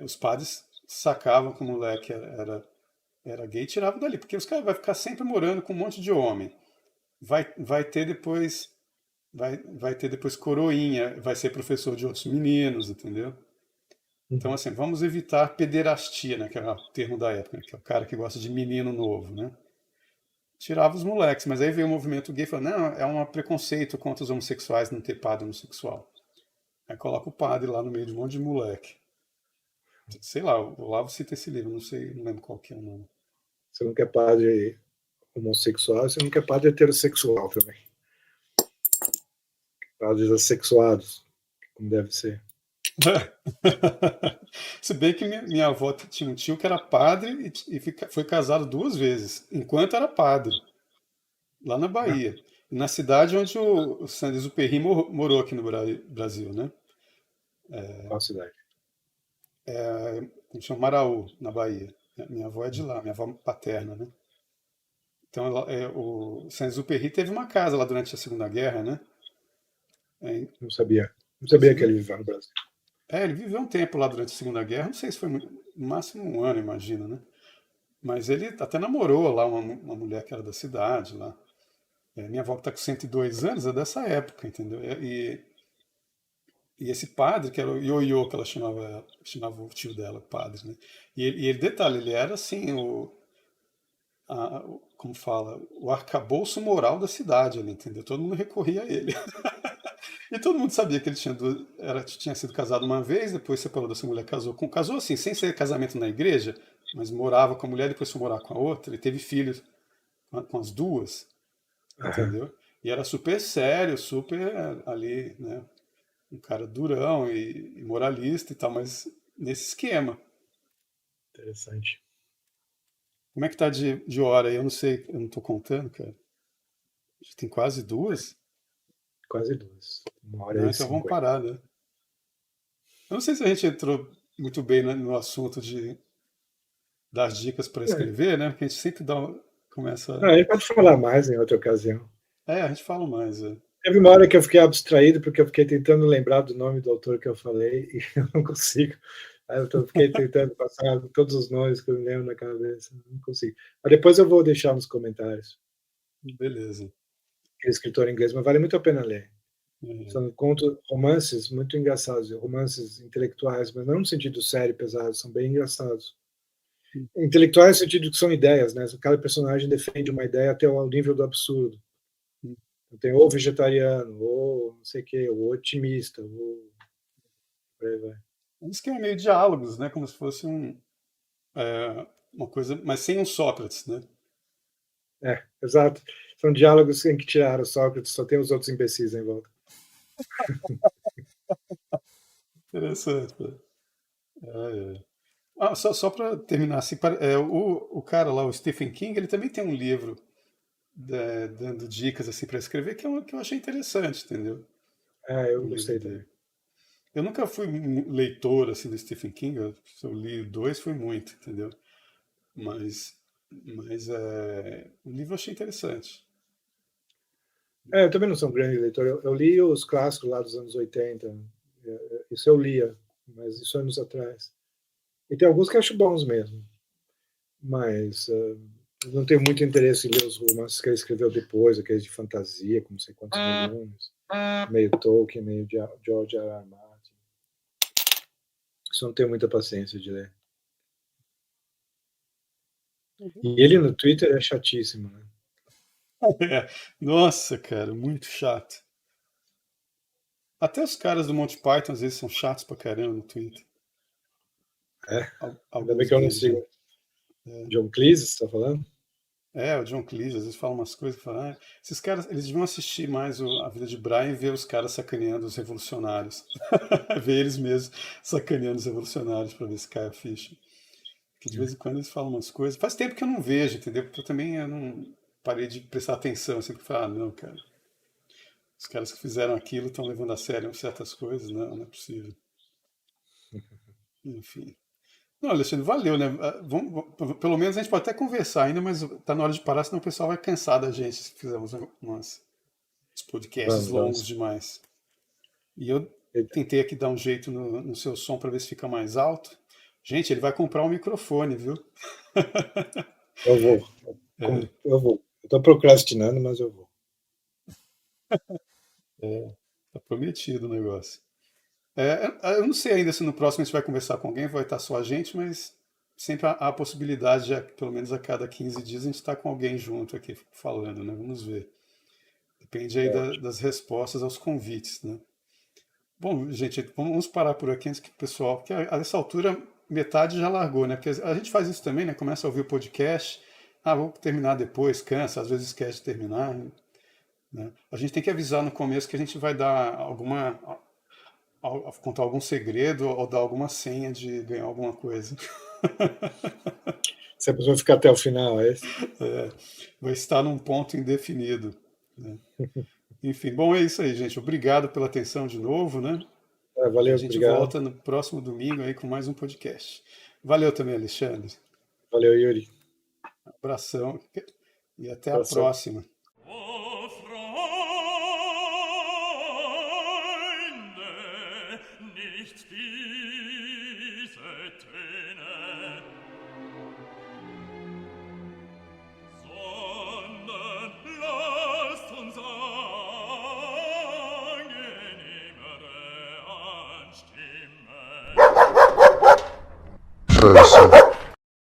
Os padres sacavam que o moleque era gay e tiravam dali, porque os caras vão ficar sempre morando com um monte de homem. Vai ter depois. Vai ter depois coroinha, vai ser professor de outros meninos, entendeu? Então, Uhum. assim, vamos evitar pederastia, né, que é o termo da época, né, que é o cara que gosta de menino novo, né? Tirava os moleques, mas aí veio o movimento gay e falou, não, é um preconceito contra os homossexuais não ter padre homossexual. Aí coloca o padre lá no meio de um monte de moleque. Sei lá, o Olavo cita esse livro, não sei, não lembro qual que é o nome. Você não quer padre homossexual, você não quer padre heterossexual também. Padres assexuados, como deve ser. Se bem que minha avó tinha um tio que era padre e foi casado 2 vezes, enquanto era padre, lá na Ah, Bahia. E na cidade onde o Saint-Exupéry morou aqui no Brasil, né? qual cidade? Chama Maraú, na Bahia. Minha avó é de lá, minha avó paterna, né? Então, o Saint-Exupéry teve uma casa lá durante a Segunda Guerra, né? É, Não sabia. Não sabia que inclusive, ele vivia no Brasil. ele viveu um tempo lá durante a Segunda Guerra, não sei se foi no máximo um ano, imagino, né? Mas ele até namorou lá uma mulher que era da cidade lá. Minha avó que está com 102 anos é dessa época, entendeu? E esse padre, que era o Ioiô, que ela chamava o tio dela, padre, né? E ele, detalhe, ele era assim, como fala, o arcabouço moral da cidade ali, entendeu? Todo mundo recorria a ele. E todo mundo sabia que ele tinha sido casado uma vez, depois separou dessa mulher, casou assim, sem ser casamento na igreja, mas morava com a mulher, depois foi morar com a outra, ele teve filhos com as duas, Aham, entendeu? E era super sério, super ali, né? Um cara durão e moralista e tal, mas nesse esquema. interessante. Como é que tá de hora aí? Eu não sei, eu não tô contando, cara. Já tem quase 2? Quase duas. Uma hora Não, e então vamos 50. parar, né? Eu não sei se a gente entrou muito bem no assunto das dicas para É. escrever, né? Porque a gente sempre Não, começa. a gente pode falar mais em outra ocasião. A gente fala mais. Teve uma hora que eu fiquei abstraído porque eu fiquei tentando lembrar do nome do autor que eu falei e eu não consigo. Aí eu fiquei tentando passar todos os nomes que eu me lembro na cabeça, não consigo. Mas depois eu vou deixar nos comentários. Beleza. Aquele escritor inglês, mas vale muito a pena ler. É, São contos, romances muito engraçados, romances intelectuais, mas não no sentido sério, pesado, são bem engraçados. Intelectuais no sentido que são ideias, né? Cada personagem defende uma ideia até o nível do absurdo. Tem ou vegetariano, ou não sei o quê, ou otimista, ou por aí vai. um esquema meio diálogos, né? Como se fosse uma coisa, mas sem um Sócrates, né? Exato. São diálogos em que tiraram Sócrates, só tem os outros imbecis em volta. Interessante. Pô. É. Só para terminar, assim, o cara lá, o Stephen King, ele também tem um livro dando dicas assim para escrever que eu achei interessante, entendeu? Eu O livro gostei também. dele. Eu nunca fui leitor assim do Stephen King, se eu li dois foi muito, entendeu? Mas, mas o livro eu achei interessante. Eu também não sou um grande leitor. Eu li os clássicos lá dos anos 80. Isso eu lia, mas isso anos atrás. E tem alguns que acho bons mesmo. Mas não tenho muito interesse em ler os romances que ele escreveu depois, aqueles de fantasia, com não sei quantos volumes. Meio Tolkien, meio George R. R. Martin. Isso não tenho muita paciência de ler. E ele no Twitter é chatíssimo, né? É, nossa, cara, muito chato. Até os caras do Monty Python às vezes são chatos pra caramba no Twitter. Ainda bem que eu não sigo. Né? John Cleese, você está falando? O John Cleese às vezes fala umas coisas que fala, esses caras, eles deviam assistir mais a vida de Brian e ver os caras sacaneando os revolucionários. Ver eles mesmos sacaneando os revolucionários pra ver se cai a ficha. Porque de vez em quando eles falam umas coisas. Faz tempo que eu não vejo, entendeu? Porque eu não parei de prestar atenção. Eu sempre falo, não, cara. Os caras que fizeram aquilo estão levando a sério certas coisas. Não é possível. Enfim. Não, Alexandre, valeu, né? Pelo menos a gente pode até conversar ainda, mas tá na hora de parar, senão o pessoal vai cansar da gente se fizermos uns podcasts longos demais. E eu tentei aqui dar um jeito no seu som para ver se fica mais alto. Gente, ele vai comprar um microfone, viu? Eu vou. Eu vou. Eu tô procrastinando, mas eu vou. Tá prometido o negócio. Eu não sei ainda se no próximo a gente vai conversar com alguém, vai estar só a gente, mas sempre há a possibilidade de, pelo menos a cada 15 dias, a gente estar com alguém junto aqui falando, né? Vamos ver. Depende aí das respostas aos convites, né? Bom, gente, vamos parar por aqui antes que o pessoal... Porque a essa altura, metade já largou, né? Porque a gente faz isso também, né? Começa a ouvir o podcast, vou terminar depois, cansa, às vezes esquece de terminar, né? A gente tem que avisar no começo que a gente vai dar contar algum segredo ou dar alguma senha de ganhar alguma coisa. Se a pessoa ficar até o final, é isso? Vai estar num ponto indefinido, né? Enfim, bom, é isso aí, gente. Obrigado pela atenção de novo, né? Valeu, a gente obrigado. Volta no próximo domingo aí com mais um podcast. Valeu também, Alexandre. Valeu, Yuri. Abração e até a próxima. Person.